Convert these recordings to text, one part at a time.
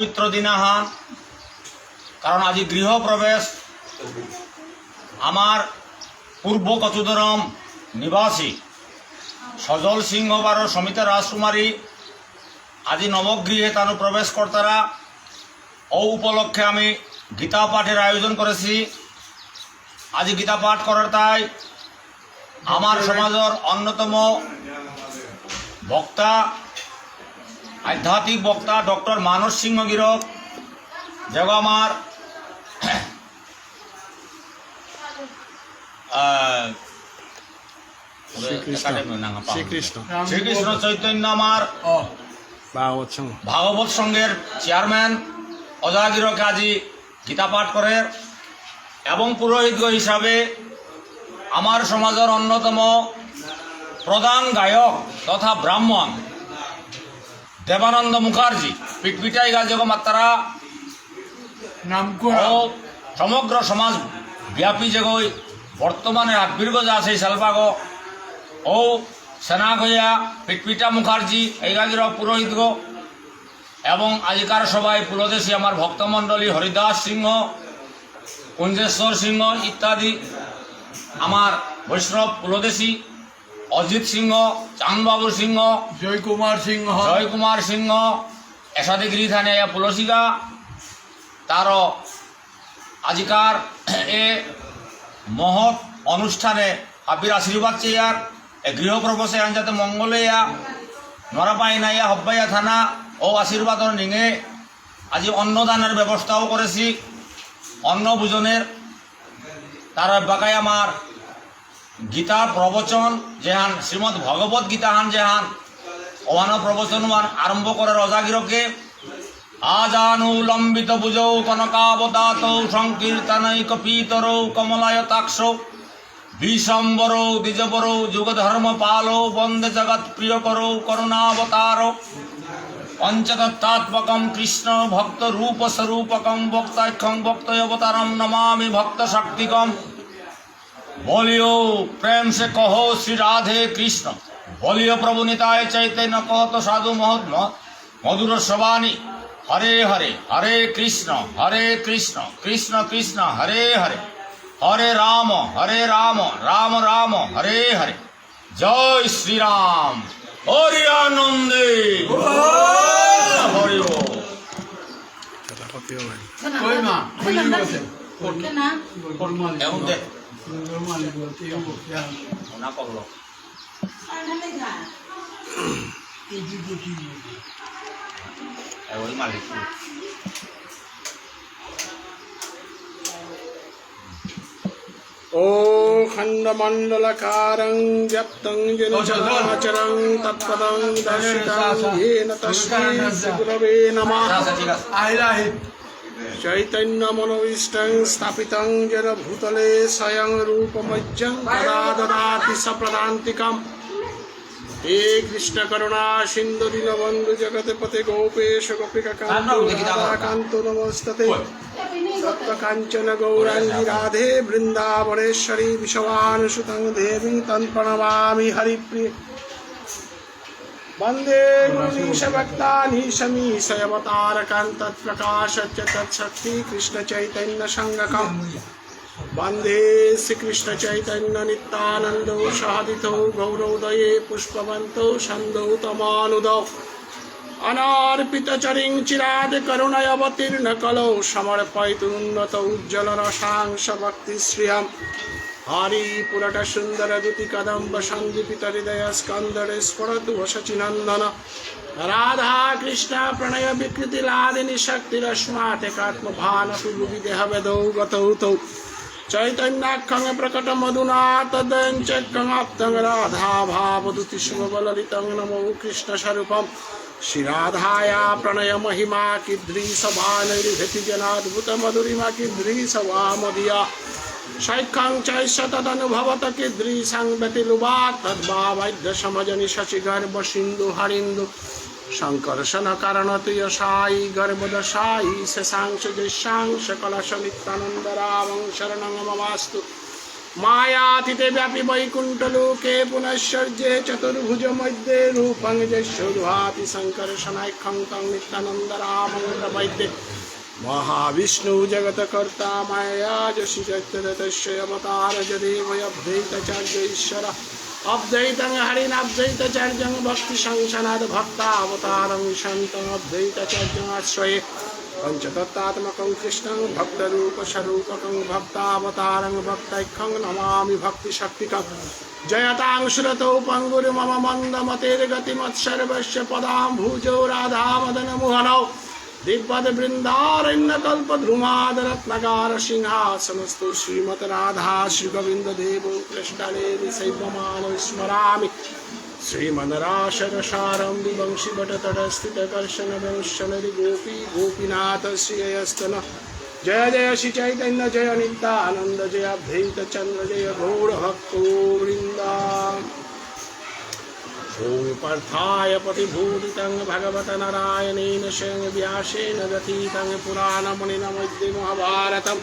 পবিত্র দিনাহান কারণ আজি গৃহপ্রবেশ আমার পূর্ব কচুদরম নিবাসী সজল সিংহ বারো সমিতা রাজকুমারী আজি নবগৃহে তানু প্রবেশ কর্তারা ও উপলক্ষে আমি গীতা পাঠের আয়োজন করেছি। আজি গীতা পাঠ করার তাই আমার সমাজের অন্যতম বক্তা আধ্যাত্মিক বক্তা ডক্টর মানস সিংহ গিরক যেগো আমার শ্রীকৃষ্ণ চৈতন্য আমার ভাগবত সংঘের চেয়ারম্যান অজাগিরকে আজি গীতা পাঠ করে এবং পুরোহিত হিসাবে আমার সমাজের অন্যতম প্রধান গায়ক তথা ব্রাহ্মণ দেবানন্দ মুখার্জি পিটপিটাই গাজক মাত্রা ও সমগ্র সমাজ ব্যাপী যেগই বর্তমানে আবির্গ যা সেই সালপাগ ও সেনাগয়া পিটপিটা মুখার্জি এই গাজর পুরোহিত গো এবং আজিকার সবাই পুলদেশী আমার ভক্তমণ্ডলী হরিদাস সিংহ কুঞ্জেশ্বর সিংহ ইত্যাদি আমার বৈষ্ণব পুলদেশী অজিত সিংহ চাঁদবাবু সিংহ জয়কুমার সিংহ এসাদে গিরি থানে পুলসিকা তার আজিকার এ মহৎ অনুষ্ঠানে আবির আশীর্বাদ চেয়ার এ গৃহপ্রবেশে যাতে মঙ্গলেয়া নরাপাইনাইয়া হব্বাইয়া থানা ও আশীর্বাদর নিঙে আজি অন্নদানের ব্যবস্থাও করেছি। অন্ন ভোজনের তার বাকায় আমার গীতার প্রবচন যেহান শ্রীমদ্ ভগবত গীতা হান যেহান ওহান প্রবচন আরম্ভ করার অজাগিরকে আজানুলম্বিত বুজৌ কনকাবতাত সংকীর্তনৈক পীতরৌ কমলায়তাক্ষ বিশম্বরৌ দ্বিজবরৌ যুগধর্ম পালৌ বন্দে জগৎ প্রিয়করৌ করুণাবতার পঞ্চতত্ত্বাত্মকম কৃষ্ণ ভক্ত রূপ স্বরূপকম ভক্তাখ্যং ভক্তয়বতারম নমামি ভক্ত শক্তিকম। बोलियो प्रेम से कहो श्री राधे कृष्ण, बोलियो प्रभु निताय चैतन्य कहो तो साधु मधुर श्रवाणी। हरे हरे हरे कृष्ण कृष्ण कृष्ण हरे हरे, हरे राम राम राम हरे हरे। जय श्री राम हरि आनंदे हरि बोल। না করলো ওই মালিক ओ खण्डमण्डलकारं व्याप्तं येन चराचरं तत्पदं दर्शितं येन तस्मै श्रीगुरवे नमः। चैतन्यमनोविष्टं स्थापितं येन भूतले स्वयं रूपमज्जं तदा ददाति सप्रदान्तिकम्। हे कृष्ण करुणा सिन्धु दीनबन्धु जगत्पते गोपेश गोपिकान्तो नमस्तते। सप्तकाञ्चन गौराङ्गी राधे वृन्दावनेश्वरी विश्वानुसुतं देवीं तं प्रणमामि हरिप्रिये। वन्दे गुरुमीशभक्तानीशमीशयवतारकं तत्प्रकाशच्च तत्शक्ति कृष्णचैतन्यसङ्गकम्। वन्दे श्रीकृष्णचैतन्यनित्यानन्दौ सहदितौ गौरोदये पुष्पवन्तौ सन्दौ तमानुदौ अनार्पितचरिं चिराद करुणयवतीर्ण कलौ समर्पयितुन्नत उज्ज्वलरसांश भक्तिश्रियम्। हरिपुरट सुन्दर दुति कदम्ब सन्दीपित हृदय स्कन्दरे स्फुरतु शचिनन्दन। राधा कृष्ण प्रणय विकृति लादिनी शक्तिरस्मात्कात्मभानतु विदेहवेदौ गतौ तौ चैतन्याख्यं प्रकट मधुना तदञ्चक्यमाप्तं राधा भावदुति शुभबललितं नमो कृष्ण स्वरूपम्। श्रीराधाया प्रणय महिमा कीदृशबाणैर्भृति जनाद्भुत मधुरिमा कीदृशवा मदीया शैखं चैष तदनुभवत कीदृशं व्यतिलुबा तद्भावैद्य समजनि शशिगर्भ सिन्धु हरिन्दु शङ्कर्षण कारणतु यशायि गर्भदशायि शशांश जशांश कलश नित्यानन्द रामं शरणं ममास्तु। मायातीते व्यापी वैकुण्ठलोके पुनश्चर्ये चतुर्भुज मध्ये रूपं यशोभाति शङ्करशनाख्यं तं नित्यानन्दरामं प्रपद्ये महाविष्णु जगत्कर्ता माया जशि जगतस्य अवतार जदेवयभ्यैतचार्यैश्वर अद्वैतं हरिनद्वैतचार्यं भक्तिसंसनाद भक्तावतारं शान्तं अद्वैतचार्यमाश्रये पंचतत्त्वात्मकं कृष्णं भक्तरूपस्वरूपकं भक्तावतारं भक्तैक्यं नमामि भक्तिशक्तिकं जयतां श्रुतौ पङ्गुर्मम मन्दमतिर्गतिमत्सर्वस्य पदाम्भुजौ राधामदनमोहनौ दिग्वद्वृन्दारण्यकल्पद्रुमादरत्नगार सिंहासनस्तु श्रीमद्राधा श्रीगोविन्ददेवो कृष्णदेवि सैवमानो स्मरामि श्रीमन्राशरसारं विवंशिभटतटस्थितकर्षणवंशनरि गोपी गोपीनाथ श्रियस्तन जय जय श्री चैतन्य जय नित्यानंद जय अद्वैतचन्द्र जय गौरभक्तवृन्दा ओम पार्थाय प्रतिभूतितं भगवत नारायणेन स्वयं व्यासेन गथितं पुराणमुनिना मध्ये महाभारतम्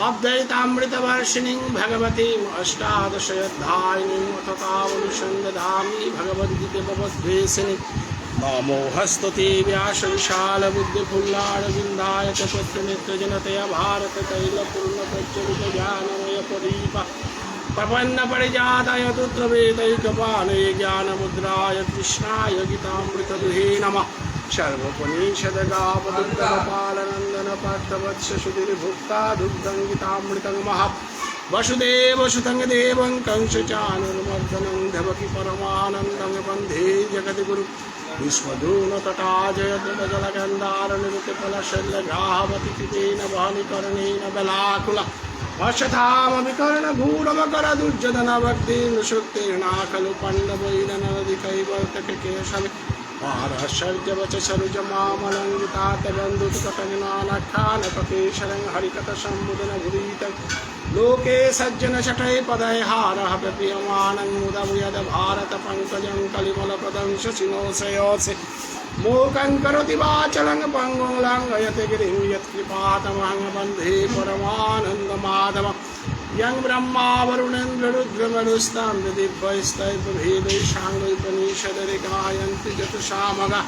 अद्वैतामृतवर्षिणीं भगवतीम् अष्टादशोऽध्यायिनीं अथ तावनुसन्दधामि भगवद्गीतापद्वेषिणीं नमो हस्तुते व्यासविशालबुद्धिफुल्लारविन्दाय च पुत्रमित्रजनतया भारततैलपूर्णप्रज्वलितज्ञानमय प्रदीप प्रपन्नपरिजाताय तुत्रवेदैकपालये ज्ञानमुद्राय कृष्णाय गीतामृतदुहे नमः सर्वोपनिषदगावदुग्धपालनन्दन पार्थवत्स सुधीर्भुक्ता दुग्धं गीतामृतं महः वसुदेवसुतं देवं कंसचानुर्मर्दनं देवकी परमानन्दं वन्दे जगद्गुरुं विश्वधूनतटा जयद्रजलगन्धारनिरुतफलशल्यग्राहवती वहनिकर्णेन बलाकुला वशथामविकर्णगूढमकरदुर्जनभक्तिनुशुक्तिर्ना खलु पण्डवैरनदिकैवर्तककेशवे पारशर्यवच सरुजमामलङ्गितातबन्धुतकटनिनानखानपकेशरं हरिकथसम्बुधनभुरीतं लोके सज्जनशठै पदयहारः प्रपीयमानं मुदमुयद भारतपङ्कजं कलिमलपदं शशिनोशयोऽसि मूकं करोति वाचलं पङ्गुं लङ्घयते गिरिं यत्कृपातमहं वन्दे परमानन्दमाधवम् यं ब्रह्मा वरुणेन्द्ररुद्रमरुस्तां दिव्यैस्तैर्भेदैः गायन्ति चतुषामगा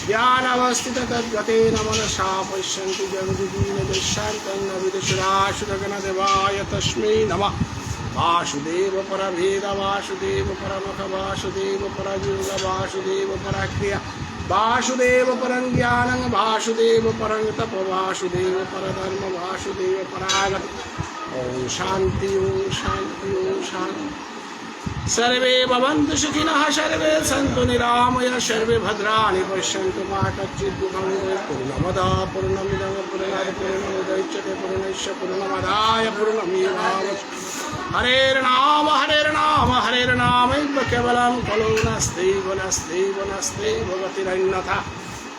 ज्ञानवस्थिततद्गतेन मनसा पश्यन्ति जगद्दीनदृश्यान्तं न विदुषुरासुरगणदेवाय तस्मै नमः वासुदेव परभेद वासुदेव परमख वासुदेव परजीव वासुदेव परक्रिया वासुदेव परं ज्ञानं वासुदेव परं तप वासुदेव परधर्म वासुदेव परागत ओम शांति ओम शांति ओम शांति सर्वे भवन्तु सुखिनः सर्वे सन्तु निरामयाः सर्वे भद्राणि पश्यन्तु मा कश्चित् दुःखं पूर्णमदः पूर्णमिदं पूर्णात् पूर्णमुदच्यते पूर्णस्य पूर्णमादाय पूर्णमेवावशिष्यते हरेर्नाम केवलं खलु नास्त्यैव नास्त्यैव नास्त्यैव गतिरन्यथा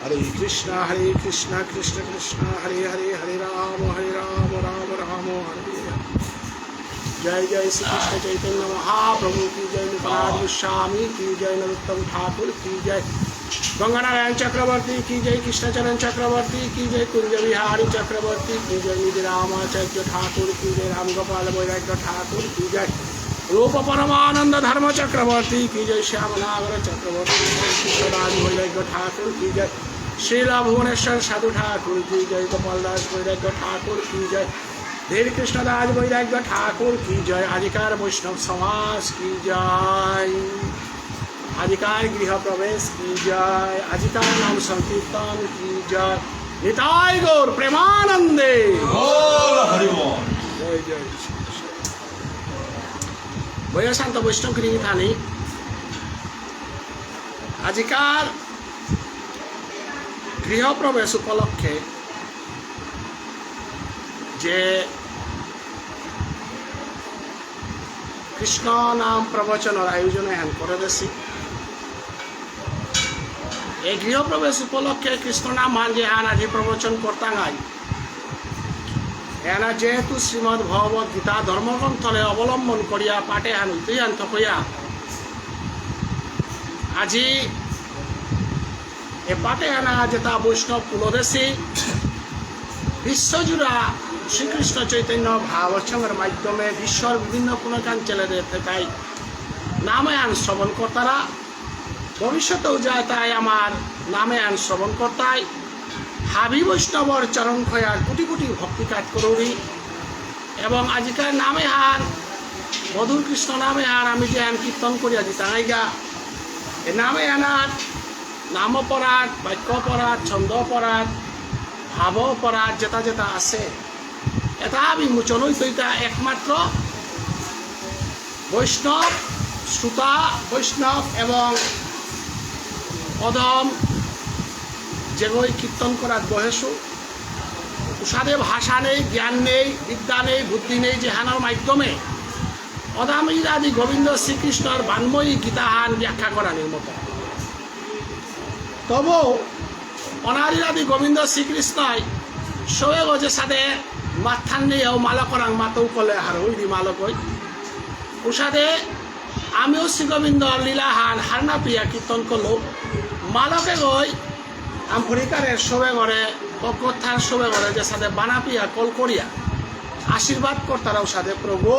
हरे कृष्ण कृष्ण कृष्ण हरे हरे हरे राम राम राम हरे जय जय श्री कृष्ण चैतन्य महाप्रभु की जय निपनाथ गोस्वामी की जय नरोत्तम ठाकुर की जय गंगानारायण चक्रवर्ती की जय कृष्णचरण चक्रवर्ती की जय कुंज बिहारी चक्रवर्ती की जय निधि रामाचार्य ठाकुर की जय रामगोपाल वैराग्य ठाकुर की जय रूप परमानंद धर्म चक्रवर्ती की जय श्यामनागर चक्रवर्ती कृष्णदास वैराग्य ठाकुर की जय श्रीला भुवनेश्वर साधु ठाकुर की जय गोपालदास वैराग्य ठाकुर की जय धीर कृष्णदास वैराग्य ठाकुर की जय अधिकार वैष्णव समाज की जय अधिकार गृह प्रवेश की जय अधिकार नाम संकीर्तन की जय निताय गौर प्रेमानंदे जय जय वयशांत वैष्णव की थानी अधिकार गृह प्रवेश उपलक्षे जे कृष्ण नाम प्रवचन आयोजन हेन करदेसी এই গৃহ প্রবেশ উপলক্ষে কৃষ্ণ নাম মান যে আন আজি প্রবচন করতাম আই এনা যেহেতু শ্রীমদ ভগবত গীতা ধর্মগ্রন্থলে অবলম্বন করিয়া পাঠে আন উইয়ান থকইয়া আজি এ পাঠে আনা যেটা বৈষ্ণব কুলদেশী বিশ্বজুড়া শ্রীকৃষ্ণ চৈতন্য ভাবসঙ্গের মাধ্যমে বিশ্বর বিভিন্ন কোণাঞ্চলের তাই নামে আন শ্রবণ কর্তারা ভবিষ্যতেও যায় তাই আমার নামে আন শ্রবণ কর্তায় হাবি বৈষ্ণবর চরণ খয়ার কোটি কোটি ভক্তি কাজ করুরি এবং আজিকার নামে হার মধুর কৃষ্ণ নামে হার আমি যে আন কীর্তন করি আজি তাইগা এ নামে আনার নাম অপরাধ বাক্য অপরাধ ছন্দ অপরাধ ভাব অপরাধ যেটা যেটা আছে এটা বিমোচন হইতা একমাত্র বৈষ্ণব শ্রোতা বৈষ্ণব এবং অধম যেগুলো কীর্তন করার বয়সও উষাদে ভাষা নেই জ্ঞান নেই বিদ্যা নেই বুদ্ধি নেই যেহানোর মাধ্যমে অদামির আদি গোবিন্দ শ্রীকৃষ্ণর বান্ময়ী গীতাহান ব্যাখ্যা করানোর মতো তবু অনারির আদি গোবিন্দ শ্রীকৃষ্ণই সবে গজে সাথে মাথান নিয়েও মালক রাং মাতৌ কলে হার ওই দি মালক ওই উষাদে আমিও শ্রী গোবিন্দ লীলাহান হারনা প্রিয়া কীর্তন করলো মালকে গই আমফরিকারের সবে ঘরে অকথার সবে ঘরে যে সাথে বানাপিয়া কল করিয়া আশীর্বাদ কর্তারাও সাথে প্রভু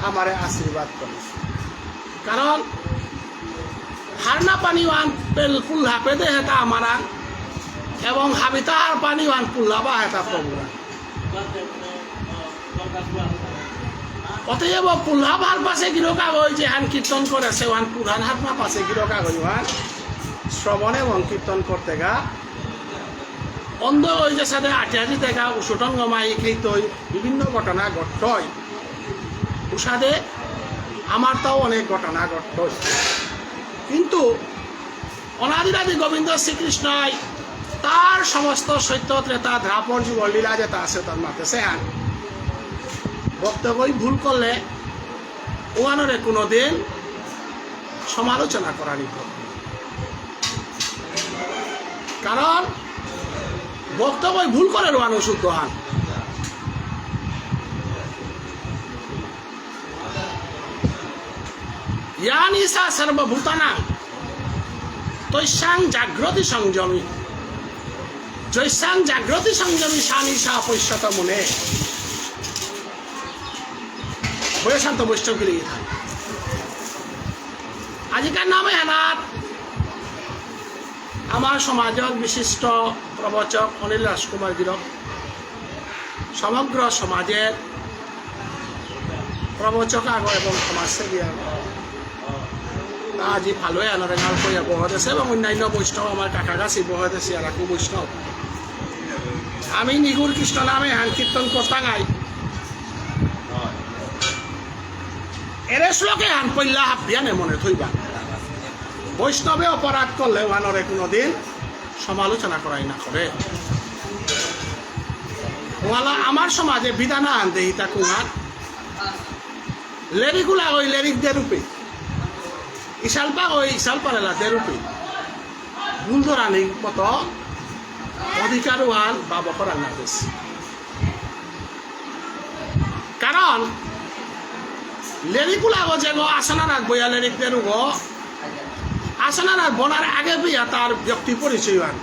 আমারে আশীর্বাদ করে কারণ হারনা পানিওয়ান পুল্লা পেদে হেতা আমারা এবং হাবিতার পানিওয়ান পুল্লা বা হেতা প্রভুরা অতএব পুল্লা ভাল পাশে গিরকা গই যে হান কীর্তন করে সেওয়ান পুরান হাতমা পাশে গিরকা গইওয়ান শ্রবণ এবং কীর্তন করতে গা অন্ধ ওই যে সাথে আটিয়াটি দেখা উষটন গমাই কৃতই বিভিন্ন ঘটনা ঘটয় উষাদে আমার তাও অনেক ঘটনা ঘটয় কিন্তু অনাদিরাদি গোবিন্দ শ্রীকৃষ্ণই তার সমস্ত সত্য ত্রেতা ধ্রাপর যুগ লীলা যেটা আছে তার মাতে সেহান বক্তব্য ভুল করলে ওয়ানরে কোনোদিন সমালোচনা করারই কারণ বক্তব্য ভুল করে রোয়ানো শুদ্ধ হান ইয়ানিসা সর্বভূতানাং তৈসাং জাগ্রতি সংযমী জৈসাং জাগ্রতি সংযমী শানিসা পৈশ্যত মনে হয়ে শান্ত বৈষ্ণব গিয়ে থাক আজিকার নামে হেনাত আমার সমাজের বিশিষ্ট প্রবচক অনিল রাজকুমার গিরক সমগ্র সমাজের প্রবচক আগ এবং সমাজসেবী আগ আজি ভালোই আনরে গাল কইয়া বহত আছে এবং অন্যান্য বৈষ্ণব আমার কাছাকাছি বহত আছে আর আকু বৈষ্ণব আমি নিগুর কৃষ্ণ নামে হান কীর্তন করতাঙাই এরে শ্লোকে হান পইলা হাফিয়ানে মনে থইবা বৈষ্ণবে অপরাধ করলে ওয়ানরে কোনোদিন সমালোচনা করাই না করে ওয়ালা আমার সমাজে বিধানা আনতে হিতা কুমার লেরিগুলা ওই লেরিক দেরূপে ইশালপা ওই ইশালপারেলা দেরূপে মূলধরানি মত অধিকার ওয়ান বা বকরান না বেশি কারণ লেরিগুলা ও যে আসনা রাখবো লেরিক দেরুগ আসনার বনার আগে বিয়া তার ব্যক্তি পরিচয় আন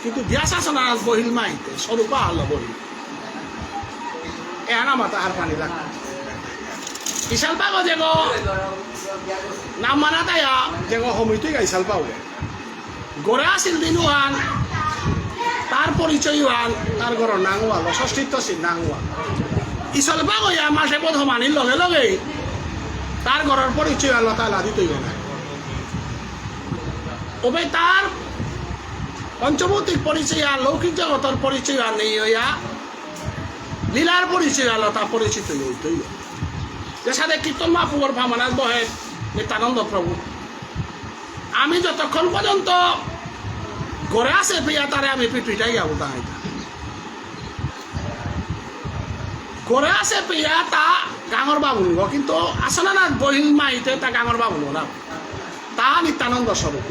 কিন্তু গ্যাস আসনার বহিল মাইতে স্বরূপা হল বহিল এনা মাতা আর পানি রাখ ইশাল পাগো যে নাম মানা তাইয়া যে সমিতি ইশাল পাও গড়ে আসিল দিনু আন তার পরিচয় আন তার ঘরের নাঙুয়া ষষ্ঠিত্ব সিন নাঙুয়া ইশাল পাগো মাসে বোধ মানির লগে লগে তার ঘরের পরিচয় আলো তা লাদিতই না ওবে তার পঞ্চভৌতিক পরিচয় আর লৌকিক জগতের পরিচয় আর নেই হইয়া লীলার পরিচয় আলো তা পরিচিত হইতই যে সাথে কীর্তন মহাপুর ভামনাথ বহে নিত্যানন্দ প্রভু আমি যতক্ষণ পর্যন্ত গড়ে আসে পিয়া তারে আমি পিঠুইটাই যাবো তা গড়ে আসে পিয়া তা গাঙর বাবুন কিন্তু আসলে না বহিল মাইতে তা গাঙর বাবুন না তা নিত্যানন্দ স্বরূপ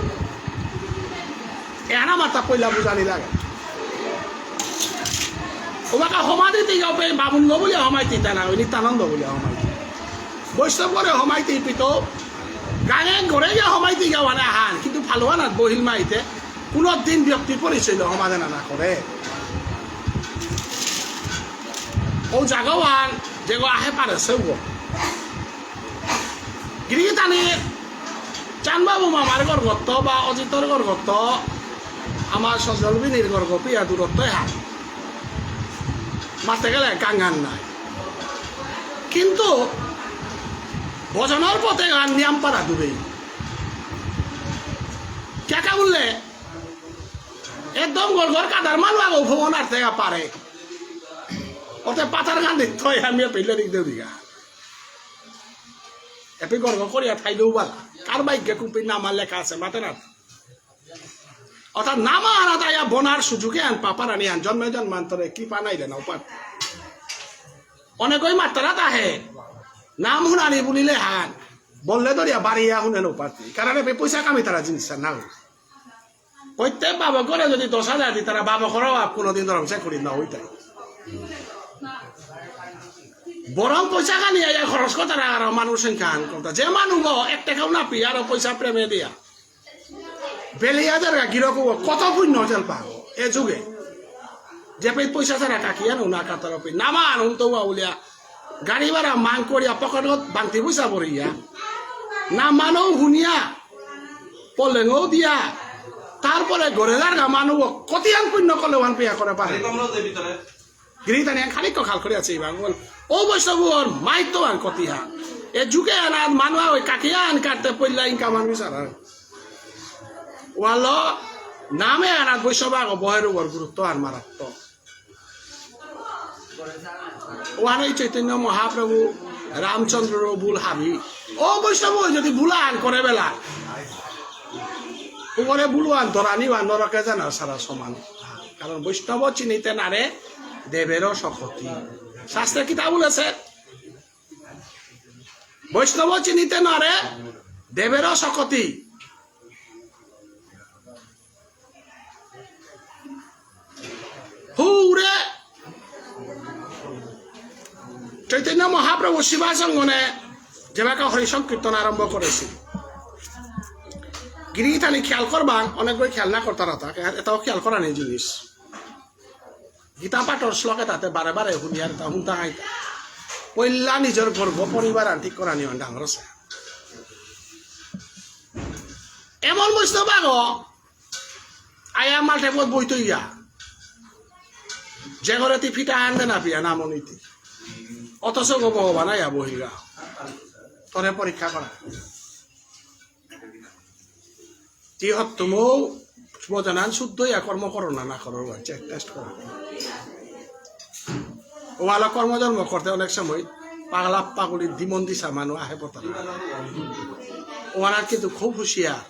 এনা মাতা পয়লা বুঝানি লাগে ওবাকা সমাধিতে যাবে বাবুন বলে সমাইতি তা না ওই নিত্যানন্দ বলে সমাইতি বৈষ্ণব করে সমাইতি পিত গাঙে গড়ে গিয়ে সমাইতি যাওয়া না হান কিন্তু ফালোয়া না বহিল মাইতে কোনো দিন ব্যক্তির পরিচয় সমাধান না করে ও জাগওয়ান যে গো আহে পারে সেও গিরিটানি চানবাবু মামার গর্গত্ব বা অজিতর গর্গত্ব আমার সজলবিনীর গর্গ পিয়া দূরত্ব হাত মারতে গেলে গাঙ্গান নাই কিন্তু ভজনের পথে গান নিয়াম পারা দূরেই কেকা বললে একদম গড়গড় কাদার মানুষ আগে ভবন আর থেকে পারে ওতে পাতার গান দিত আমি পেলে দিক দেও দিঘা এপি গর্গ করিয়া ঠাই দেও বালা কার বাইকে কুপি নামার লেখা আছে মাতে না অর্থাৎ নামা আনা তাই বনার সুযোগে আন পাপার আনি আন জন্মে জন্মান্তরে কি পানাই দেন উপাত অনেকই মাত্রা তাহে নাম শুনানি বুলিলে হান বললে ধরিয়া বাড়িয়া শুনেন উপাতি কারণ পয়সা কামি তারা জিনিস না প্রত্যেক বাবা করে যদি 10,000 দিই তারা বাবা করাও কোনোদিন ধরম সে করি না ওইটাই বরং পয়সা খানি খরচ করতে আর মানুষ সংখ্যা আন করতে যে মানুষ 1 টাকাও না পি আর পয়সা প্রেমে দিয়া বেলিয়াদের গিরক কত পুণ্য চল পাবো এ যুগে যে পয়সা ছাড়া কাকি আনো না কাতার নামা আনুন তো উলিয়া গাড়ি ভাড়া মাং করিয়া পকেটত বাংতি পয়সা পড়িয়া না মানও শুনিয়া পলেঙও দিয়া তারপরে গড়ে দাঁড়া মানুষ কতিয়ান পুণ্য করলে ওয়ান পেয়া করে পারে গিরিটানি খালি খাল করে আছে বাঙল ও বৈষ্ণবর মাইক তো আন কতিয়া এ যুগে আনার মানুষ ওই কাকিয়া আন কাটতে পড়লা ইনকাম আন বিচার ওয়াল নামে আনার বৈষ্ণব আগ বহের উপর গুরুত্ব আর মারাত্মক ওয়ান এই চৈতন্য মহাপ্রভু রামচন্দ্র বুল হাবি ও বৈষ্ণব যদি বুলা আন করে বেলা উপরে বুলুয়ান ধরানি বা নরকে জানা সারা সমান কারণ বৈষ্ণব চিনিতে নারে দেবেরও শক্তি শাস্ত্রে কিতাব বলেছে বৈষ্ণব চিনিতে নারে দেবেরও শক্তি হুরে চৈতন্য মহাপ্রভু শিবাসঙ্গনে যেভাবে হরি সংকীর্তন আরম্ভ করেছিল গিরিটানি খেয়াল করবা অনেকগুলো খেয়াল না করতার এটাও খেয়াল করা নেই জিনিস গীতা পাঠর শ্লোকে তাতে বারে বারে শুনিয়ার তা শুনতা খাইতা পইলা নিজের গর্ব পরিবার আর ঠিক করা নিয়ন ডাঙর আছে এমন বৈষ্ণব আগ আয়া মাঠে পথ বই তৈয়া যে ঘরে তি ফিটা আনতে না পিয়া নামনীতি অথচ গো ভগবান আয়া বহিগা তরে পরীক্ষা করা তুমও বোঝানান শুদ্ধ কর্ম করো না করো চেক টেস্ট করো ওয়ালা কর্মজন্ম করতে অনেক সময় পাগলা পাগলি দিমন দিশা মানুষ আহে পতাল ওনারা কিন্তু খুব হুঁশিয়ার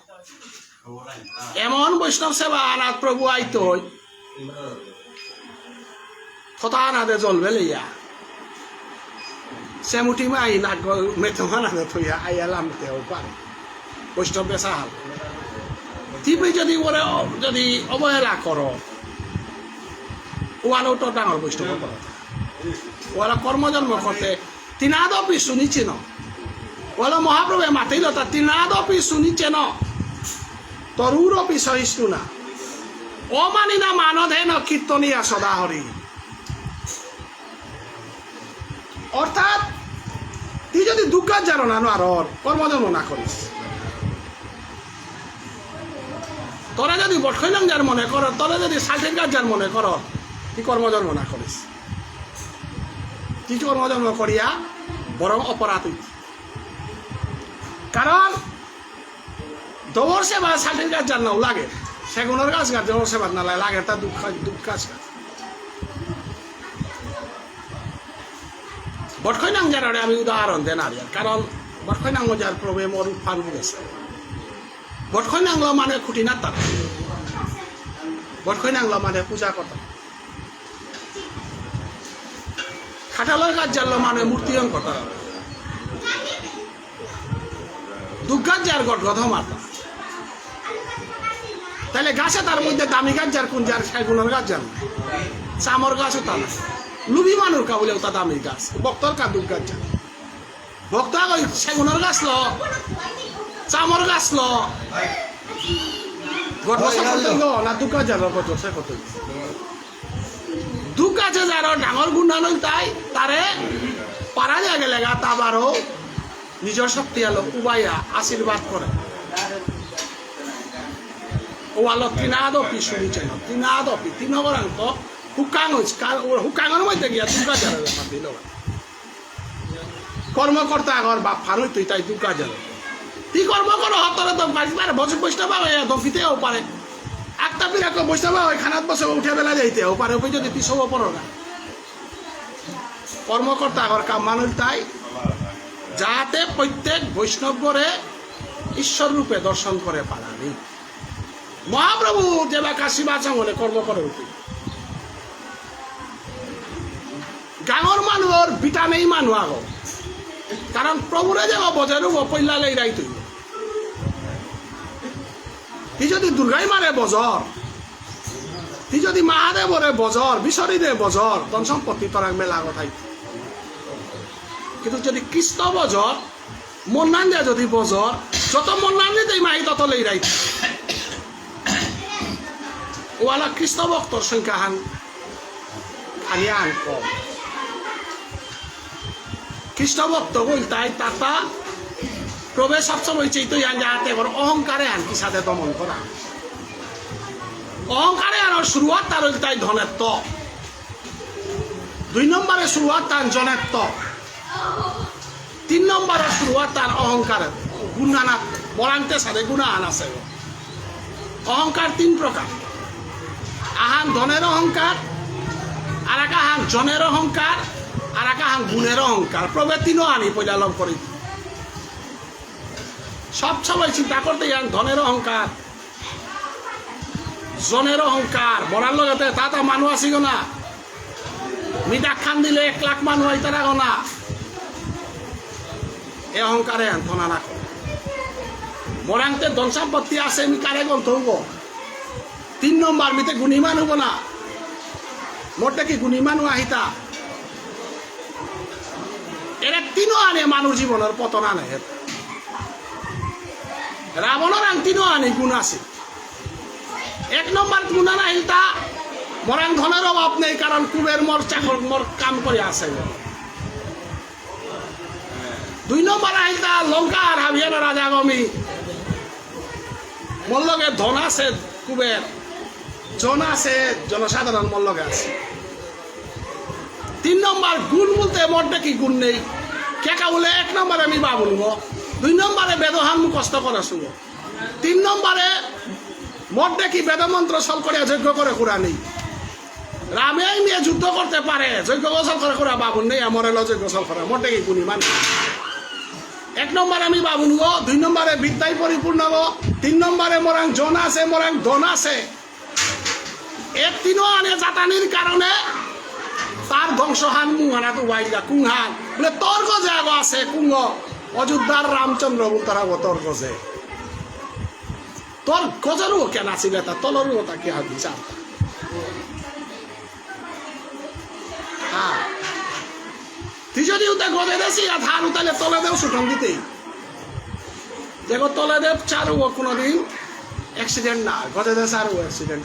এমন বৈষ্ণব সেবা আনাথ প্রভু আইতো থতা আনাদে জ্বলবে লইয়া সেমুটি মাই নাক মেথমা নাদে থইয়া আইয়া লামতেও পারে বৈষ্ণব বেচা হাল তুমি যদি ওরে যদি অবহেলা করো ওয়ানও তো ডাঙর বৈষ্ণব করো ওরা কর্মজন্ম করতে তিনাদপি শুনিছে ন ওলা মহাপ্রভু মাতিল তা তিনাদপি শুনিছে ন তরুরপি সহিষ্ণু না অমানি না মানধে ন কীর্তনিয়া সদা হরি অর্থাৎ তুই যদি দুঃখার জানো না আর কর্মজন্ম না করিস তোরা যদি বটখৈনাং যার মনে কর তোরা যদি সালটের গাছ যার মনে কর তুই কর্মজন্ম না করিস তুই কর্মজন্ম করিয়া বরং অপরাধ হইত কারণ দবর সেবা সালটের গাছ যার নাও লাগে সেগুনের গাছ গাছ দবর সেবা না লাগে তা দুঃখ গাছ বটখৈনাং যার আমি উদাহরণ দেন আর কারণ বটখৈনাং যার প্রভু মোর ফান গেছে বটখৈনাংল মানে খুঁটি না তার বটখৈনাংল মানে পূজা করতাম খাটালের গাছ জানলো মানে মূর্তি করতাম দুর্গার যার গঠ মারতাম তাহলে গাছে তার মধ্যে দামি গাছ যার কোন যার সেগুনের গাছ জান চামর গাছও তা না লুবি মানুষ কা বলে তা দামি গাছ ভক্তর কা দুর্গার যান ভক্ত সেগুনের গাছ ল চামর গাছ ল গঠসা কত না দুকা যাবে গঠসা কত দুকা আছে যারা ডাঙর গুণান তাই তারে পারা যায় গেলে তাবারও নিজের শক্তি আলো উবাইয়া আশীর্বাদ করে ও আলো তিনাদপি শুনি চাই তিনাদপি তিনগরাঙ্ক হুকাঙের মধ্যে গিয়া দুর্গা জালে দিল কর্মকর্তা আগর বাপ ফানুই তুই তাই দুর্গা জালে কি কর্ম করো হতরে তো বছর বৈষ্ণব দফিতেও পারে একটা বিরাট বৈষ্ণব ওই খানাত বসে উঠে বেলা যাইতেও পারে ওই যদি পিছব পড়ো না কর্মকর্তা আগর কাম মানুষ তাই যাতে প্রত্যেক বৈষ্ণবরে ঈশ্বর রূপে দর্শন করে পারানি মহাপ্রভু যেবা কাশী বাচাঙ্গলে কর্ম করে উঠি গাঙর মানুষ ভিটামিন মানুষ আগ কারণ প্রভুরে যে বজায় পইলা লেই তুই তুই যদি দুর্গাই মারে বজর তুই যদি মহাদেবরে বজর বিশ্বরীদে বজর ধন সম্পত্তি তোর মেলা কথাই কিন্তু যদি কৃষ্ণ বজর মন্নান দেয় যদি বজর যত মন্নান দিতেই মাহি তত লেই রাই ওয়ালা কৃষ্ণ ভক্তর সংখ্যা হান খালি আন কম কৃষ্ণ ভক্ত বল তাই তাতা প্রবেশ সবসময় চেইতো যাতে অহংকারে আন কি সাথে দমন করা অহংকারে আর শুরুয়াত তার তাই ধনের ত 2 নম্বরে শুরুয়াত তার জনের ত 3 নম্বরে শুরুয়াত তার অহংকারের গুণানা বরান্তে সাথে গুণা আন আছে অহংকার 3 প্রকার আহান ধনের অহংকার আর এক আহান জনের অহংকার আর এক আহান গুণের অহংকার প্রভে 3ও আনি পয়লা লভ করি সব সময় চিন্তা করতে যান ধনের অহংকার জনের অহংকার মরার লগতে তা মানুষ আসিগ না মিঠা খান দিলে 1 লাখ মানুষ আইতে রাখো না এ অহংকারে ধনা রাখ মরাংতে ধন সম্পত্তি আছে আমি কারে গ্রন্থ হব 3 নম্বর মিতে গুণী মানুষ না মোটে কি গুণী মানুষ আহিতা এরা 3ও আনে মানুষ জীবনের পতন আনে রাবণের আন 3ও আনে গুণ আছে 1 নম্বর গুণ আনহিতা মরাং ধনের অভাব নেই কারণ কুবের মোর চাকর মোর কাম করে আছে 2 নম্বর আহিতা লঙ্কা আর হাবিয়ার রাজা গমি মোর লগে ধন আছে কুবের জন আছে জনসাধারণ মোর লগে আছে 3 নম্বর গুণ বলতে মোর কি গুণ নেই কেকা বলে 1 নম্বরে আমি বাবু নিব 2 নম্বরে বেদহান মুখস্থ করা শুভ 3 নম্বরে মোর কি বেদমন্ত্র সল করে যজ্ঞ করে কুড়া নেই রামে নিয়ে যুদ্ধ করতে পারে যজ্ঞ গোসল করে কুড়া বাবু নেই আমার এলো যজ্ঞ গোসল করে মোর কি গুণী মানে 1 নম্বরে আমি বাবু নিব 2 নম্বরে বিদ্যায় পরিপূর্ণ হবো 3 নম্বরে মোরাং জন আছে মোরাং ধন আছে 3ও আনে জাতানির কারণে তার ধ্বংসহান মুহানা তো ওয়াইলা কুংহান বলে তর্ক যে আগ আছে কুঙ্গ অযোধ্যার রামচন্দ্র তারা তর্ক যে তোর গজরও কেন আসিলে তা তলরও তাকে হাতি চাপ হ্যাঁ তুই যদি উঠে গজে দেছি আর ধান উঠালে তলে দেও সুঠন দিতেই দেখো তলে দেব চারু কোনোদিন অ্যাক্সিডেন্ট না গজে দে চারু অ্যাক্সিডেন্ট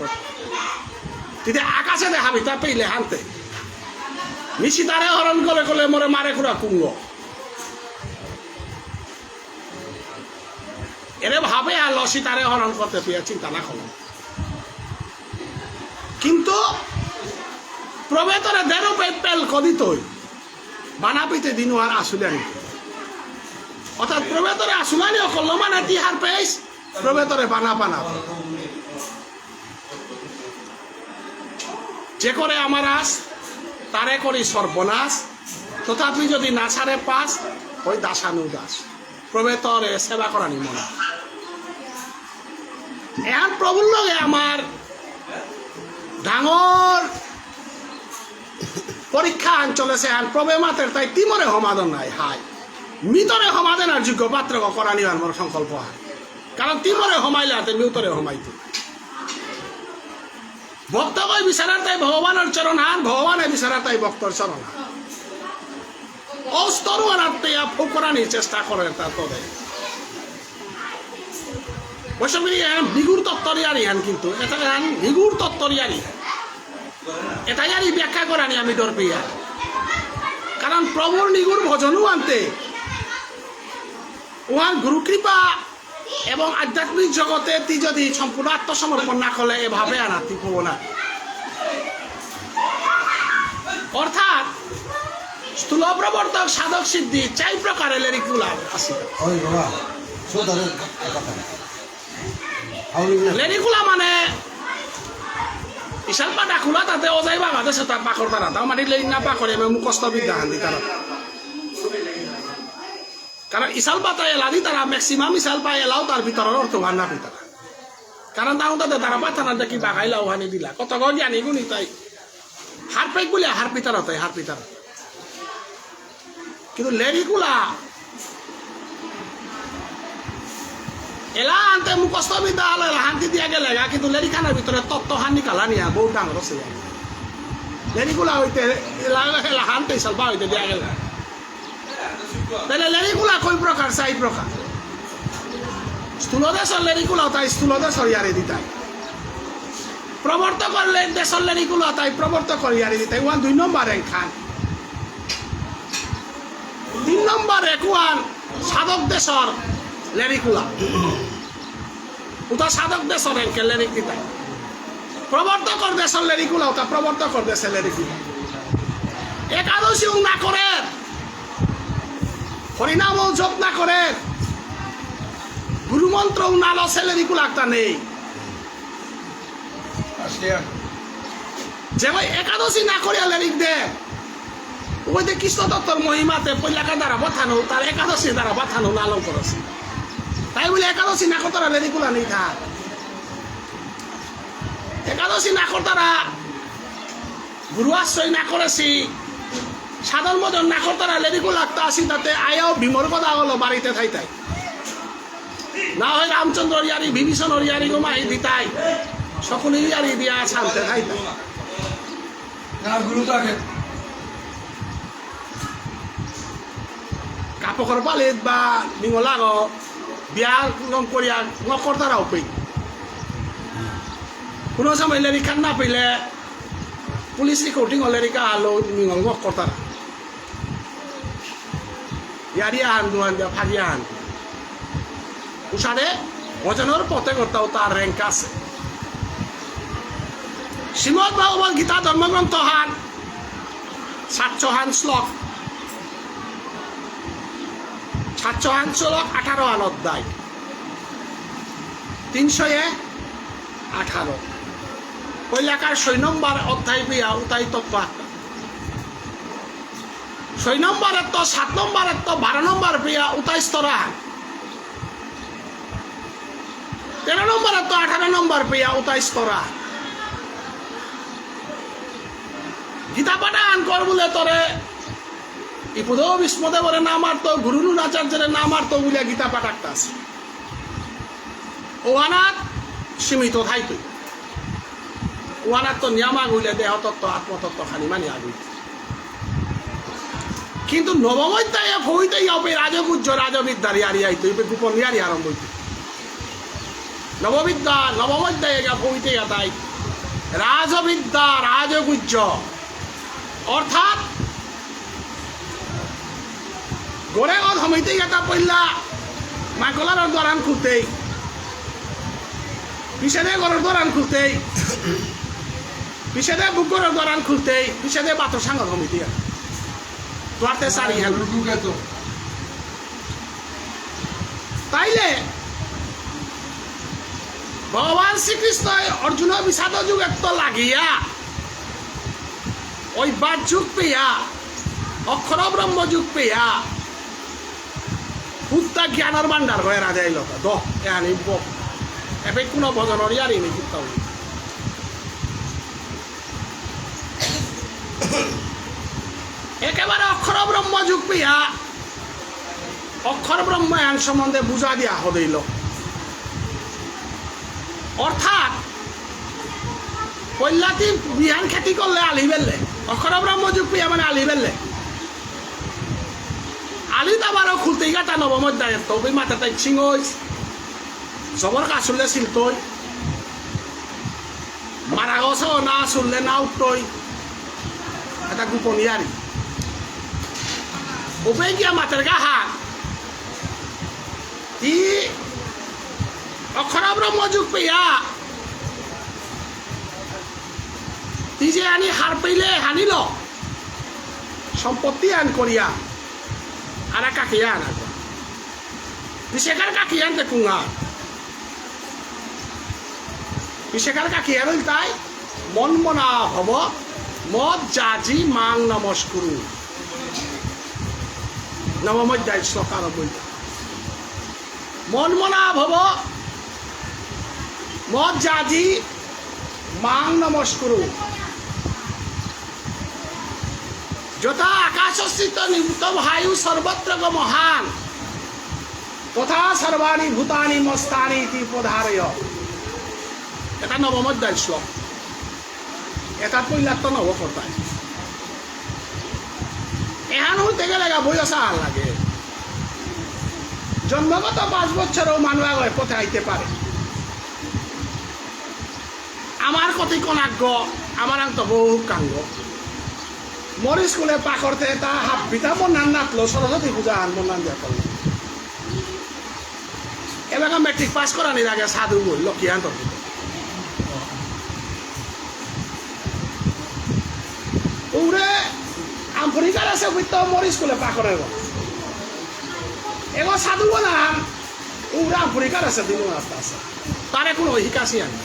তুই আকাশে দেখাবি তা পেইলে হানতে মিশি তারে হরণ করে করলে মরে মারে খুঁড়া কুঙ্গ এরে ভাবে আর লসি তারে হরণ করতে তুই চিন্তা না করো কিন্তু প্রবেতরে দেড় পেল কদিতই বানাপিতে দিন আর আসুলানি অর্থাৎ প্রবেতরে আসুলানি করলো মানে তিহার পেস প্রবেতরে বানা বানা যে করে আমার আস তারে করি সর্বনাশ তথাপি যদি না ছাড়ে পাস ওই দাসানু দাস প্রবেতরে সেবা করানি মনে এখন প্রভুর লগে আমার ডাঙর পরীক্ষা চলেছে এখন প্রবে মাতের তাই তিমরে সমাধান নাই হাই মিতরে সমাধান আর যোগ্য পাত্র করানি আমার সংকল্প হয় কারণ তিমরে সমাইলে হাতে মিউতরে সমাইতো ভক্ত কই বিচারার তাই ভগবানের চরণ হান ভগবানে বিচারার তাই ভক্তর চরণ হান অস্তর আনাতে ফুকরানির চেষ্টা করে তার তবে বৈষ্ণবী বিগুর তত্তরিয়ারি হান কিন্তু এটা হান বিগুর তত্তরিয়ারি এটাই আর ব্যাখ্যা করানি আমি ডর পেয়া কারণ প্রভুর নিগুর ভজনও আনতে ওহার গুরু কৃপা এবং আধ্যাত্মিক জগতে তুই যদি সম্পূর্ণ আত্মসমর্পণ না করলে এভাবে আনা তুই পাবো না অর্থাৎ স্থূল প্রবর্তক সাধক সিদ্ধি চাই প্রকারের লেরিকুলা আসিত লেরিকুলা মানে ইশাল পাটা খোলা তাতে অজাই বাংলাদেশে তার পাকর তারা তাও মানে লেরি না পাকরে মুখস্থ বিদ্যা হান্দি তারা কারণ ইশাল পাতা এলাদি তারা ম্যাক্সিমাম ইশাল পায় এলাও তার ভিতরের অর্থ ভান না পিতারা কারণ তারা পাতা না দেখি বাগাইলাও হানি দিলা কত জ্ঞানী গুণী তাই হার পেক বলে হার পিতারা তাই হার পিতারা কিন্তু লেরিকুলা এলা আনতে মুখস্থ বিদ্যা হলো এলা হান্তি দিয়া গেলে কিন্তু লেরিখানার ভিতরে তত্ত্ব হানি কালা নিয়া বহু ডাঙর আছে লেরিগুলা হইতে এলা হানতে সালবা হইতে দিয়া গেলে তাহলে লেরিগুলা কই প্রকার চাই প্রকার স্থূল দেশের লেরিগুলা তাই স্থূল দেশের ইয়ারে দিতাই প্রবর্তক দেশের লেরিগুলা তাই প্রবর্তক ইয়ারে দিতাই ওয়ান 2 নম্বর খান 3 নম্বর ওয়ান সাধক দেশের লেরিকুলা ওটা সাধক দেশের এনকে লেরিক দিতাই প্রবর্তকর দেশের লেরিকুলা ওটা প্রবর্তকর দেশের লেরিকুলা একাদশী না করে হরিনাম জপ না করে গুরুমন্ত্র না লসে লেরিকুলা একটা নেই যে ভাই একাদশী না করিয়া লেরিক দে ওই যে কৃষ্ণ দত্তর মহিমাতে পৈলাকা দ্বারা বাথানো তার একাদশী দ্বারা বাথানো লালন করেছে তাই বলে একাদশী না করতারা লেরিকুলা নেই থাক একাদশী না করতারা গুরু আশ্রয় না করেছি সাধন মদন না করতারা লেরিকুলা একটা আসি তাতে আয়াও ভীমর কথা হলো বাড়িতে থাইতাই না হয় রামচন্দ্র ইয়ারি বিভীষণ ইয়ারি গোমাই দিতাই সকলের ইয়ারি দিয়া শান্তে থাইতাই কাপড় পালিত বা নিঙলাগ বিয়া করিয়া নকর্তারাও পেই কোনো সময় লেরিখান না পেলে পুলিশ রিপোর্টিং লেরিকা আলো নিঙল নকর্তারা ইয়ারি আহান দুহান দিয়া ফাঁকি আহান উষারে ভজনের পথে করতাও তার র্যাঙ্ক আছে শ্রীমদ ভগবত গীতা ধর্মগ্রন্থ হান 700 শ্লোক 700 শ্লোক 18 অধ্যায় 318 কৈলাকার 6 নম্বর অধ্যায় পেয়া উতাই তত্ত্ব 6 নম্বরের তো 7 নম্বরের তো 12 নম্বর পেয়া উতাই স্তরা 13 নম্বরের তো 18 নম্বর পেয়া উতাই স্তরা গীতা পাঠা আন কর বলে তোরে ইপুদ বিষ্ণুদেবরের নাম আর তো গুরু আচার্যের নাম আর তো বলে গীতা পাঠ একটা আছে ওয়ানাত সীমিত থাইতো ওয়ানাত তো নিয়ামা গুলে দেহতত্ত্ব আত্মতত্ত্ব খানি মানি আগুই কিন্তু নবম অধ্যায়ে হইতেই হবে রাজগুজ্জ রাজবিদ্যার ইয়ারি আইতো গোপন ইয়ারি আরম্ভ হইত নববিদ্যা নবম অধ্যায়ে হইতে তাই রাজবিদ্যা রাজগুজ্জ অর্থাৎ গড়ে হইতেই এটা পড়লা মাকলার দরান খুলতেই পিছনে গড়ের দরান খুলতেই পিছনে বুকরের দরান খুলতেই পিছনে বাতর সাঙ্গর হমিতে তোয়াতে সারি হ্যাঁ তাইলে ভগবান শ্রীকৃষ্ণ অর্জুন বিষাদ যুগ এত লাগিয়া ওই বাদ যুগ পেয়া অক্ষর ব্রহ্ম যুগ পেয়া পুত্তা জ্ঞানের ভান্ডার হয়ে রাজাই লোক দহ এহানি এবে কোনো ভজনের ইয়ারি নেই পুত্তা একেবারে অক্ষর ব্রহ্ম যুগ পেয়া অক্ষর ব্রহ্ম এহান সম্বন্ধে বুঝা দিয়া হইল অর্থাৎ কল্যাতি বিহান খেতি করলে আলি বেললে অক্ষর ব্রহ্ম যুগ পেয়া মানে আলি বেললে আলিত আবারও খুলতে গাটা নবম অধ্যায় তবে মাথাটাই ছিঙই জবর কাছলে ছিলতই মারা গছ না শুনলে না উঠতই এটা গোপনীয়ারি উপরে গিয়া মাতের গা হাত ই অক্ষর ব্রহ্ম যুগ পেয়া তুই যে আনি হার পেলে হানিল সম্পত্তি আন করিয়া আর কাকিয়া আনা বিশেখার কাকিয়া আনতে কুঙা বিশেখার কাকিয়া রইল তাই মন মনা ভব মদ জাজি মাং নমস্কুরু নবমধ্যায় শ্লোকার বইটা মন মনা ভব মদ জাজি মাং নমস্কুরু যথা আকাশস্থিত নিভূত ভায়ু সর্বত্র মহান তথা সর্বাণি ভূতানি মস্তানি ইতি পধারয় এটা নবম অধ্যায় শ্লোক এটা পইলার তো নব করতায় এহান হইতে গেলে বই আসা লাগে জন্মগত 5 বছরও মানুষ আগে পথে আইতে পারে আমার কতি কনাগ্য আমার আন্ত বহু কাঙ্গ মোর স্কুলে পাকড়তে তা হাফ বিটা মন নান নাতলো সরস্বতী পূজা আন মন নান দিয়া করলো এবার মেট্রিক পাস করানির আগে সাধু বই লক্ষ্মীহান্ত উড়ে আম্পরিকার আছে বুঝতে মোর স্কুলে পাকড়ে এগো সাধু বলাম উড়ে আম্পরিকার আছে দিন রাস্তা আছে তারে কোনো শিকাশি আনি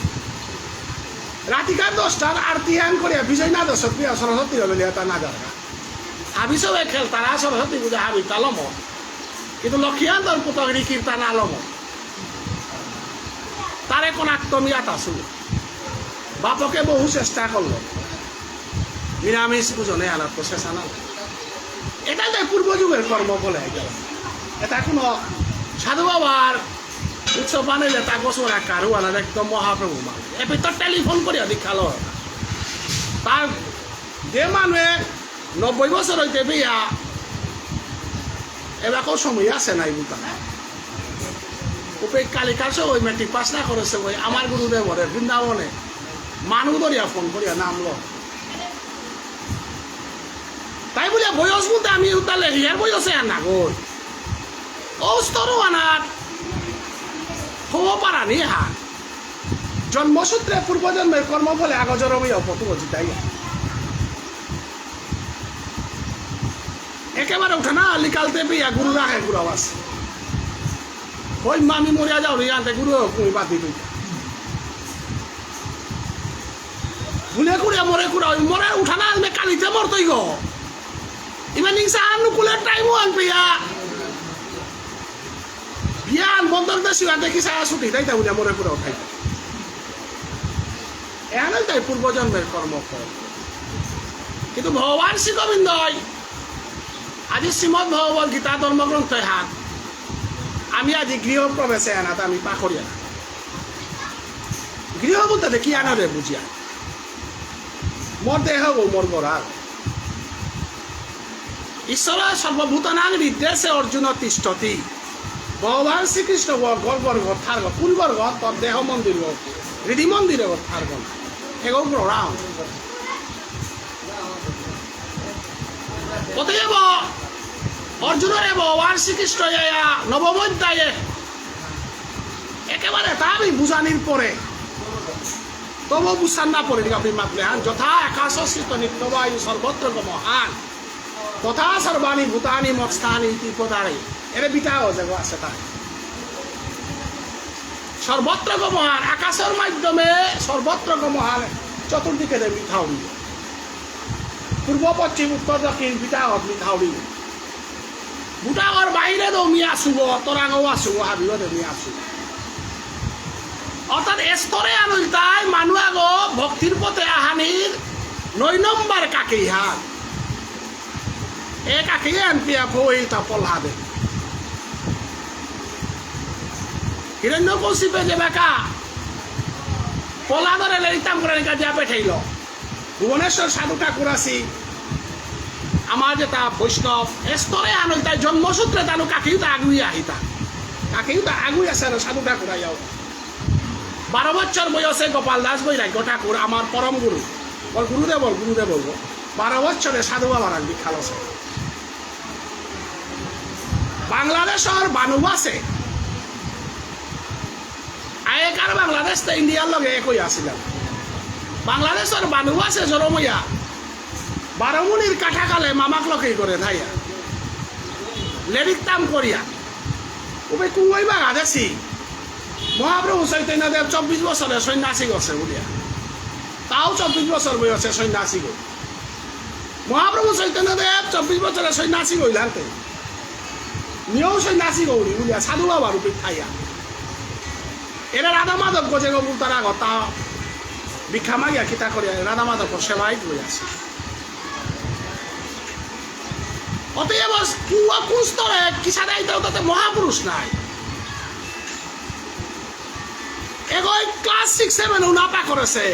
রাতিকার 10টার আরতি আন করিয়া বিজয় না দশ প্রিয়া সরস্বতী হলে তা না যারা হাবি সবে খেল তারা সরস্বতী পূজা হাবি তালম কিন্তু লক্ষ্মীহান্তর পুতগিরি কীর্তন আলম তারে কোন আত্মমিয়াত আসুন বাপকে বহু চেষ্টা করলো নিরামিষ পুজনে আলাপ চেষ্টা না এটা যে পূর্ব যুগের কর্ম বলে গেল এটা কোনো সাধু বাবার উৎসব বানাইলে তা গোসর কারু আনার একদম মহাপ্রভু মানে এবার তো টেলিফোন করিয়া দেখালো তার যে মানুষে 90 বছর হইতে বিয়া এবার সময় আছে নাই বুঝা উপে কালিকার সব ওই মেট্রিক পাস না করেছে ওই আমার গুরুদেবরে বৃন্দাবনে মানুষ ধরিয়া ফোন করিয়া নামলো তাই বলে বয়স বলতে আমি উদ্দালে হিয়ার বয়সে আনা গই ও স্তরও আনার হব পারা নি হা জন্মসূত্রে পূর্বজন্মের কর্ম বলে আগজরমীয় পটু জিতাই একেবারে উঠে না লিকালতে বিয়া গুরু রাখে গুরু আবাস ওই মামি মরিয়া যাও রে আনতে গুরু তুমি বাদ দিই ভুলে কুড়িয়া মরে কুড়া মরে উঠা না আনবে কালিতে মরতই গো ইমান ইংসা আনুকুলের টাইমও আনবে বিয়ান বন্ধন দেশি দেখি সারা ছুটি তাই তা বলে মরে কুড়া উঠাই এখানে তাই পূর্বজন্মের কর্ম কিন্তু ভগবান শ্রী গোবিন্দ আজি শ্রীমদ ভগবত গীতা ধর্মগ্রন্থ হাত আমি আজি গৃহ প্রবেশে আনাত আমি পাখরিয়া গৃহ বলতে দেখি আনরে বুঝিয়া মোর দেহ মোর গড়ার ঈশ্বর সর্বভূতানাং নির্দেশে অর্জুন তিষ্ঠতি ভগবান শ্রীকৃষ্ণ গর্গ থার্গ কোন গর্গ তোর দেহ মন্দির হৃদি মন্দিরে থার্গ এগো গ্রহণ অতএব অর্জুনের ভগবান শ্রীকৃষ্ণ নবম অধ্যায়ে একেবারে তা আমি বুঝানির পরে তবু বুঝান না পড়ে আপনি মাতলে হান যথা আকাশস্থিত নিত্যবায়ু সর্বত্র মহান তথা সর্বাণী ভূতানি মৎস্থানি তীর্থদারে এর বিটাও যাব আছে তাই সর্বত্র মহান আকাশের মাধ্যমে সর্বত্র মহান চতুর্দিকে মিঠাউড়ি পূর্ব পশ্চিম উত্তর দক্ষিণ বিটাও মিঠাউড়ি ভূটাঙর বাইরে মি আসুব তরাঙও আসুব হাবিব মি আসুব অর্থাৎ স্তরে আনুল তাই মানুষ আগ ভক্তির পথে আহানির 9 নম্বর কাকেই হাত এ কাকেই আনপিয়া বই তা পলহাদে হিরণ্য কৌশিপে যে বেকা পলাদরে লেরিতাম করে যা পেঠাইল ভুবনেশ্বর সাধু ঠাকুর আসি আমার যেটা বৈষ্ণব স্তরে আনুল তাই জন্মসূত্রে তানু কাকেই তা আগুই আহিতা কাকেই তা আগুই আছে সাধু ঠাকুর যাও 12 বছর বয়সে গোপাল দাস বৈরাগ্য ঠাকুর আমার পরম গুরু ওর গুরুদেব বলবো 12 বছরে সাধু বাবার দীক্ষা লছে বাংলাদেশের বানুবাসে আগেকার বাংলাদেশ তো ইন্ডিয়ার লগে একই আসিলাম বাংলাদেশের বানুবাসে জরমইয়া 12 মুনির কাঠাকালে মামাক লকেই করে ধাইয়া লেডিকতাম করিয়া ওবে কুঙ্গই বাগা দেখছি মহাপ্রভু চৈতন্যদেব 24 বছরে সন্ন্যাসী গছে বলিয়া তাও 24 বছর বয়সে সন্ন্যাসী গই মহাপ্রভু চৈতন্যদেব 24 বছরে সন্ন্যাসী গই লানতে নিয়েও সন্ন্যাসী গৌরী বলিয়া সাধু বাবার রূপে খাইয়া এরা রাধা মাধব গজে গবুল তারা তা ভিক্ষা মাগিয়া খিতা করিয়া রাধা মাধব সেবাই লই আসে অতএব কোন স্তরে কিসা দায়িত্ব তাতে মহাপুরুষ নাই এগোয় ক্লাস 6-7 উনাপা করেছে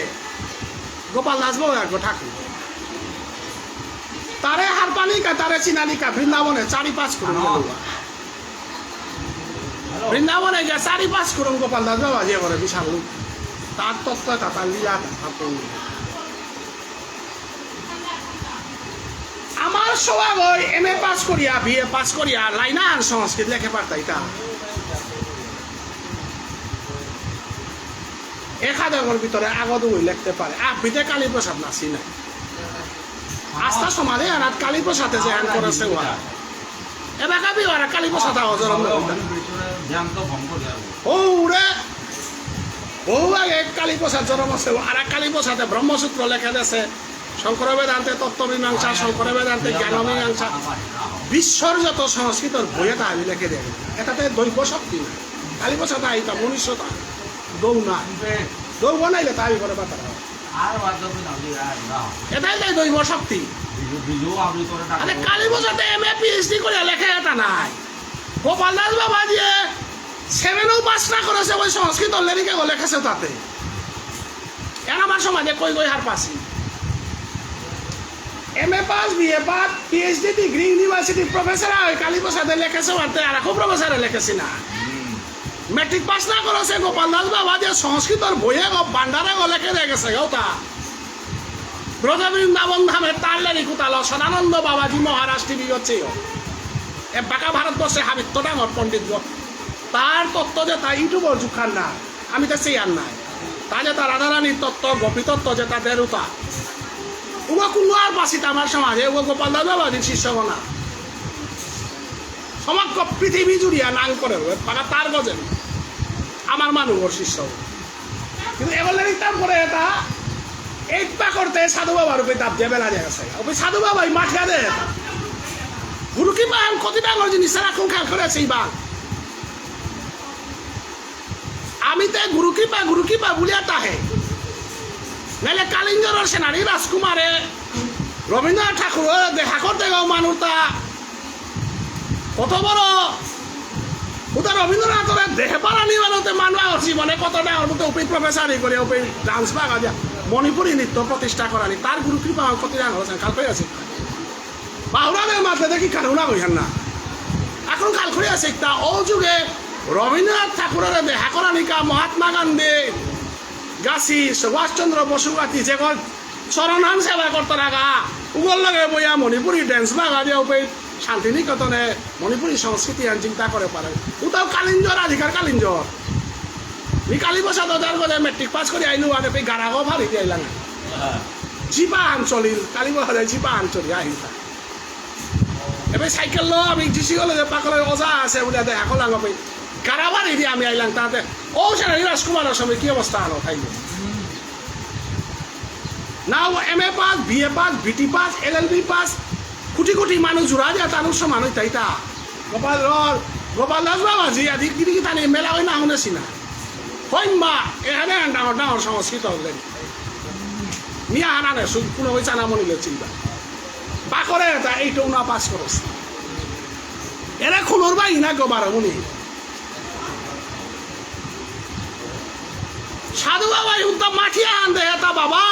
গোপাল দাস বৈরাগ্য ঠাকুর তারে হারপানিকা তারে চিনালিকা বৃন্দাবনে 4-5 করুন বৃন্দাবনে গিয়ে 4-5 করুন গোপাল দাস বাবা যে বলে বিশাল তার তত্ত্ব তার লীলা আমার সবাই MA পাস করিয়া BA পাস করিয়া লাইনার সংস্কৃত লেখে পারতাই তা একাদশের ভিতরে আগত লিখতে পারে আপনিতে কালীপ্রসাদ নাচি নাই আস্থা সমাধে আর কালীপ্রসাদে যে হ্যান করেছে ওরা এবার কাবি ওরা কালীপ্রসাদ অজরম ওরে বহু আগে কালীপ্রসাদ জন্ম আছে আর কালীপ্রসাদে ব্রহ্মসূত্র লেখা দিয়েছে শঙ্কর বেদান্তে তত্ত্বমীমাংসা শঙ্কর বেদান্তে জ্ঞানমীমাংসা বিশ্বর যত সংস্কৃতর বইয়ে তা আমি লিখে দেয় এটাতে দৈব শক্তি না কালীপ্রসাদ আইতা মনুষ্যতা দৌ না দৌ বানাইলে তাই করে পাতারা এটাই তাই দৈব শক্তি আরে কালীপ্রসাদে MA PhD করে লেখে এটা নাই গোপাল দাস বাবা দিয়ে 7ও পাস না করেছে ওই সংস্কৃত লেরিকে লেখেছে তাতে এর আমার সমাজে কই হার পাসি MA pass BA pass PhD degree university professor হয় কালীপ্রসাদে লেখেছে আর খুব প্রফেসরে লেখেছি না মেট্রিক পাস না করেছে গোপাল দাস বাবা যে সংস্কৃতর বইয়ে ভান্ডারে লেখে দিয়ে গেছে ওটা ব্রজ বৃন্দাবন ধামের তার লেরি কুতাল সদানন্দ বাবাজি মহারাজ টিভি হচ্ছে এ বাঁকা ভারতবর্ষে হাবিত্য ডাঙর পণ্ডিত তার তত্ত্ব যে তা ইউটিউবর জুখান না আমি তো সেই আর নাই তা যে তার রাধারানীর তত্ত্ব গোপী তত্ত্ব যে তা দেরুতা ওগো কোনো আর বাসিত আমার সমাজে ও গোপাল দাস বাবাজির শিষ্যগণা সমগ্র পৃথিবী জুড়িয়া নাং করে পাকা তার গজেন আমার মানুষ শিষ্য কিন্তু এগুলো লিখতাম করে এটা এইটা করতে সাধু বাবার উপরে তাপ দিয়ে বেলা যায় গেছে ওই সাধু বাবাই মাঠিয়া দেয় গুরু কি পান ক্ষতি ডাঙর জিনিস সারাক্ষণ খেয়াল করেছে এই বাঘ আমি তো গুরু কৃপা বলিয়া তাহে নাহলে কালিঞ্জরের সেনারি রাজকুমারে রবীন্দ্রনাথ ঠাকুর দেখা করতে গাও মানুষ তা কত বড় ওটা রবীন্দ্রনাথের দেহে পারানি বানাতে মানবা জীবনে কত ডাঙর মতো ওপি প্রফেসর করে ওপি ডান্স বাগা দিয়া মণিপুরী নৃত্য প্রতিষ্ঠা করানি তার গুরু কৃপা ক্ষতি ডাঙর হয়েছে কাল করে আছে বাহুরানের মাঝে দেখি কারুনা কইহান না এখন কাল করে আছে তা ও যুগে রবীন্দ্রনাথ ঠাকুরের দেখা করানিকা মহাত্মা গান্ধী গাছি সুভাষচন্দ্র বসুগাতি যে চরণান সেবা করতে রাখা উগল লগে বইয়া মণিপুরী ড্যান্স বাগা দিয়া ওপি শান্তিনিকেতনে মণিপুরী সংস্কৃতি চিন্তা করে পারে ওটাও কালিঞ্জর আধিকার কালিঞ্জর নি কালীপ্রসাদ ওদের গলে মেট্রিক পাস করে আইনু আগে পে গাড়াগো ভারি দিয়ে আইলাম জিপা আঞ্চলিক কালীপ্রসাদে জিপা আঞ্চলিক আহিতা এবার সাইকেল লো আমি জিসি গলে যে পাকলে অজা আছে বলে দেখা করলাম আপনি গাড়া ভারি দিয়ে আমি আইলাম তাতে ও সেটা রাজকুমারের সময় কি অবস্থা আনো খাইল নাও MA pass BA pass BT pass LLB pass crore crore মানুষ জোড়া দিয়া তার উৎস মানুষ তাইতা গোপাল দাস বাবাজি আদি কি তানি মেলা হয় না শুনেছি না হইমা এখানে ডাঙর ডাঙর সংস্কৃত হলেন মিয়া হানানে কোনো ওই চানা মনিলে চিন্তা বা করে তা এইটাও না পাস করেছে এরা খুনোর বাই না গোবার উনি সাধু বাবাই উদ্যম মাঠিয়া আনতে এটা বাবা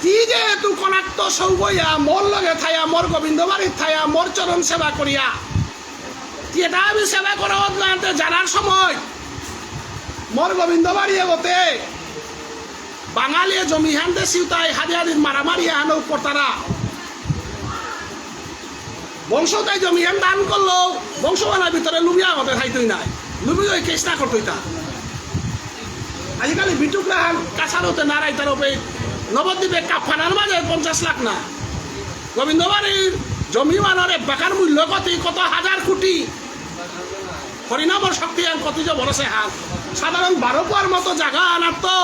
কি যে তু কনাক্ত সৌবইয়া মোর লগে থাইয়া মোর গোবিন্দ বাড়ির থাইয়া মোর চরণ সেবা করিয়া এটা আমি সেবা করা জানার সময় মোর গোবিন্দ বাড়ি এগোতে বাঙালিয়ে জমি হানতে সিউতাই হাজারির মারামারি হানো কর্তারা বংশ তাই জমি হান দান করলো বংশবানার ভিতরে লুবিয়া হতে খাইতই নাই লুবি ওই কেস না করতই তা আজিকালি বিটুকরা কাছার হতে নারাই তার ওপে নবদ্বীপে কাফানার মাঝে 50 লাখ না গোবিন্দ বাড়ির জমি মানরে বেকার মূল্য কত হাজার কোটি হরিনামর শক্তি কত যে বড় সে হাত সাধারণ 12 পার মতো জায়গা আনার তো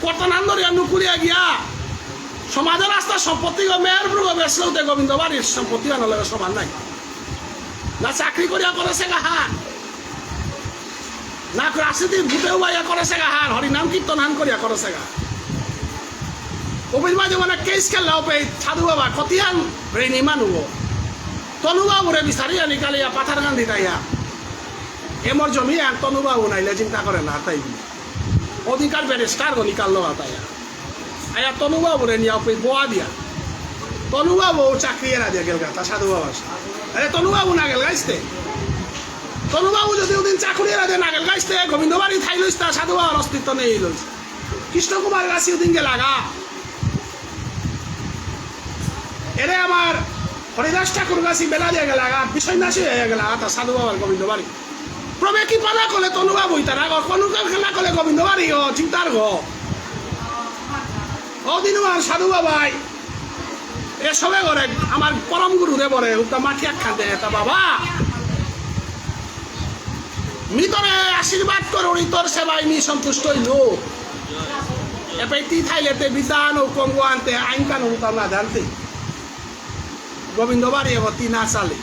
কর্তনান্দর নুকুরিয়া গিয়া সমাজের রাস্তা সম্পত্তি মেয়ের পুরো বেসলতে গোবিন্দ বাড়ির সম্পত্তি আনলে সমান নাই না চাকরি করিয়া করেছে গাহান না রাজনীতির ভূতেও বাইয়া করেছে গাহান হরিনাম কীর্তন হান করিয়া করেছে গা কবির মাঝে মানে কেস খেললা ওপে সাধু বাবা কতিয়ান রেনি মানুষ তনুবাবুরে বিচারি আনি কালিয়া পাথার গান্ধী তাইয়া এমর জমি আর তনুবাবু নাইলে চিন্তা করে না তাই অধিকার ব্যারিস্টার নিকাল তাইয়া আয়া তনুবাবুরে নিয়ে ওপে বোয়া দিয়া তনুবাবু চাকরি এরা দিয়ে গেল তা সাধু বাবা আরে তনুবাবু না গেল গাইতে তনুবাবু যদি ওদিন চাকরি এরা দিয়ে না গেল গাইতে গোবিন্দ বাড়ি থাই লইস তা সাধু বাবার অস্তিত্ব নেই লইস কৃষ্ণকুমার গাছি ওদিন গে লাগা এরে আমার হরিদাস ঠাকুর গাছি বেলা দিয়ে গেল বিষয় নাশি হয়ে গেল তা সাধু বাবার গোবিন্দ বাড়ি প্রবে কি পালা করলে তনুবাবুই তারা কনুকার খেলা করলে গোবিন্দ বাড়ি ও চিন্তার ঘ ওদিন আমার সাধু বাবাই এসবে করে আমার পরম গুরুদেব বলে উত্তম মাটি একখান দেয় তা বাবা মিতরে আশীর্বাদ করুন তোর সেবাই নি সন্তুষ্ট হইল এবার তি থাইলেতে বিধান ও কঙ্গ আনতে আইন কানুন না জানতে গোবিন্দ বাড়ি এগতি না চালে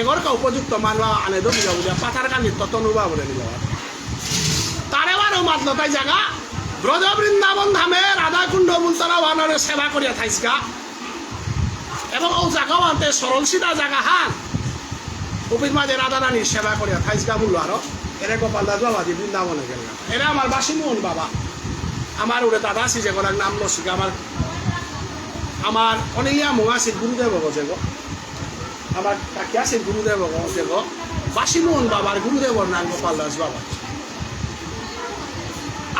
এগরকা উপযুক্ত মানবা আনে দো বুঝা বুঝা পাথার কান্দি ততনুবা বলে নিল তার এবারও মাতল তাই জায়গা ব্রজ বৃন্দাবন ধামে রাধাকুণ্ড মুলতলা ওয়ানরে সেবা করিয়া থাইসকা এবং ও জায়গাও আনতে সরল সিধা জায়গা হান কপির মাঝে রাধা রানীর সেবা করিয়া থাইসকা বললো আরো এরে গোপাল দাস বাবা দিয়ে বৃন্দাবনে গেল এরা আমার বাসিমোহন বাবা আমার ওরে দাদা আসি যে গোলার নাম লসিকা আমার অনেলিয়া মহাসি গুরুদেব যে গো আমার কাকি আছে গুরুদেব যে গো বাসিমোহন বাবার গুরুদেবর নাম গোপাল দাস বাবা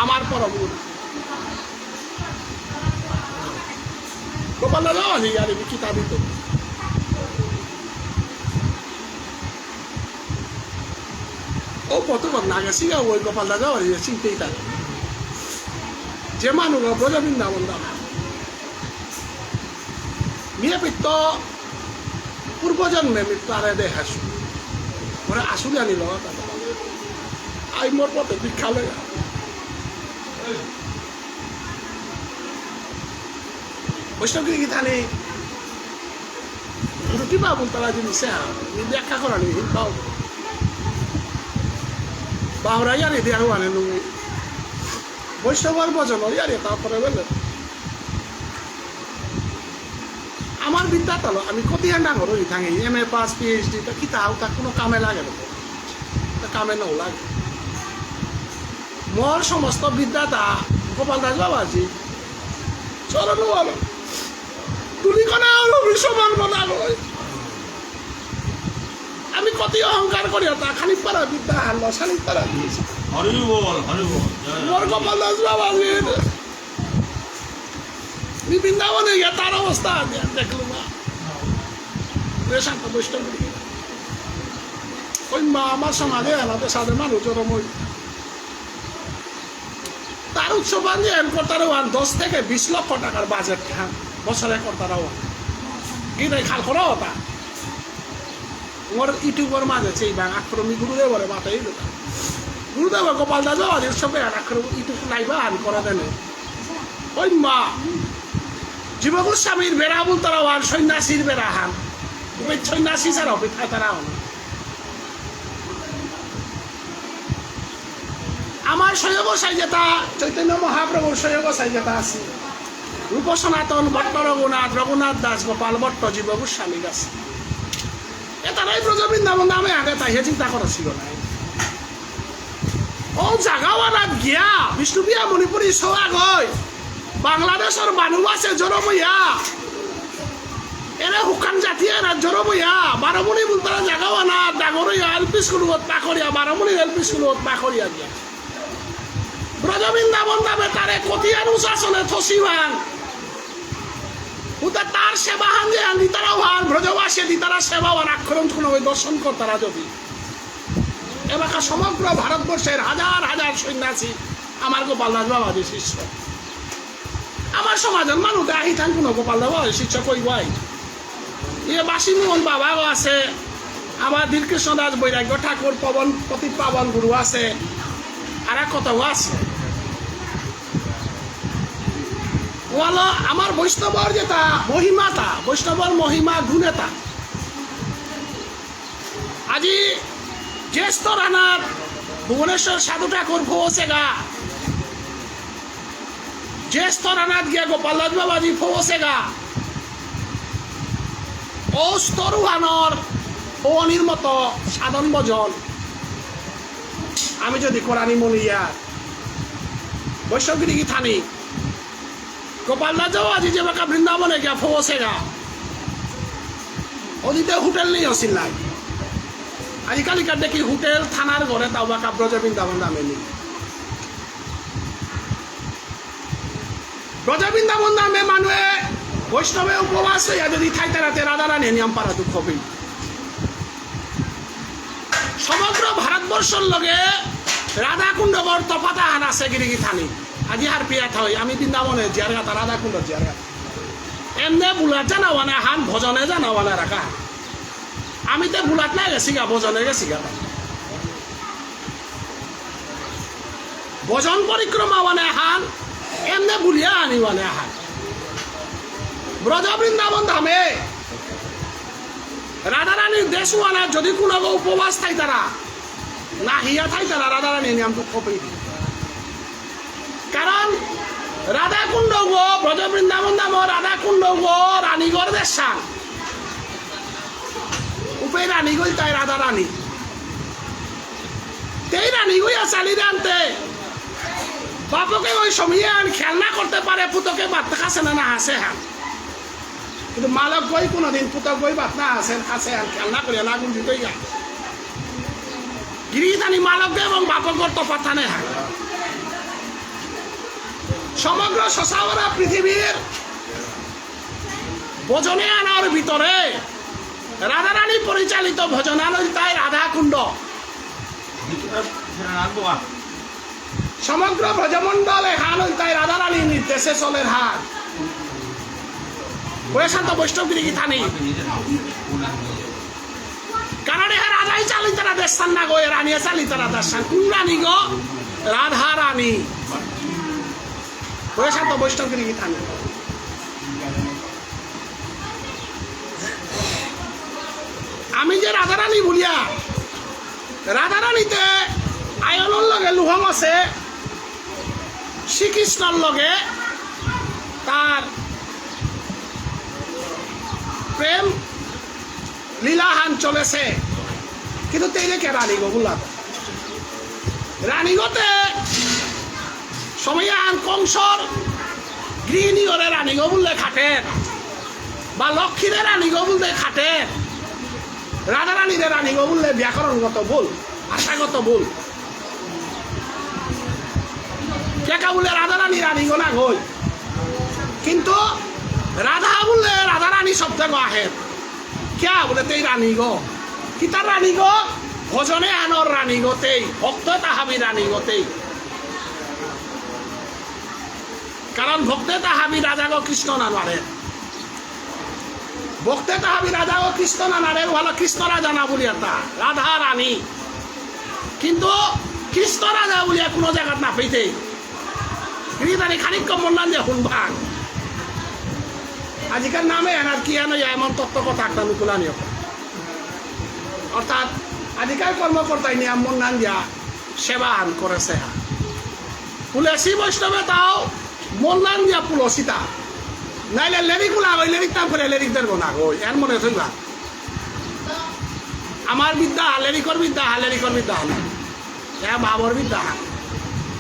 আমার পরম গুরু গোপাল দাস বাবা নেই আর কিতাবিত ও কতবার না গেছি ওই গোপাল দাস বাবা চিনতেই থাকে যে মানুষ ব্রজ বৃন্দাবন দাম মিয়া পিত্ত পূর্বজন্মে মৃত্যু আরে দে হাসু মানে আসুলি আনিল আই মোর পথে ভিক্ষা লই বৈষ্ণবগিরি গীতা নেই কিবা বলতলা জিনিস ব্যাখ্যা করা নেই পাও বাহরা ইয়ারে দিয়ে আরো আনে নুই বৈষ্ণবর ভজন ইয়ারে তারপরে বললেন আমার বিদ্যা তালো আমি কতিয়া ডাঙর হই থাকি MA পাস PhD তা কি তাও তা কোনো কামে লাগে না কামে নাও লাগে মোর সমস্ত বিদ্যাটা গোপাল দাস বাবাজি চরণ বলো তুলি কোনা হলো বিশ্বমান বলা নয় আমি কত অহংকার করি তা খানিক পারা বিদ্যা হারলো খানিক পারা দিয়েছি হরি বল মোর গোপাল দাস বাবাজির বৃন্দাবনে গিয়ে তার অবস্থা দেখলো না শান্ত বৈষ্ণব ওই মা আমার সমাজে এলাতে সাথে মানুষ ওরম ওই তার উৎসব আনিয়ে কর্তারও 10 থেকে 20 লক্ষ টাকার বাজেট বছরে কর্তারাও এটাই খাল করা হতা মোর ইউটিউবের মাঝে সেই আক্রমী গুরুদেবরে মাথায় গুরুদেব গোপাল দাস উৎসবে আক্রমণ ইউটিউব লাইবা আন করা দেন ওই মা জীব গোস্বামীর বেড়া বলতারা আর সন্ন্যাসীর বেড়া হান ওই সন্ন্যাসী ছাড়া অপেক্ষা তারা আমার সৈয়বসাই যেটা চৈতন্য মহাপ্রভুর সৈয়বসাই যেটা আছে রূপ সনাতন ভট্ট রঘুনাথ দাস গোপাল ভট্ট জীব গোস্বামী গাছ এটারাই ব্রজ বৃন্দাবন নামে আগে তাই চিন্তা করা ছিল না ও জাগাওয়ালা গিয়া বিষ্ণুপিয়া মণিপুরী সোয়াগ হয় বাংলাদেশের মানুষ আছে জরমইয়া এরা হুকান জাতি এরা জরমইয়া বারমণি বলতারা জাগাওয়ানা ডাঙরইয়া LP স্কুলত পাখরিয়া বারমণি LP স্কুলত পাখরিয়া গিয়া ব্রজবৃন্দাবন নামে তারে কতিয়ান উচাসনে থসিবান উতা তার সেবাহান যে দিতারা ভান ব্রজবাসে দিতারা সেবাবান আক্ষরণ কোনো ওই দর্শন করতারা যদি এলাকা সমগ্র ভারতবর্ষের হাজার হাজার সন্ন্যাসী আমার গোপালদাস বাবাজি শিষ্য আমার সমাজের মানুষ আহি থান কোনো গোপালদাস বাবা শিষ্য কই গাই ইয়ে বাসীমোহন বাবাও আছে আমার দীর্ঘকৃষ্ণ দাস বৈরাগ্য ঠাকুর পবন প্রতি পাবন গুরু আছে আর কতও আছে ওয়ালা আমার বৈষ্ণবর যেটা মহিমাতা বৈষ্ণবর মহিমা গুণেতা আজি জ্যেষ্ঠ রানার ভুবনেশ্বর সাধু ঠাকুর পৌঁছেগা জ্যেষ্ঠ রানাত গিয়া গোপালদাস বাবাজি পৌঁছেগা ও স্তরুহানর পৌনির মতো সাধন ভজন আমি যদি কোরআনী মনিয়া বৈষ্ণবগিরি কি থানি গোপালদাস বাবাজি যে বাকা বৃন্দাবনে গিয়া পৌঁছেগা ওদিকে হোটেল নেই আসিল নাই আজিকালিকার দেখি হোটেল থানার ঘরে তাও বাকা ব্রজবৃন্দাবন নামে নি ব্রজবৃন্দাবন নামে মানুষে বৈষ্ণবে উপবাস হইয়া যদি থাইতে রাতে রাধারানী নিয়ম পারা দুঃখ পেয়ে সমগ্র ভারতবর্ষের লগে রাধাকুণ্ডগর তফাতা হান আছে গিরিগি থানি আজি হার পিয়া থাই আমি বৃন্দাবনে জিয়ারগাতা রাধাকুণ্ড জিয়ারগাতা এমনি বুলাট জানাওয়ানে হান ভজনে জানাওয়ানে রাখা আমি তো বুলাট না গেছি গা ভজনে গেছি গা ভজন পরিক্রমা মানে হান এমনি বুলিয়া আনি মানে হান ব্রজ বৃন্দাবন ধামে রাধারানীর দেশ মানে যদি কোনো উপবাস থাই তারা না হিয়া থাই তারা রাধারানী নিয়ম দুঃখ পেয়ে কারণ রাধাকুণ্ড গো ব্রজ বৃন্দাবন ধাম রাধাকুণ্ড গো রানীগড় দেশান উপে রানী গই তাই রাধারানী তেই রানী গই চালি আনতে বাপকে ওই সময়ে আন খেলনা করতে পারে পুতকে বাদ খাসে না হাসে হান কিন্তু মালক গই কোনোদিন পুতক গই বাদ না হাসেন হাসে হান খেলনা করে না গুণ দিতেই গা গিরিধানী মালক এবং বাপকর তফাৎ থানে হান সমগ্র শশাবরা পৃথিবীর ভজনে আনার ভিতরে রাধারানী পরিচালিত ভজনালয় তাই রাধাকুণ্ড সমগ্র ব্রজমন্ডলে হান তাই রাধারানী নির্দেশে চলের হাত শান্ত বৈষ্ণবগিরি কি থানি কারণ এ রাজাই চালি তারা দেশান না গো রানী চালি তারা দেশান কোন রানী গো রাধা রানী শান্ত বৈষ্ণবগিরি কি থানি আমি যে রাধারানী বলিয়া রাধারানীতে আয়নের লগে লুহং আছে শ্রীকৃষ্ণর লগে তার প্রেম লীলাহান চলেছে কিন্তু তেইকে রানীগো বললাম রানীগতে সময় আন কংসর গৃহিণী করে রানীগো বললে খাটেন বা লক্ষ্মীরে রানীগো বললে খাটেন রাধারানীরে রানীগো বললে ব্যাকরণগত ভুল আশাগত ভুল কেকা বলে রাধারানী রানীগো না গই কিন্তু রাধা বললে রাধারানী শব্দ গো আহে ক্যা বলে তেই রানী গো কি তার রানী গো ভজনে আনর রানী গতেই ভক্ত তাহাবি রানী গতেই কারণ ভক্তে তাহাবি রাজা গো কৃষ্ণ না নারে ভক্তে তাহাবি রাজা গো কৃষ্ণ না নারে ভালো কৃষ্ণ রাজা না বলিয়া তা রাধা রানী কিন্তু কৃষ্ণ রাজা বলিয়া কোনো জায়গা না পেতেই গিরিধানী খানিক কম বললাম যে হুনভাগ আজিকার নামে এনার কি এনে এমন তত্ত্ব কথা একটা নুকুলানি অর্থাৎ আজিকার কর্মকর্তায় নিয়ে এমন নাম দিয়া সেবা আন করেছে পুলেসি বৈষ্ণবে তাও মন নাম দিয়া পুলসিতা নাইলে লেরিকুলা ওই লেরিক নাম করে লেরিক দেবো না ওই এর মনে থইবা আমার বিদ্যা লেরিকর বিদ্যা লেরিকর বিদ্যা না হ্যাঁ বাবর বিদ্যা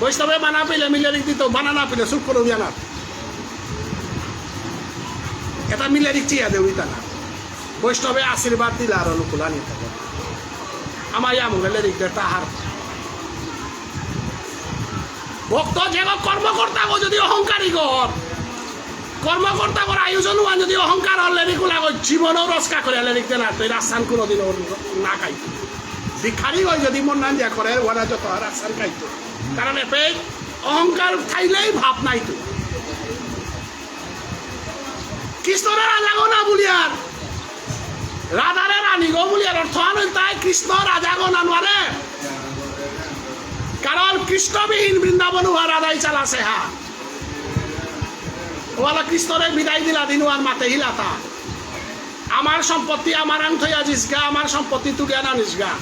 বৈষ্ণবে বানা পেলে মিলেরিক দিত বানা না পেলে সুখ করে দিয়া না এটা মিলেরিক চিয়া দেবই তা না বৈষ্ণবে আশীর্বাদ দিলে আর অনুকূলা নিতে আমার ইয়া মঙ্গলেরিক তাহার ভক্ত যে কর্মকর্তা যদি অহংকারী কর কর্মকর্তা কর আয়োজন হওয়া যদি অহংকার হলে রেগুলা জীবনও রসকা করে লেরিকতে না তুই রাস্তান কোনোদিন না খাইত ভিক্ষারি হয় যদি মন না দিয়া করে ওরা যত রাস্তান খাইত কারণ এতে অহংকার খাইলেই ভাব নাই তো কৃষ্ণরা রাজা গো না বলিয়ার রাধারে রানী গো বলিয়ার অর্থ তাই কৃষ্ণ রাজা গো না নোয়ারে কারণ কৃষ্ণবিহীন বৃন্দাবন হওয়া রাধাই চালাছে হা ওলা কৃষ্ণরে বিদায় দিলা দিন আর মাতে হিলাতা আমার সম্পত্তি আমার আং থইয়া জিসগা আমার সম্পত্তি তুলিয়া না নিসগা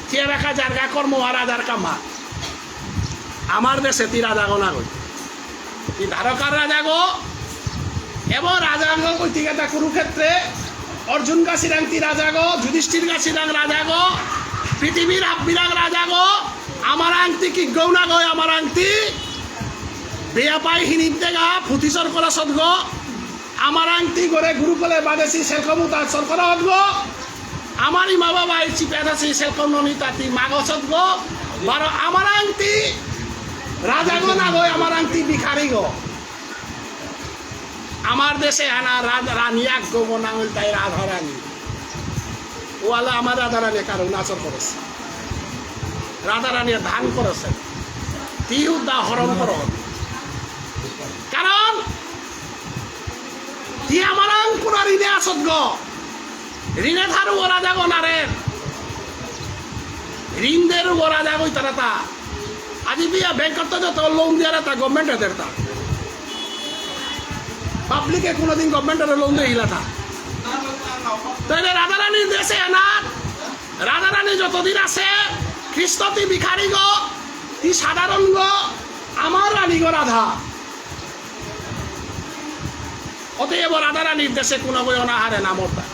থিয়া রাখা জারগা কর্ম আর রাজার কামা আমার দেশে তি রাজা গো না গই তি ধারকার রাজা গো এবং রাজা গো কইতিকে তা কুরুক্ষেত্রে অর্জুন গাছিরাং তি রাজা গো যুধিষ্ঠির গাছিরাং রাজা গো পৃথিবীর আব্বিরাং রাজা গো আমার আংটি কি গৌনা গো আমার আংটি বেয়া পাই হিনিপ দেগা ফুতিসর করা সদগ আমার আংটি করে গুরুকুলে বাদেছি সেরকম তার সরকার হদগ আমার মা বাবা চিপে আছে সেরকম ননি তাতি মাগ সদগ বারো আমার আংটি রাজা গো না গো আমার আংটি ভিখারি গো আমার দেশে আনা রানী এক গো নাঙল তাই রাধা রানী ওয়ালা আমার রাধা রানী কারণ নাচর করেছে রাধা রানীর ধান করেছে তি উদাহরণ করো কারণ তি আমার কোন ঋণে আসত গো ঋণে ধারু ওরা যাগো না রে ঋণ দের ওরা যাগো তারা তা আজি বিয়া ব্যাংকত যত লোন দিয়ে তা গভর্নমেন্টের তা পাবলিকে কোনোদিন গভর্নমেন্টের লোন দিয়ে হিলা থা তাহলে রাধারানীর দেশে না রাধারানী যতদিন আছে কৃষ্ণতি ভিখারি গো তি সাধারণ গো আমার রানী গো রাধা অতএব রাধারানীর দেশে কোনো বই অনাহারে না মরতা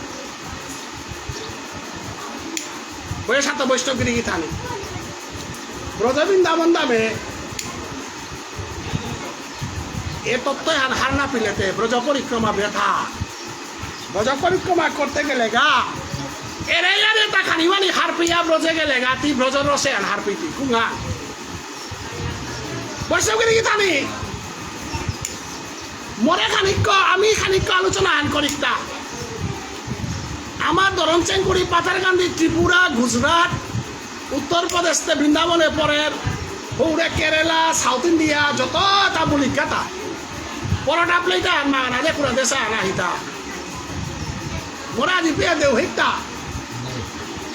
বইয়ের সাথে বৈষ্ণবগিরি গীতানি ব্রজবৃন্দাবন দামে এ তত্ত্ব হার না পিলেতে ব্রজ পরিক্রমা ব্যথা ব্রজ পরিক্রমা করতে গেলে গা এরে আরে তা খানিবানি হার পিয়া ব্রজে গেলে গা তি ব্রজ রসে হার পিতি কুঙ্গা বৈষ্ণবগিরি গীতানি মরে খানিক আমি খানিক আলোচনা হান করিকটা আমার ধরন চেঙ্কুড়ি পাথারকান্দি ত্রিপুরা গুজরাট উত্তরপ্রদেশ বৃন্দাবনে পরের পৌরে কেরালা সাউথ ইন্ডিয়া যত তা বলি কাতা পরোটা প্লেটা মানা দে পুরা দেশে আনা হিতা মোরা আজি পেয়ে দেও হিতা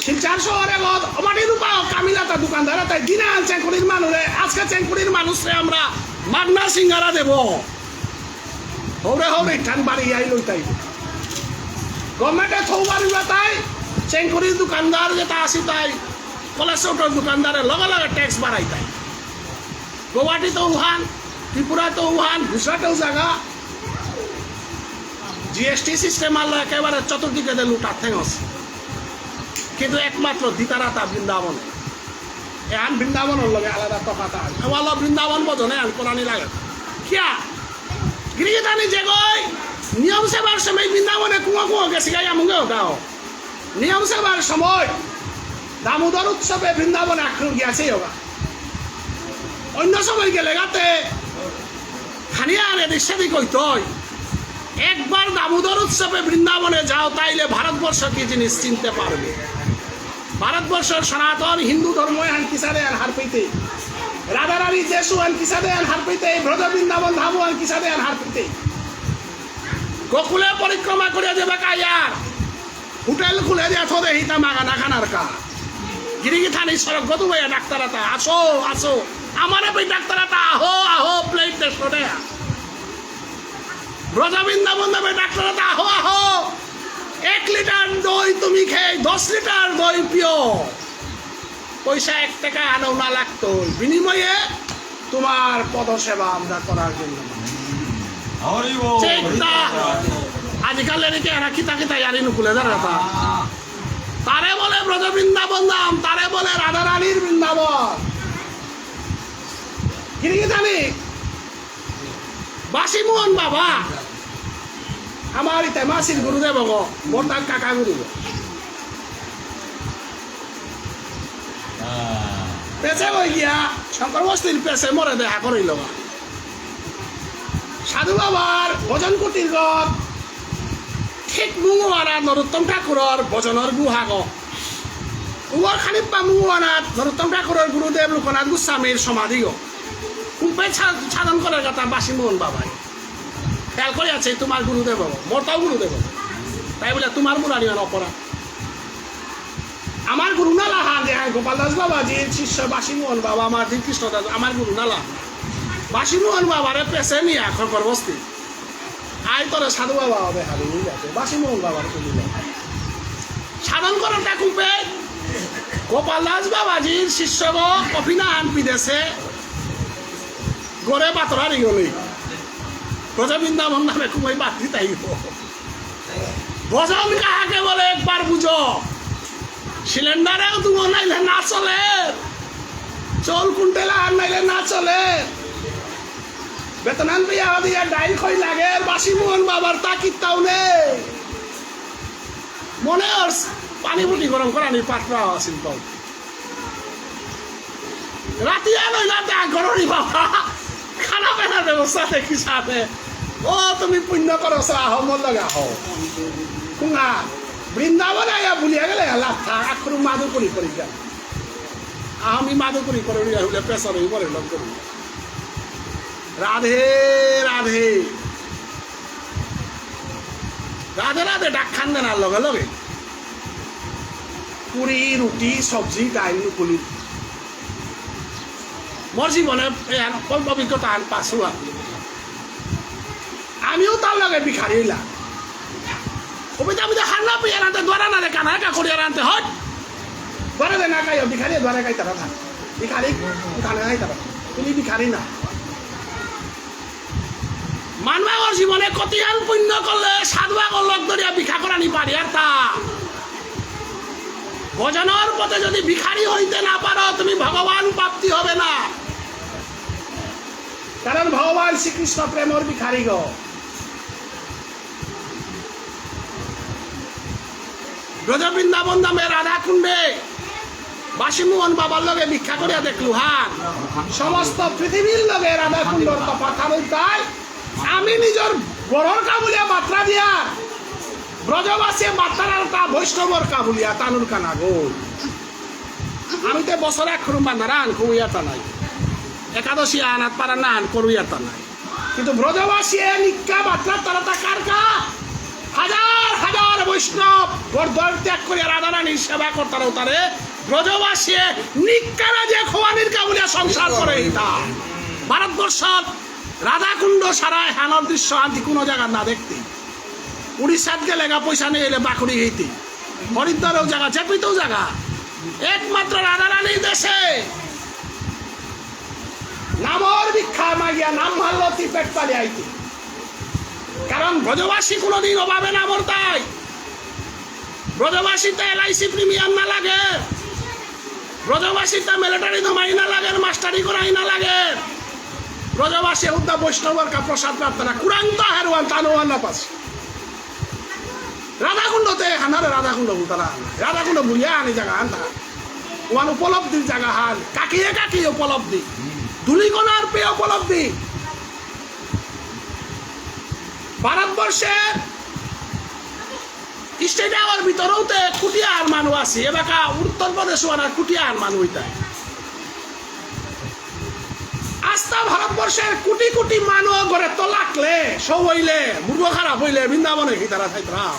শিলচার শহরে অমাটি রূপা কামিলাতা দোকানদার তাই দিনে চেঙ্কুড়ির মানুষে আজকে চেঙ্কুড়ির মানুষরে আমরা মাগনা সিঙ্গারা দেব হৌরে হৌরে ঠান বাড়ি আই লই তাই গভর্নমেন্টে থৌবারি তাই চেঙ্কুরির দোকানদার যেটা আসি তাই কলেজ চৌটর দোকানদারের লগে লগে ট্যাক্স বাড়াই তাই গুয়াহাটিতে উহান ত্রিপুরাতে উহান গুজরাটেও জায়গা জিএসটি সিস্টেম আল্লাহ একেবারে চতুর্দিকে লুটার ঠেঙস কিন্তু একমাত্র দিতারাতা বৃন্দাবন এহান বৃন্দাবনের লগে আলাদা তফাতা ওয়ালা বৃন্দাবন বোঝনে আন কোরআনি লাগে কিয়া গিরিগিতানি যে গই নিয়ম সেবার সময় বৃন্দাবনে কুয়া কুয়া গেছে গাই আমুগে ওটাও নিয়ম সেবার সময় দামোদর উৎসবে বৃন্দাবনে আক্রমণ গিয়েছে ওগা অন্য সময় গেলে গাতে খানিয়া আনে দিশাদি কইতই একবার দামোদর উৎসবে বৃন্দাবনে যাও তাইলে ভারতবর্ষ কি জিনিস চিনতে পারবে ভারতবর্ষের সনাতন হিন্দু ধর্ম এন কিসারে আর হার পেতে রাধারানী দেশু এন কিসারে আর হার পেতে ব্রজ বৃন্দাবন ধামু এন কিসারে আর হার পেতে গোকুলে পরিক্রমা করে দেবে কায়ার হোটেল খুলে দিয়ে থো দেহি তা মাগানা খানার কা গিরিগি থানি সড়ক গদু ভাইয়া ডাক্তারাতা আসো আসো আমারে ভাই ডাক্তারাতা আহো আহো প্লেট দেশো দে ব্রজ বৃন্দাবন দেবে ডাক্তারাতা আহো আহো 1 লিটার দই তুমি খেয়ে 10 লিটার দই পিও পয়সা 1 টাকা আনো না লাগতো বিনিময়ে তোমার পদসেবা আমরা করার জন্য আজকাল এদিকে এরা কিতা কিতা জানি নুকুলে দাঁড়াতা তারে বলে ব্রজ বৃন্দাবন দাম তারে বলে রাধারানীর বৃন্দাবন কি জানি বাসি মোহন বাবা আমার ইতে মাসির গুরুদেব গো বর্তার কাকা গুরু পেছে বই গিয়া শঙ্কর বস্তির পেছে মরে দেখা করিল সাধু বাবার ভজন কুটির গত ঠিক মুঙুয়ানা নরোত্তম ঠাকুরর ভজনের গুহাগ উমর খানিপ্পা মুঙুয়ানাত নরোত্তম ঠাকুরর গুরুদেব লোকনাথ গোস্বামীর সমাধি গো কুম্পাই সাধন করার কথা বাসি মোহন বাবাই খেয়াল করে আছে তোমার গুরুদেব মোরটাও গুরুদেব তাই বলে তোমার মুরানি অপরাধ আমার গুরু নালা হান দেখান গোপাল দাস বাবাজির শিষ্য বাসীমোহন বাবা আমার কৃষ্ণ দাস আমার গুরু নালা বাসীমোহন বাবারে পেছে নিয়ে খরকর বস্তি আয় তোরে সাধু বাবা হবে হারি যাতে বাসীমোহন বাবার তুলিল সাধন করাটা কুপে গোপাল দাস বাবাজির শিষ্য কফিনা আন বিদেশে গড়ে বাতরারি গলি ব্রজবৃন্দাবন নামে কুমাই বাতি তাই ভজন কাহাকে বলে একবার বুঝো সিলিন্ডারেও তুমি নাইলে না চলে চল কুন্টেলা আর নাইলে না চলে বেতনান বিয়া দিয়া ডাইল খই লাগে বাসীমোহন বাবার তাকিতাও নেই মনে আর পানি বুটি গরম করানি পাত্রা আছিল পাও রাতি নইলা তা গররি বাবা খানা পেনার ব্যবস্থা দেখি সাথে ও তুমি পুণ্য করো আহ মন লগা আহ কুঙা বৃন্দাবন আয়া বুলিয়া গেলে লাভ থাক আখরু মাধুকরি করি গেল আমি মাধুকরি করে হলে পেশার পরে লগ করি রাধে রাধে রাধে রাধে ডাক খান দেন আর লগে লগে পুরি রুটি সবজি ডাইল নুকুলি মোর জীবনে অল্প অভিজ্ঞতা আন পাছো আমিও তার লগে ভিখারি হইলাম কবিতা আমি হান্না পিয়া রানতে দ্বারা না রে কানা কা করিয়া রানতে হট দ্বারা দে না কাই ভিখারি দ্বারা কাই তারা থাক ভিখারি কানা কাই তারা তুমি ভিখারি না মানবাগর জীবনে কতিয়ান পুণ্য করলে সাধুবাগর লগ ধরিয়া ভিক্ষা করানি পারি আর তা ভজনের পথে যদি ভিখারি হইতে না পারো তুমি ভগবান প্রাপ্তি হবে না কারণ ভগবান শ্রীকৃষ্ণ প্রেমর ভিখারি গো ব্রজবৃন্দাবন নামে রাধা কুণ্ডে বাসীমোহন বাবার লগে ভিক্ষা করিয়া দেখলু হান সমস্ত পৃথিবীর লগে রাধা কুণ্ডর কথা বলতাই আমি নিজের বড়র কাবুলিয়া মাত্রা দিয়া ব্রজবাসী মাত্রার তা বৈষ্ণবর কাবুলিয়া তানুর কানা গো আমি তো বছর এক খুরুম্বা নারায়ণ কবুয়াতা নাই একাদশী আনাত পারা না আন করুয়াতা নাই কিন্তু ব্রজবাসী নিকা মাত্রা তারা তা কার কা হাজার হাজার বৈষ্ণব গড় ত্যাগ করে রাধারানীর সেবা করতারও তারে ব্রজবাসী নিকারা যে খোয়ানির কাবুলিয়া সংসার করে এটা ভারতবর্ষ রাধাকুণ্ড সারা হানর দৃশ্য আনতি কোনো জায়গা না দেখতে উড়িষ্যাত গেলে গা পয়সা নিয়ে এলে বাকুড়ি হইতে হরিদ্বারেও জায়গা চেপিতেও জায়গা একমাত্র রাধারানীর দেশে নামর ভিক্ষা মাগিয়া নাম ভাল্লতি পেট পালি আইতে কারণ ব্রজবাসী কোনোদিন অভাবে না মরতাই ব্রজবাসীতে এলআইসি প্রিমিয়াম না লাগে ব্রজবাসীতে মিলিটারি ধমাই না লাগে মাস্টারি করাই না লাগে ব্রজবাসী উদ্দা বৈষ্ণবর কা প্রসাদ প্রার্থনা কুরান্ত হেরওয়ান তানোয়ান না পাস রাধাকুণ্ডতে হানারে রাধাকুণ্ড বুতারা রাধাকুণ্ড বুলিয়া আনি জায়গা আনতা ওয়ান উপলব্ধির জায়গা হান কাকিয়ে কাকিয়ে উপলব্ধি ধুলিকণার পেয়ে উপলব্ধি ভারতবর্ষের স্টেট আওয়ার ভিতরেও কুটিয়ার মানুষ আছে এবাকা উত্তরপ্রদেশ ওয়ানার কুটিয়ার মানুষ হইতায় আস্থা ভারতবর্ষের কোটি কোটি মানুষ ঘরে তো লাগলে সব হইলে মূর্খ খারাপ হইলে বৃন্দাবনে কি তারা থাইতাম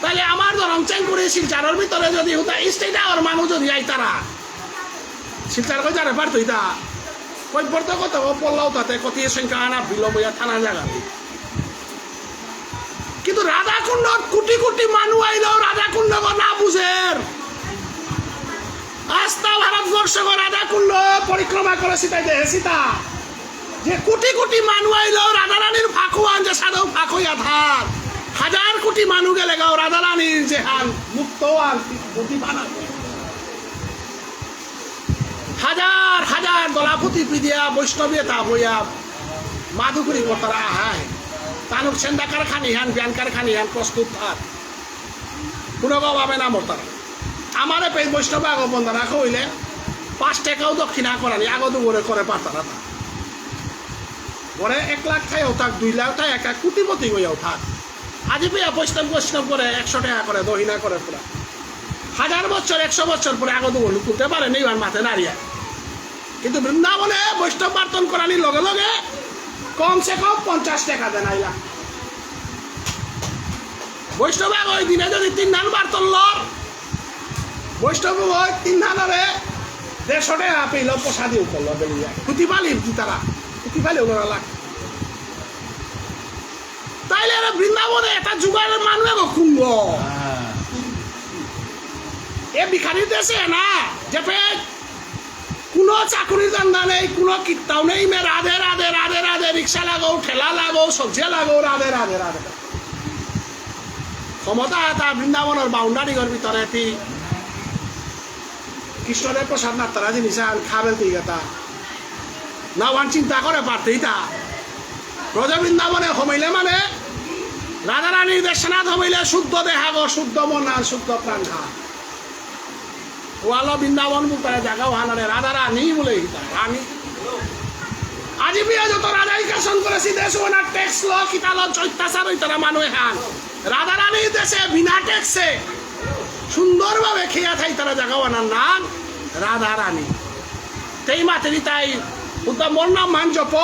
তাহলে আমার ধরম চেঞ্জ করে শিলচারের ভিতরে যদি হতা স্টেট আওয়ার মানুষ যদি আই তারা শিলচার কই যারে পারতো ইতা কই পড়তে কত পড়লাও তাতে কত সংখ্যা আনা বিলম্ব থানা জায়গা কিন্তু রাধাকুণ্ড কোটি কোটি মানুষ আইলেও রাধাকুণ্ড না বুঝের আস্থা ভারতবর্ষ রাধাকুণ্ড পরিক্রমা করে সীতাই দেহে সীতা যে কোটি কোটি মানুষ আইলেও রাধারানীর ফাঁকুয়ান যে সাধু ফাঁকুয়া থাক হাজার কোটি মানুষ গেলে গাও রাধারানীর যে হান মুক্ত আন প্রতিপানা হাজার হাজার দলাপতি পিদিয়া বৈষ্ণবীয় তা বইয়া মাধুকরী কতারা আহায় তানুক সেন্দাকার খানি হান জ্ঞানকার খানি হান প্রস্তুত থাক কোনো ভাবে না মরতারা আমারে পেয়ে বৈষ্ণব আগ বন্ধনা হইলে 5 টাকাও দক্ষিণা করানি আগত করে পারতারা তা পরে 1 লাখ খাইও থাক 2 লাখ থাক 1 কোটিপতি হইয়াও থাক আজি পেয়ে বৈষ্ণব করে 100 টাকা করে দহিনা করে পুরা 1000 বছর 100 বছর পরে আগত লুকুতে পারে নেই আর মাথে নাড়িয়া কিন্তু বৃন্দাবনে বৈষ্ণব বার্তন করানির লগে লগে কমসে কম 50 টাকা দেন আইলা বৈষ্ণব ওই দিনে যদি 3 ধান বার্তন লর বৈষ্ণব ওই 3 ধানরে 150 টাকা পেল প্রসাদিও করলো বেরিয়ে কুতি পালি তারা কুতি পালি ওরা লাগ তাইলে বৃন্দাবনে এটা যুগারের মানুষ কুম্ভ এ ভিখারি দেশে না যে কোনো চাকরি দান্দা নেই কোনো কিত্তাও নেই মে রাধে রাধে রাধে রাধে রিক্সা লাগাও ঠেলা লাগাও সবজি লাগাও রাধে রাধে রাধে ক্ষমতা এটা বৃন্দাবনের বাউন্ডারির ভিতরে এটি কৃষ্ণদেব প্রসাদ না তারা জিনিস খাবেল তুই এটা না ওয়ান চিন্তা করে পারতেই তা ব্রজ বৃন্দাবনে হমাইলে মানে রাধা রানীর দেশনাথ হমাইলে শুদ্ধ দেহাগ শুদ্ধ মন আর শুদ্ধ প্রাণ খা ওয়ালো বৃন্দাবন বুতারে জাগাও হানারে রাধা রানী বলে রানী আজি বিয়া যত রাজাই শাসন করেছি দেশ ওনার ট্যাক্স ল কিতাল অত্যাচার হই তারা মানুষ হান রাধা রানীর দেশে বিনা ট্যাক্সে সুন্দরভাবে খেয়া থাই তারা জাগাও আনার নাম রাধা রানী তেই মাতেরি তাই উদ্দা মোর নাম মান জপ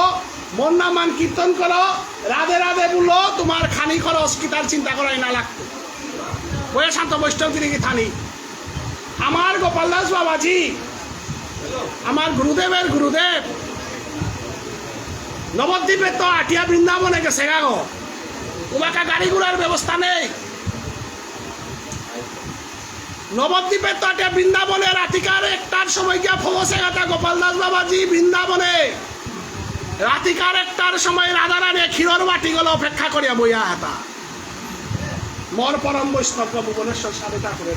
মোর নাম মান কীর্তন করো রাধে রাধে বলো তোমার খানি খরচ কিতার চিন্তা করাই না লাগতো বয়ে শান্ত বৈষ্ণব তিনি কি থানি আমার গোপাল দাস বাবাজি আমার গুরুদেবের গুরুদেব নবদ্বীপে তো আটিয়া বৃন্দাবনে গেছে গাগো তোমাকে গাড়ি ঘোড়ার ব্যবস্থা নেই নবদ্বীপে তো আটিয়া বৃন্দাবনে রাতিকার 1টার সময় গিয়া ফমসে গাতা গোপাল দাস বাবাজি বৃন্দাবনে রাতিকার 1টার সময় রাধা রানী ক্ষীরর বাটি গেল অপেক্ষা করিয়া বইয়া হাতা মর পরম বৈষ্ণব ভুবনেশ্বর সাধুতা করে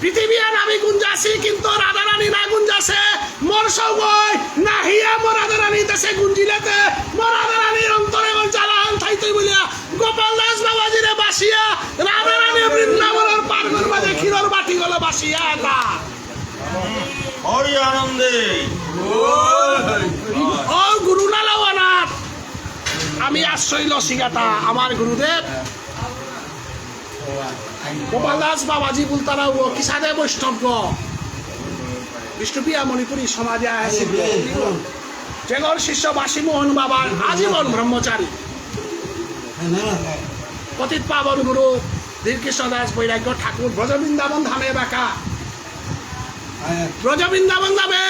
পৃথিবী আর আমি গুঞ্জাসি কিন্তু রাধা রানী না গুঞ্জাসে মোর সৌগয় না হিয়া মোর রাধা রানী দেশে গুঞ্জিলেতে মোর রাধা রানীর অন্তরে জ্বালান থাইতই বলিয়া গোপাল দাস বাবাজিরে বাসিয়া রাধা রানী বৃন্দাবনের পার্গর মাঝে ক্ষীরর বাটি গেল বাসিয়া এটা হরি আনন্দে ও গুরু নালাওয়ানাথ আমি আশ্রয় লসিগাতা আমার গুরুদেব গোপাল দাস বাবাজি বুলতারা ও কিসাদে বৈষ্ণব বিষ্ণুপ্রিয়া মণিপুরী সমাজে আছে যেগর শিষ্য বাসীমোহন বাবা আজীবন ব্রহ্মচারী পতিত পাবন গুরু ধীরকৃষ্ণ দাস বৈরাগ্য ঠাকুর ব্রজবৃন্দাবন ধামে বাঁকা ব্রজবৃন্দাবন ধামে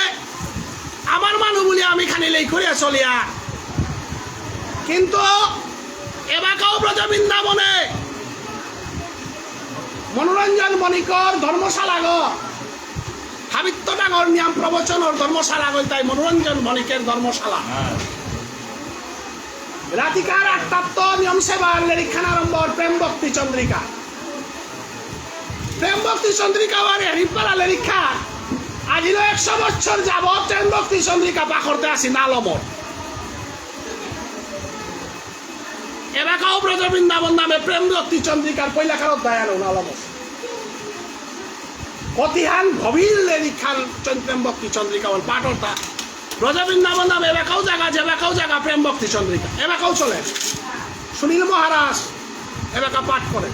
আমার মানুষ বলি আমি খানি লেই করিয়া চলিয়া কিন্তু এবাকাও ব্রজবৃন্দাবনে মনোরঞ্জন মণিকর ধর্মশালা গ হাবিত্য ডাঙর নিয়ম প্রবচনের ধর্মশালা গই তাই মনোরঞ্জন মণিকের ধর্মশালা রাতিকার 8টাত্ত নিয়ম সেবার লেরিখান আরম্ভ প্রেম ভক্তি চন্দ্রিকা প্রেম ভক্তি চন্দ্রিকা বারে রিপালা লেরিখা আজিল 100 বছর যাব প্রেম ভক্তি চন্দ্রিকা পাখরতে আসি নালমর এলাকাও ব্রজ বৃন্দাবন নামে প্রেম ভক্তি চন্দ্রিকার পৈলাকার দয়ানো নালমর কতিহান গভীর লেরিখান প্রেম ভক্তি চন্দ্রিকা বল পাটরতা ব্রজ বৃন্দাবন নামে এলাকাও জায়গা প্রেম ভক্তি চন্দ্রিকা এলাকাও চলে সুনীল মহারাজ এলাকা পাঠ করে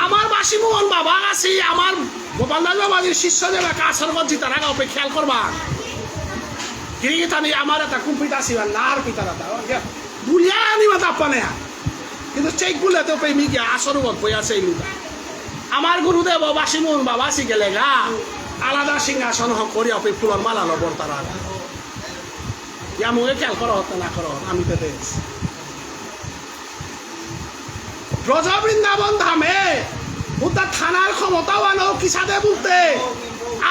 আমার বাসীমোহন বাবা আছি আমার গোপাল দাস বাবাজির শিষ্য যে এলাকা আসরগঞ্জ জিতার আগে খেয়াল করবা কিরিগিতানি আমার একটা কুম্পিতা ছিল নার পিতার বুলিয়া আনিবা তাপানে কিন্তু চেক বুলে তো পেমি গিয়া আসরগঞ্জ বই আছে এইগুলা আমার গুরুদেব বাসীমোহন বাবা সি গেলে গা আলাদা সিংহাসন করি অপে ফুলের মালা লবর তারা ইয়া মুখে খেয়াল করা হতো না করো আমি তো দেখছি ব্রজ বৃন্দাবন ধামে উত্তর থানার ক্ষমতাও আনো কিসাদে বলতে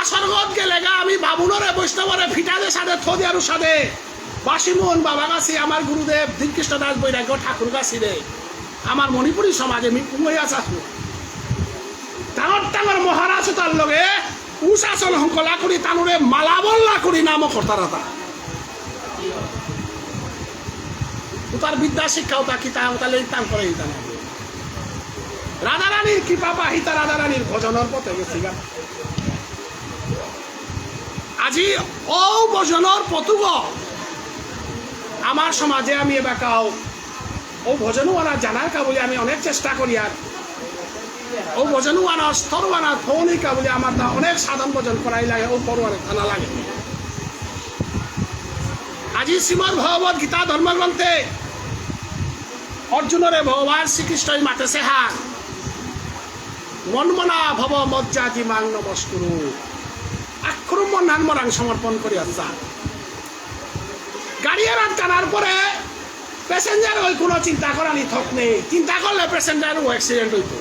আসরগত গেলে গা আমি বাবুনরে বৈষ্ণবরে ফিটাদে সাদে থদিয়ারু সাদে বাসীমোহন বাবা গাছি আমার গুরুদেব ধীরকৃষ্ণ দাস বৈরাগ্য ঠাকুর গাছি রে আমার মণিপুরী সমাজে আমি কুমই আছো ডাঙর ডাঙর মহারাজ তার লগে উশাসন হংকলা করি তানুরে মালাবল্লা করি নাম কর্তারা তার বিদ্যা শিক্ষাও তা কি তা তাহলে টান করে রাধারানীর কৃপা পাহিতা রাধারানীর ভজনের পথে গেছি গা আজি ও ভজনের পথুগ আমার সমাজে আমি এবাকাও ও ভজনওয়ালা জানার কা বলে আমি অনেক চেষ্টা করি আর ও ভজনওয়ালা স্তরওয়ালা থৌনিকা বলে আমার তা অনেক সাধন ভজন করাই লাগে ও পরওয়ারে থানা লাগে আজি শ্রীমদ ভগবত গীতা ধর্মগ্রন্থে অর্জুনরে ভগবান শ্রীকৃষ্ণই মাতেছে হাত মনমনা ভব মজ্জাতি মাং নমস্কুরু আক্রমণ নানমরাং সমর্পণ করি আচ্ছা গাড়ি রাত টানার পরে প্যাসেঞ্জার ওই কোনো চিন্তা করানি থক নেই চিন্তা করলে প্যাসেঞ্জার ও অ্যাক্সিডেন্ট হইত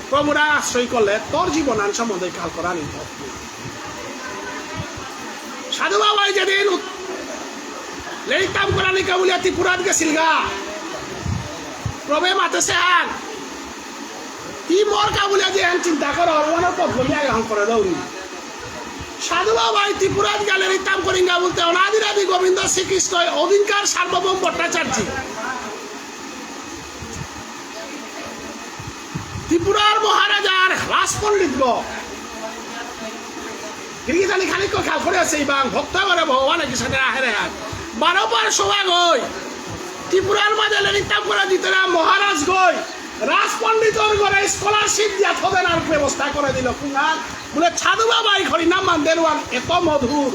প্রভুরা আশ্রয় করলে তোর জীবনান সম্বন্ধে কাল করানি থক নেই সাধু বাবাই যেদিন লেরিতাম করানি কাবুলিয়া ত্রিপুরাত গেছিল গা প্রভে মাতেছে আর কি মোর কাবুলিয়া যে চিন্তা করো ওনার পথ বলিয়া গ্রহণ করে দৌড়ি সাধু বাবাই ত্রিপুরাত গেলে রিতাম করিঙ্গা বলতে অনাদিরাদি গোবিন্দ শ্রীকৃষ্ণ অধিকার সার্বভৌম ভট্টাচার্য ত্রিপুরার মহারাজার রাজপণ্ডিত গিরিজানি খালি খেয়াল করে আছে এবং ভক্ত করে ভগবান কি সাথে আহেরে হাত 12 বার সভা গই ত্রিপুরার মাঝে রিতাম করা দিতে না মহারাজ গই রাজপণ্ডিতর ঘরে স্কলারশিপ দিয়া থবেনার ব্যবস্থা করে দিল কুমার বলে সাধু বাবাই খড়ি নাম মান দেরওয়ান এত মধুর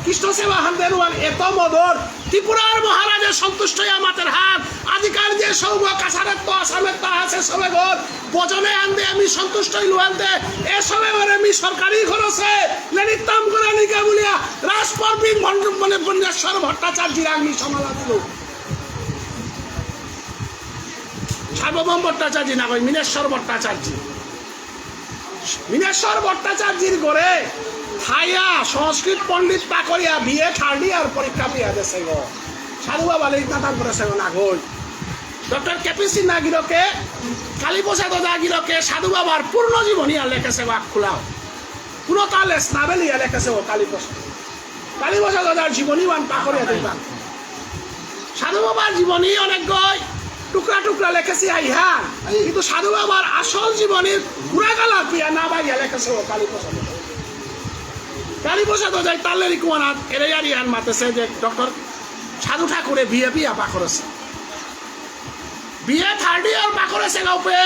কৃষ্ণ সেবা হান দেরওয়ান এত মধুর ত্রিপুরার মহারাজের সন্তুষ্ট আমাদের হাত আদিকার যে সৌভ কাছারের তো আসামের তো আছে সবে ঘর বজনে আনতে আমি সন্তুষ্ট হইলু আনতে এ সবে ঘরে আমি সরকারি খরচে লেনিতাম করে নিকা বলিয়া রাজপর্বিক মানে বন্যেশ্বর ভট্টাচার্যের আমি সমালা দিল সার্বভৌম ভট্টাচার্য না কই মিনেশ্বর ভট্টাচার্য মিনেশ্বর ভট্টাচার্যের ঘরে থাইয়া সংস্কৃত পণ্ডিত পাকরিয়া বিয়ে ছাড়ি আর পরীক্ষা দিয়া দেশে গো সাধু বাবা লেখাতাম করেছে না গই ডক্টর কেপিসি নাগিরকে কালীপ্রসাদ নাগিরকে সাধু বাবার পূর্ণ জীবনী আর লেখেছে বাক খোলাও পুরো তালে স্নাবেলিয়া লেখেছে ও কালীপ্রসাদ জীবনী বান পাকরিয়া দিবান সাধু বাবার জীবনী অনেক গই টুকরা টুকরা লেখেছি আইহান কিন্তু সাধু বাবার আসল জীবনের ঘুরাগালা পিয়া না বাইয়া লেখেছে ও কালীপ্রসাদ যাই তাল্লেরি কুমানাথ এরেয়ারিয়ান মাতেছে যে ডক্টর সাধু ঠাকুরে বিয়ে বিয়া পা করেছে বিয়ে 3rd ইয়ার পা করেছে গাউপে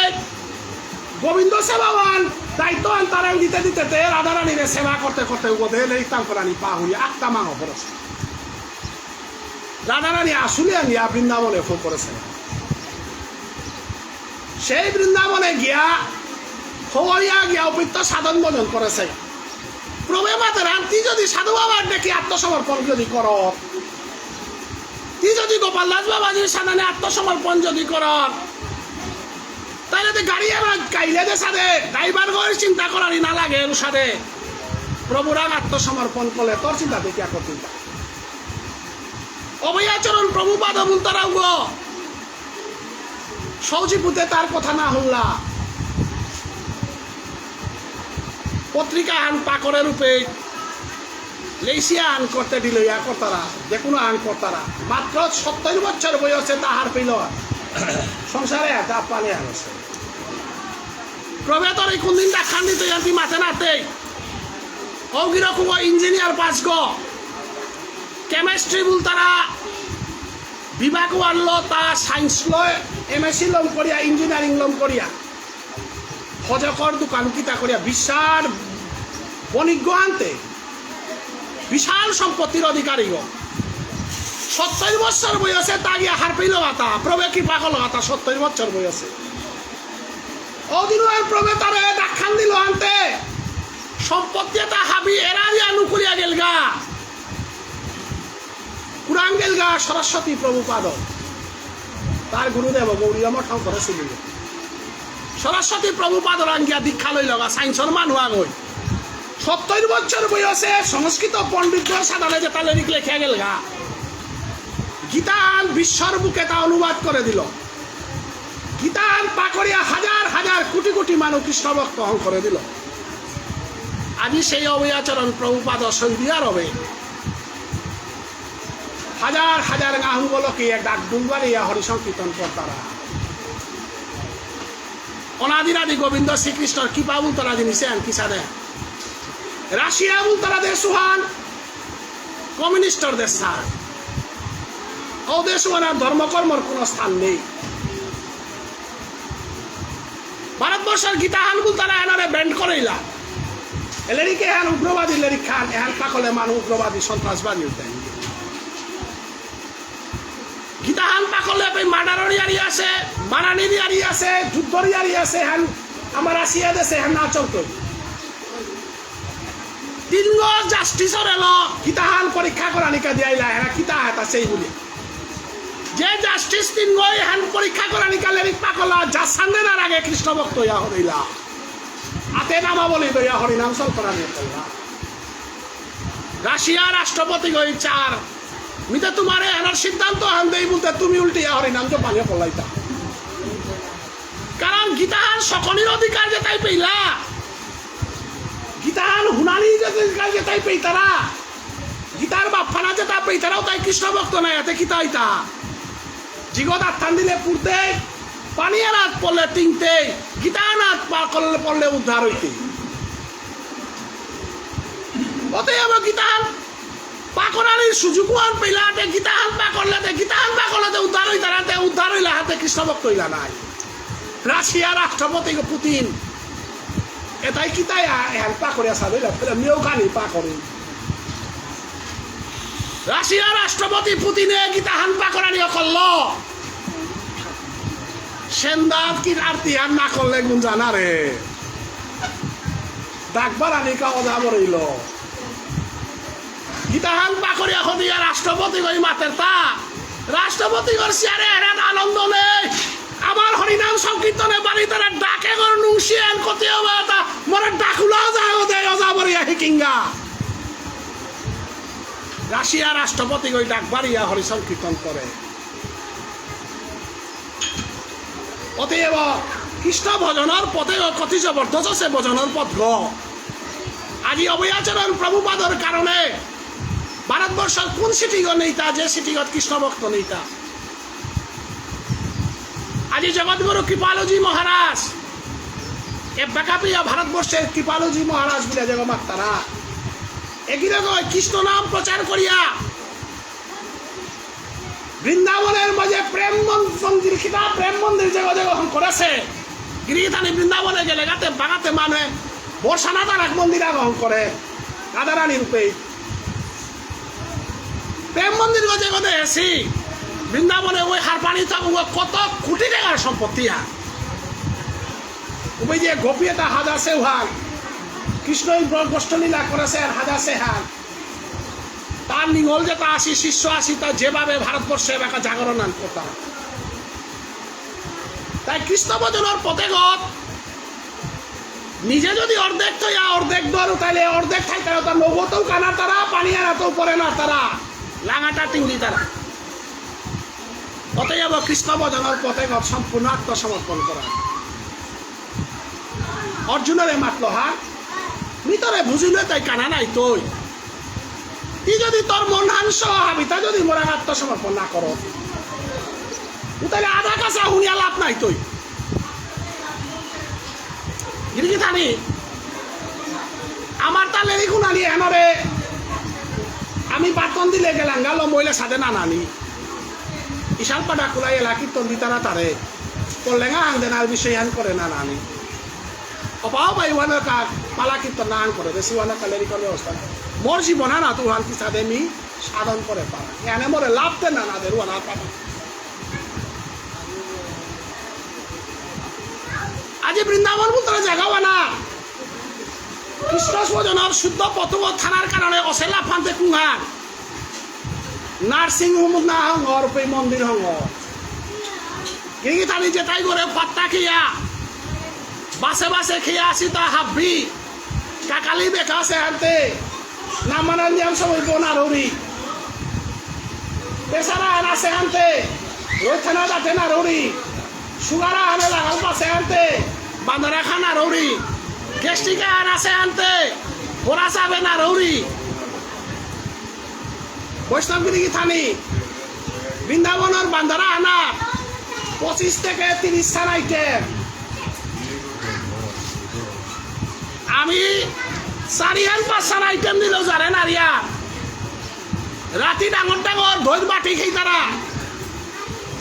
গোবিন্দ সেবাবান দায়িত্ব আনতারাম দিতে দিতে রাধারানীরে সেবা করতে করতে উবোধে লেরিতাম করানি পা হইয়া 8টা মাঙ করেছে রাধারানী আসলে আনিয়া বৃন্দাবনে ফোন করেছে সেই বৃন্দাবনে গিয়া খবরিয়া গিয়া উপৃত্ত সাধন ভজন করেছে প্রভে মাতেরান তুই যদি সাধু বাবার দেখি আত্মসমর্পণ যদি কর তুই যদি গোপাল দাস বাবাজির সাধনে আত্মসমর্পণ যদি কর তাহলে তো গাড়ি আমার কাইলে দে সাধে ড্রাইভার ঘর চিন্তা করারই না লাগে সাধে প্রভুরাম আত্মসমর্পণ করলে তোর চিন্তা দেখিয়া করতে অভয়াচরণ প্রভুপাদ মুন্তরাও গো সৌজিপুতে তার কথা না হল্লা পত্রিকা আন পাকরের রূপে লেসিয়া আন করতে দিল ইয়া কর্তারা যে কোনো আন কর্তারা মাত্র 70 বছর বয়সে তাহার পেল সংসারে একটা পালে আসছে প্রভেতর এই কোন দিনটা খান্ডিত জানতি মাথে নাতে অগিরকম ইঞ্জিনিয়ার পাস গো কেমিস্ট্রি বল তারা বিভাগ আনলো তা সায়েন্স লয় MSc লম করিয়া ইঞ্জিনিয়ারিং লম করিয়া হজকর দোকান কিতা করিয়া বিশাল বণিজ্য আনতে বিশাল সম্পত্তির অধিকারী গো 70 বছর বয়সে তা গিয়া হার পেল আতা প্রভে কি পাগল আতা 70 বছর বয়সে অদিনের প্রভে তারে দেখান দিল আনতে সম্পত্তি তা হাবি এরা দিয়া নুকুরিয়া গেল গা কুরান গেল গা সরস্বতী প্রভুপাদ তার গুরুদেব গৌরীয় মঠ করেছিল সরস্বতী প্রভুপাদ রাঙ্গিয়া দীক্ষা লই লগা সাইন্সর মানুষ আগই 70 বছর বয়সে সংস্কৃত পণ্ডিত সাধারণে যে তালে লেখা গেল গা গীতান বিশ্বর বুকে তা অনুবাদ করে দিল গীতান পাকড়িয়া হাজার হাজার কোটি কোটি মানুষ কৃষ্ণ ভক্ত হন করে দিল আজি সেই অভয়াচরণ প্রভুপাদ সৌদি আরবে হাজার হাজার গাহুগুলোকে ডাক ডুলবাড়িয়া হরিসংকীর্তন করতারা অনাদিনাদি গোবিন্দ শ্রীকৃষ্ণর কৃপা বুলতরা দিনিছেন কি সাদে রাশিয়া বুলতরা দেশ সুহান কমিউনিস্টর দেশ স্যার ও দেশ সুহানের ধর্মকর্মর কোনো স্থান নেই ভারতবর্ষের গীতাহান বুলতরা এনারে ব্যান্ড করেইলা এলেরিকে এহান উগ্রবাদী লেরিক খান এহান পাকলে মানুষ উগ্রবাদী সন্ত্রাসবাদী উঠেন গীতাহান পাকলে মার্ডারের ইয়ারি আছে মারানির ইয়ারি আছে যুদ্ধর ইয়ারি আছে হ্যান আমার আসিয়া দেশে হ্যান না চলতো তিন জাস্টিসর এলো গীতাহান পরীক্ষা করা নিকা দিয়াইলা হ্যাঁ কিতা হাত আছে বলে যে জাস্টিস তিন হ্যান পরীক্ষা করা নিকা লেরিক পাকলা যা সান্দেনার আগে কৃষ্ণ ভক্ত ইয়া হইলা হাতে নামা বলি দইয়া হরিনাম চল করা নিয়ে করলা রাশিয়া রাষ্ট্রপতি গই চার মিতে তোমার এনার সিদ্ধান্ত হান দেই বলতে তুমি উল্টিয়া হরিনাম তো পালিয়ে পড়লাইতা কারণ গীতাহান সকলের অধিকার যে তাই পেইলা গীতাহান হুনানি যে অধিকার যে তাই পেই তারা গীতার বাপ্পানা যে তা পেই তারাও তাই কৃষ্ণ ভক্ত নাই এতে কিতা হইতা জিগত আত্মান দিলে পুরতে পানিয়া রাত পড়লে তিনতে গীতানাথ পা করলে পড়লে উদ্ধার হইতে অতএব গীতাহান পাকরানির সুযোগ আন পেলাতে গীতাহান পা করলে উদ্ধার হইতা রাতে উদ্ধার হইলা হাতে কৃষ্ণ ভক্ত হইলা নাই রাশিয়া রাষ্ট্রপতি পুতিন এটাই কিতাই হ্যান পা করিয়া সাবিলা মেয়েও খানি পা করে রাশিয়া রাষ্ট্রপতি পুতিনে গীতাহান পা করানি করল সেন্দাত কি আরতি আর না করলে গুণ জানা রে ডাকবার আনিকা অজা বরইল গীতাহান পাকরিয়া হদিয়া রাষ্ট্রপতি গই মাতের তা রাষ্ট্রপতি গর সিয়ারে হেরান আনন্দ নেই আমার হরিনাম সংকীর্তনে বাড়ি তারা ডাকে গর নুংশিয়ান কতে বাতা মরে ডাকুলা যাও দে অজা বরিয়া হিকিঙ্গা রাশিয়া রাষ্ট্রপতি গই ডাকবাড়িয়া হরি সংকীর্তন করে অতএব কৃষ্ণ ভজনের পথে কতি জবরদস্ত সে ভজনের পথ গ আজি অভয়াচরণ প্রভুপাদর কারণে ভারতবর্ষের কোন সিটিগত নেইতা যে সিটিগত কৃষ্ণ ভক্ত নেইতা আজি জগৎগুরু কৃপালুজি মহারাজ এ বেকাপিয়া ভারতবর্ষের কৃপালুজি মহারাজ বলে জগমাত তারা এগিরে কৃষ্ণ নাম প্রচার করিয়া বৃন্দাবনের মাঝে প্রেম মন্দির খিতা প্রেম মন্দির জগৎ করেছে গিরিধানী বৃন্দাবনে গেলে গাতে বাগাতে মানে বর্ষানা তার এক মন্দির আগমন করে রাধারানী রূপে প্রেম মন্দির জগতে এসি বৃন্দাবনে ওই হার পানি কত কোটি টাকার সম্পত্তি ওই যে গোপী এটা হাত আছে হাল কৃষ্ণ গোষ্ঠলীলা করেছে আর হাত আছে হাল তার নিগল যেটা আসি শিষ্য আসি তা যেভাবে ভারতবর্ষে একটা জাগরণ আন কথা তাই কৃষ্ণ ভজনের পথেগত নিজে যদি অর্ধেক তো অর্ধেক ধরো তাহলে অর্ধেক খাই তারা তার নগতেও কানা তারা পানি আনাতেও পরে না তারা লাঙাটা টিংলি তারা অতএব কৃষ্ণ ভজনের পথেগত সম্পূর্ণ আত্মসমর্পণ করা অর্জুনের মাতল হা ভিতরে বুঝিলে তাই কানা নাই তুই তুই যদি তোর মন হাংস হাবি তা যদি মোরা আত্মসমর্পণ না করো তাহলে আধা কাঁচা হুনিয়া লাভ নাই তুই গিরিগি থানি আমার তালে দেখুন আনি এনরে আমি বাতন দিলে গেলাম গালো মহিলা সাথে না নানি ইশাল পাটা কুলাই এলা কীর্তন দিতারা তারে পড়লেঙা হাং দেন আর বিষয় হান করে না নানি অপাও পাই ওয়ানের কাক পালা কীর্তন না হাং করে বেশি ওয়ানের কালেরি করে ব্যবস্থা মোর জীবন না তুই হান কি সাথে মি সাধন করে পারা এনে মরে লাভ দেন না দের ওয়ানা পাবা আজি বৃন্দাবন বলতে জায়গাও না কৃষ্ণ ভজনের শুদ্ধ পথব থানার কারণে অসেলা ফান্তে কুহার নার্সিং হোম না হঙ্গর পে মন্দির হঙ্গ গিরিগি থানি যেটাই করে পাত্তা খেয়া বাসে বাসে খেয়ে আসি তা হাবি কাকালি বেকা সে আনতে নামানার নিয়ম সবাই বোনারি পেশারা আনা সে আনতে রোথানা যাতে না রৌরি সুগারা আনে লাগাল পাশে আনতে বান্দরা খানা রৌরি গ্যাস্ট্রিকা আনা সে আনতে ঘোরা চাবে না রৌরি বৈষ্ণবগিরি থানি বৃন্দাবনের বান্দরা আনা 25 থেকে 30 সাল আইটেম আমি চারিহান পাঁচখান আইটেম দিলেও জানে নারিয়া রাতি ডাঙর ডাঙর দই বাটি খেই তারা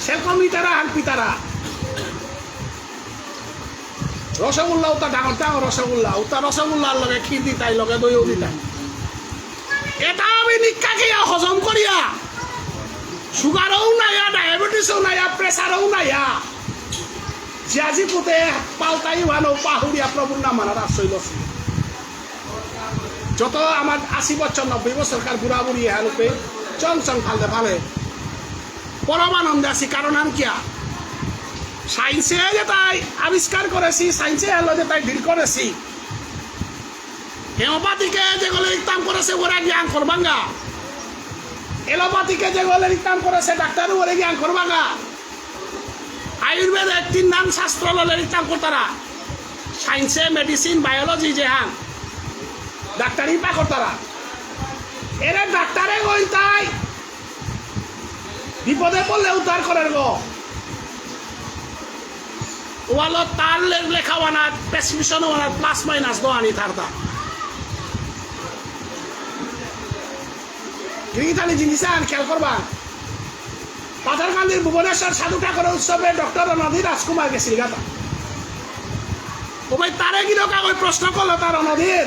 সেরকম ইতারা হালপি তারা রসগোল্লা ওটা ডাঙর ডাঙর রসগোল্লা ওটা রসগোল্লার লগে ক্ষীর দিতাই লগে দইও দিতাই এটা আমি নিক্ষা খেয়া হজম করিয়া সুগারও নাইয়া ডায়াবেটিসও নাইয়া প্রেসারও নাইয়া জিয়াজি পুতে পাল্টাই ভালো পাহুড়িয়া প্রভুর নাম মানার আশ্রয় লছি যত আমার 80 বছর 90 বছরকার বুড়া বুড়ি হ্যাঁ চং চং ফালতে ফালে পরমানন্দে আছি কারণ আমি কিয়া সায়েন্সে যে তাই আবিষ্কার করেছি সায়েন্সে এলো যে তাই ডিল করেছি হেমোপ্যাথিকে যেগুলো ইকতাম করেছে ওরা জ্ঞান করবাঙ্গা এলোপ্যাথিকে যেগুলো ইকতাম করেছে ডাক্তার ওরে জ্ঞান করবাঙ্গা আয়ুর্বেদের 3 নাম শাস্ত্র ললে ইকতাম করতারা সায়েন্সে মেডিসিন বায়োলজি যে হ্যাঁ ডাক্তারি পা করতারা এরা ডাক্তারে কই তাই বিপদে পড়লে উদ্ধার করার গো ওয়ালো তার লেখা বানাত প্রেসক্রিপশন বানাত প্লাস মাইনাস দো আনি থারতা গিরিথানি জিনিস আন খেয়াল করবা পাথারকান্দির ভুবনেশ্বর সাধু ঠাকুর উৎসবে ডক্টর অনধি রাজকুমার গেছিল গাতা ও ভাই তারে গিরকা ওই প্রশ্ন করলো তার অনধির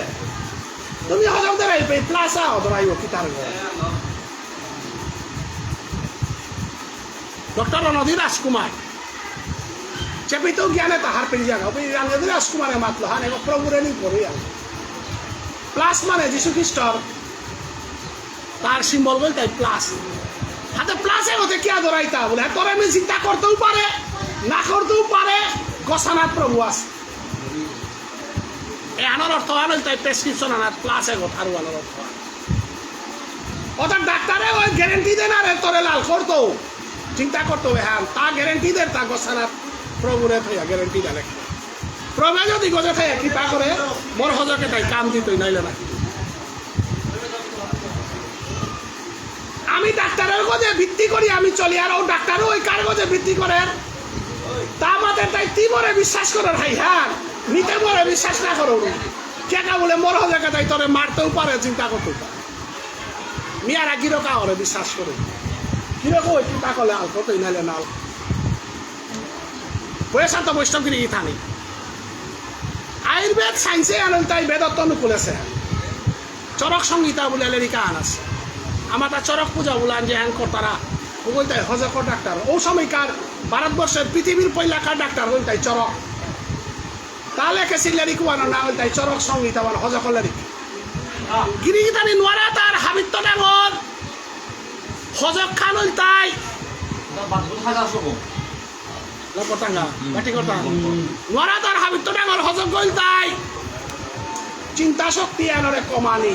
তুমি হজম দেরাই পে প্লাসা হদরাইও কি তার গো ডক্টর অনধি রাজকুমার চেপি তো জ্ঞানে তাহার পেয়ে যাগা ওই অনধি রাজকুমারে মাতলো হান এগো প্রভুরে নি করিয়া প্লাস মানে যীশু খ্রিস্টর তার সিম্বল বল তাই প্লাস হাতে প্লাসে হতে কি আদরাইতা বলে তোরে আমি চিন্তা করতেও পারে না করতেও পারে গোসানাথ প্রভু আছে এই আনার অর্থ হল তাই প্রেসক্রিপশন আনার প্লাসে আরো আনার অর্থ অর্থাৎ ডাক্তারে ওই গ্যারেন্টি দেন আর তোরে লাল করতো চিন্তা করতে হবে হ্যাঁ তা গ্যারেন্টি দেন তা গোসানাথ প্রভুরে থাইয়া গ্যারেন্টি দেন প্রভু যদি গজে থাইয়া কৃপা করে মোর হজকে তাই কাম দিতই নাইলে না আমি ডাক্তারের গজে ভিত্তি করি আমি চলি আর ও ডাক্তারও ওই কার গজে ভিত্তি করেন তা আমাদের তাই তিমরে বিশ্বাস করার হাই হ্যাঁ নিতে মরে বিশ্বাস না করো কেকা বলে মর হজকে তাই তোরে মারতেও পারে চিন্তা করতেও পারে মিয়ারা গিরকা হরে বিশ্বাস করে কিরকম ওই চিন্তা করলে আল কতই নাইলে নাল বয়সা তো বৈষ্ণবগিরি ইথানি আয়ুর্বেদ সায়েন্সে আনেন তাই বেদত্ব অনুকূলেছে চরক সংহিতা বলে লেরিকা আনাছে আমার তা চরক পূজা বলান যে হ্যাং করতারা ওইটাই হজকর ডাক্তার ও সময়কার ভারতবর্ষের পৃথিবীর পয়লাকার ডাক্তার ওইটাই চরক তাহলে কেসি লেরিক বানো না ওইটাই চরক সংহিতা বানো হজকর লেরিক গিরিগিতানি নোয়ারা তার হাবিত্য ডাঙর হজক খান ওইটাই নোয়ারা তার হাবিত্য ডাঙর হজক গইলতাই চিন্তা শক্তি আনরে কমানি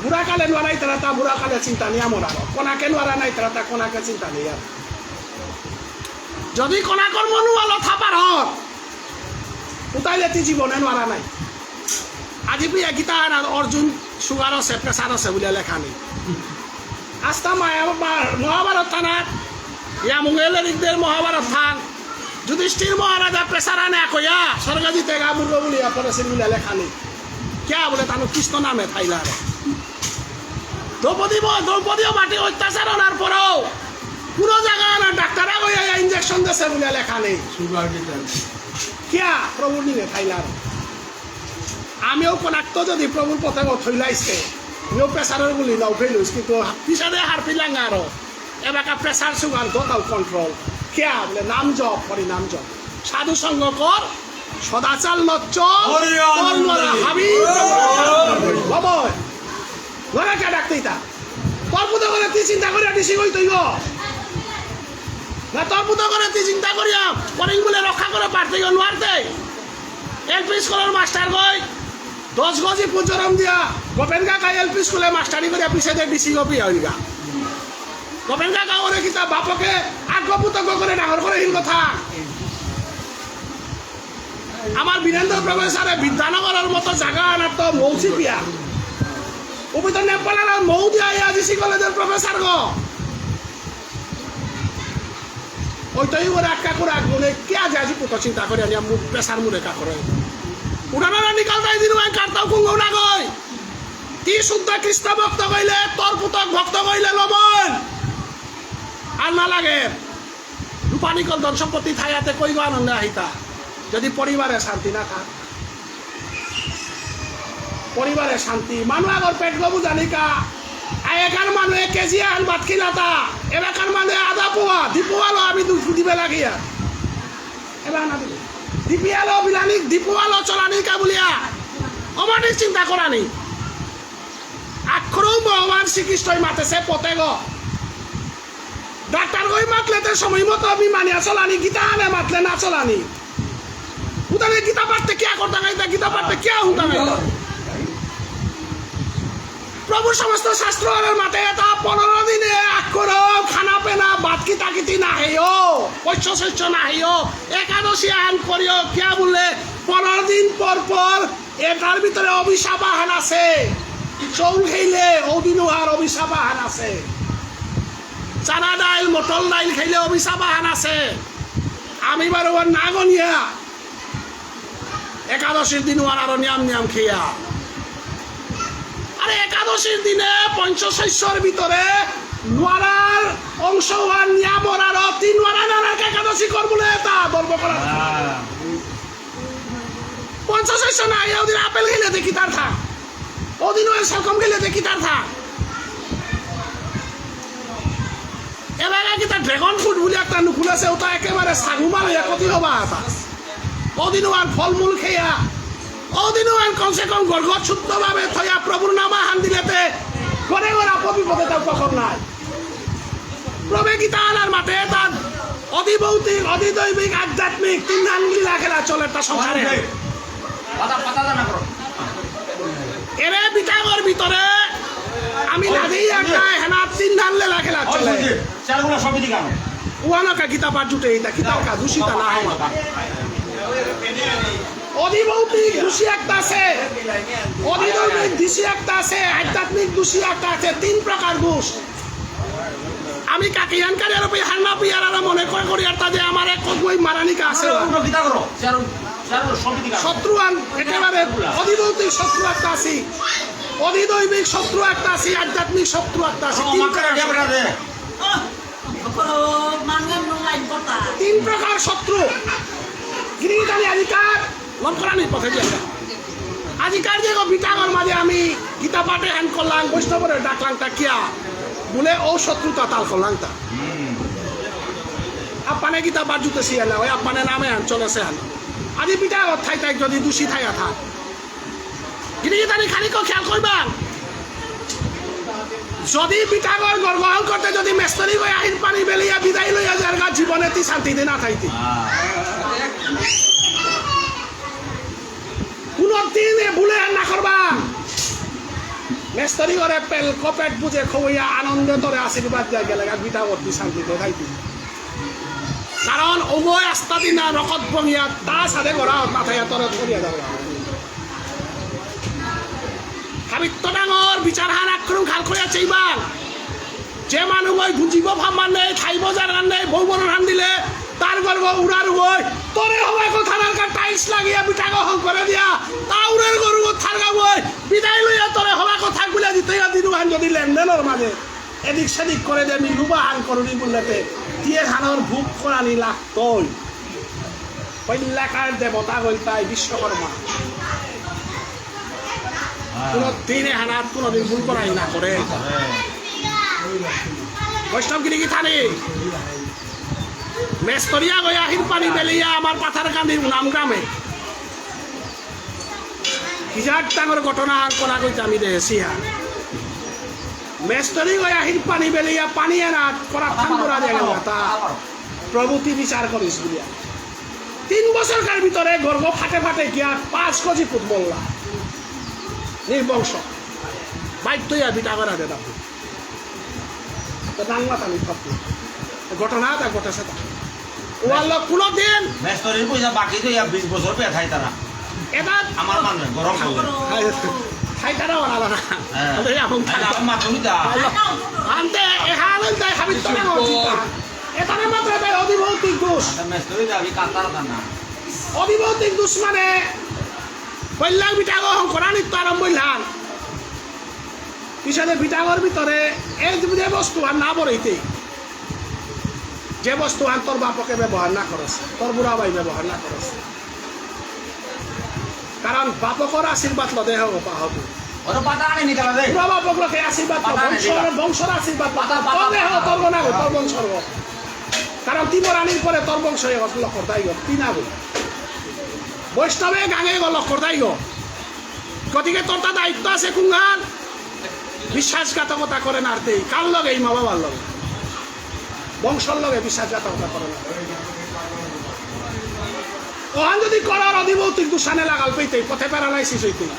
বুড়াকালে নোয়ারাই তারা তা বুড়াকালে চিন্তা নিয়ে মরা কোনাকে নোয়ারা নাই তারা তা কোনাকে চিন্তা নিয়ে যদি কোনাকর মনু আলো থাপার হক উতাইলে তি জীবনে নোয়ারা নাই আজি প্রিয়া গীতা অর্জুন সুগার আছে প্রেসার আছে বলে লেখা নেই আস্তা মহাভারত থানার ইয়া মুঙ্গেলের মহাভারত থান যুধিষ্ঠির মহারাজা প্রেসার আনে কইয়া স্বর্গ জিতে গা বুড় বলিয়া পরেছে বলে লেখা নেই কে বলে তানো কৃষ্ণ নামে থাইলার দ্রৌপদীও মাটি অত্যাচার আনার পরেও পুরো জায়গা আনার ডাক্তারা কইয়া ইঞ্জেকশন দিয়েছে বলে লেখা নেই কে প্রভুর নিয়ে থাইলার আমিও কোনাক্ত যদি প্রভুর পথে থইলাইছে আমিও প্রেসারের গুলি নাও ফেলুস কিন্তু পিছনে হার পিলাঙ্গা আরো এবাকা pressure sugar total control K বলে নাম জপ হরি নাম জপ সাধু সঙ্গ কর সদাচার লচ্চ হাবি বাবা ঘরে কে ডাকতেই তা তোর পুতো করে তুই চিন্তা করিয়া দিছি কই তুই না তোর পুতো করে তুই চিন্তা করিয়া পরিং বলে রক্ষা করে পারতে গো নোয়ারতে এলপি স্কুলের মাস্টার গই 10 গজি পুজোরম দিয়া গোপেন কাকা এলপি স্কুলে মাস্টারি করিয়া পিছে দিয়ে ডিসি গপি হইগা গোপেন কাকা ওরে কিতা বাপকে আগ্রপুতজ্ঞ করে ডাঙর করে হিন কথা আমার বীরেন্দ্র প্রফেসরে বিদ্যানগরের মতো জায়গা আনার তো মৌসি পিয়া ওই তো নেপালের মৌ দিয়া আজিসি কলেজের প্রফেসর গো ওই তো ওরা একা করে আগুনে কে আজ আজি পুতো চিন্তা করে আনি প্রেসার মুড়ে কা করে উড়ানারা নিকালতাই দিন ওই কার্তাও কুঙ্গ না কই কি শুদ্ধ কৃষ্ণ ভক্ত কইলে তোর পুতক ভক্ত কইলে লবণ আর না লাগে রূপানিকল ধন সম্পত্তি থাইয়াতে কই গো আনন্দে আহিতা যদি পরিবারে শান্তি না থাক পরিবারে শান্তি মানুষ আগর পেট গবু জানিকা আগেকার মানুষ কেজি আন ভাত খিলাতা এলাকার মানুষ আধা পোয়া দিপোয়ালো আমি দিবে লাগিয়া এবার না দিবে দিপিয়ালো বিলানি দিপোয়ালো চলানি কাবুলিয়া অমানিক চিন্তা করানি আক্ষরও ভগবান শ্রীকৃষ্ণই মাতেছে পতেগ ডাক্তার গই মাতলেতে সময় মতো আমি মানিয়া চলানি গীতা আনে মাতলে না চলানি উদানে গীতা পাঠতে কিয়া করতে গাইতা গীতা পাঠতে কিয়া হুতা গাইতা প্রভু সমস্ত শাস্ত্রের মাতে এটা 15 দিনে আক্ষর খানা পেনা বাদ কিতা কিতি না হেও পৈশ্য শস্য না হেও একাদশী আন করিও কিয়া বললে 15 দিন পর পর এটার ভিতরে অভিশাপ আহান আছে চৌল খাইলে ওদিনও আর অভিশাপ আহান আছে চানা ডাইল মটল ডাইল খাইলে অভিশাপ আহান আছে আমি বারো না গনিয়া একাদশীর দিন আরো নিয়াম নিয়াম খেয়া আরে একাদশীর দিনে পঞ্চশস্যর ভিতরে নোয়ারার অংশ হওয়ার নিয়ামর আর 3 নোয়ারা একাদশী করবলে তা ধর্ম করা পঞ্চশস্য না ওদিন আপেল খেলে দেখি তার থাক ওদিন ওই সলকম খেলে দেখি তার থাক এবার কি তার ড্রাগন ফ্রুট বলে একটা নুকুল আছে ওটা একেবারে সাগুমাল একতি হবা এটা ওদিন আর ফলমূল খেয়া ওদিনও কমসে কম গর্গত শুদ্ধভাবে থয়া প্রভুর নামা হান দিলেতে ঘরে ঘরে বিপদে তার কখন নাই প্রভে গীতা আনার মাঠে তার অধিভৌতিক অধিদৈবিক আধ্যাত্মিক 3 ধান লীলা খেলা চলে তার সংসারে এরে বিটাগর ভিতরে আমি লাগেই একটা হেনা 3 ধান লীলা খেলা চলে চারগুলা সবই দিগানো ওয়ানাকা গীতা পাঠ জুটে এটা গীতার কা দূষিতা না হওয়া অধিভৌতিক দোষী একটা আছে অধিদৈবিক দোষী একটা আছে আধ্যাত্মিক দোষী একটা আছে 3 প্রকার দোষ আমি কাকিয়ানকারের উপরে হান্না পিয়ারা মনে করি আর তাদের আমার এক কই মারানিকা আছে শত্রু একেবারে অধিভৌতিক শত্রু একটা আছে অধিদৈবিক শত্রু একটা আছে আধ্যাত্মিক শত্রু একটা আছে 3 প্রকার শত্রু গিরিজানি अधिकार মন করানি পথে দিয়ে আজিকার যে বিটাগর মাঝে আমি গীতা পাঠে হ্যান করলাম বৈষ্ণবরে ডাকলাম তা কিয়া বলে ও শত্রুতা তাল করলাম তা আপানে গীতা পাঠ জুতেছি না ওই আপানে নামে হ্যান চলেছে হ্যান আজি বিটাগর থাই তাই যদি দোষী থাই থাক গিরিজানি খানিক খেয়াল করবা যদি বিটাগর গ্রহণ করতে যদি মেস্তরি গই আহির পানি বেলিয়া বিদায় লইয়া যার গা জীবনে তি শান্তিতে না থাইতি কোনদিনে ভুলে না করবা মেস্তরি করে পেল কপেট বুঝে খইয়া আনন্দ তোরে আশীর্বাদ দিয়া গেলে বিটাগর তি শান্তিতে থাইতি কারণ ওগয় আস্তা দিনা রকত বঙিয়া তা সাথে গড়া মাথায় তোরে ধরিয়া যাবে হাবিত্য ডাঙর বিচার হার আক্রম খাল করিয়া চাইবাং যে মানুষ ওই জীব ভাবমান নেই খাইব যার রান নেই বউ বড় রান দিলে তার গর্ব উড়ার বই তোরে হবাই থানার কার টাইলস লাগিয়া বিটা গহন করে দিয়া তাউরের গরু থারগা বই বিদায় লইয়া তোরে হবাই থাক বলে দিতে দিনু হান যদি লেনদেনের মাঝে এদিক সেদিক করে দিয়ে আমি লুবা হান করুনি বললেতে দিয়ে হানোর ভুক করানি লাগতই পৈলাকার দেবতা গইতাই বিশ্বকর্মা কোনদিনে হানাত কোনদিন ভুল করাই না করে বৈষ্ণবগিরি কি থানে মেস্তরিয়া গয়া আহির পানি বেলিয়া আমার পাথার কান্দি নাম গ্রামে বিরাট ডাঙর ঘটনা করা কইতে আমি দেখেছি মেস্তরি গয়া আহির পানি বেলিয়া পানি আনা করা ঠান্ডা দিয়ে গেল তা প্রভুতি বিচার করিস বলিয়া 3 বছরকার ভিতরে গর্ভ ফাটে ফাটে গিয়া 5 কেজি ফুট বললা নির্বংশ বাইক তৈয়া বিটা করা দে দাপু তো ডাংলা তালি থাকতো ঘটনা তা ঘটেছে তা ওয়াল কোনদিন মেস্তরির পয়সা বাকি তো 20 বছর পে খাই তারা এটা আমার মান গরম করে খাই তারা ওলা না আরে আপন মা তুমি দা আনতে এহালন তাই হাবিত না হইতা এটা না মাত্র তাই অধিভৌতিক দোষ মেস্তরি দাবি কাতার না অধিভৌতিক দোষ মানে বললাম বিটাগো হংকরা নিত্য আরম্ভ বললাম পিছনে বিটাগর ভিতরে এই যে বস্তু আর না বড়ইতে যে বস্তু আর তোর বাপকে ব্যবহার না করেছে তোর বুড়া ভাই ব্যবহার না করেছে কারণ বাপকর আশীর্বাদ লো দেহ পাহব বুড়া বাপক লোকে আশীর্বাদ বংশর আশীর্বাদ তোর দেহ তোর না গো তোর বংশর কারণ তিমরানির পরে তোর বংশ লক্ষ্য দাই গো তিনা গো বৈষ্ণবে গাঙে গো লক্ষ্য দাই গো গতিকে তোর তা দায়িত্ব আছে কুঙ্গাল বিশ্বাসঘাতকতা করে না আরতেই কার লগে এই মা বাবার লগে বংশর লগে বিশ্বাসঘাতকতা করে না ওহান যদি করার অধিভৌতিক দূষণে লাগাল পেতেই পথে প্যারালাইসিস হইতেই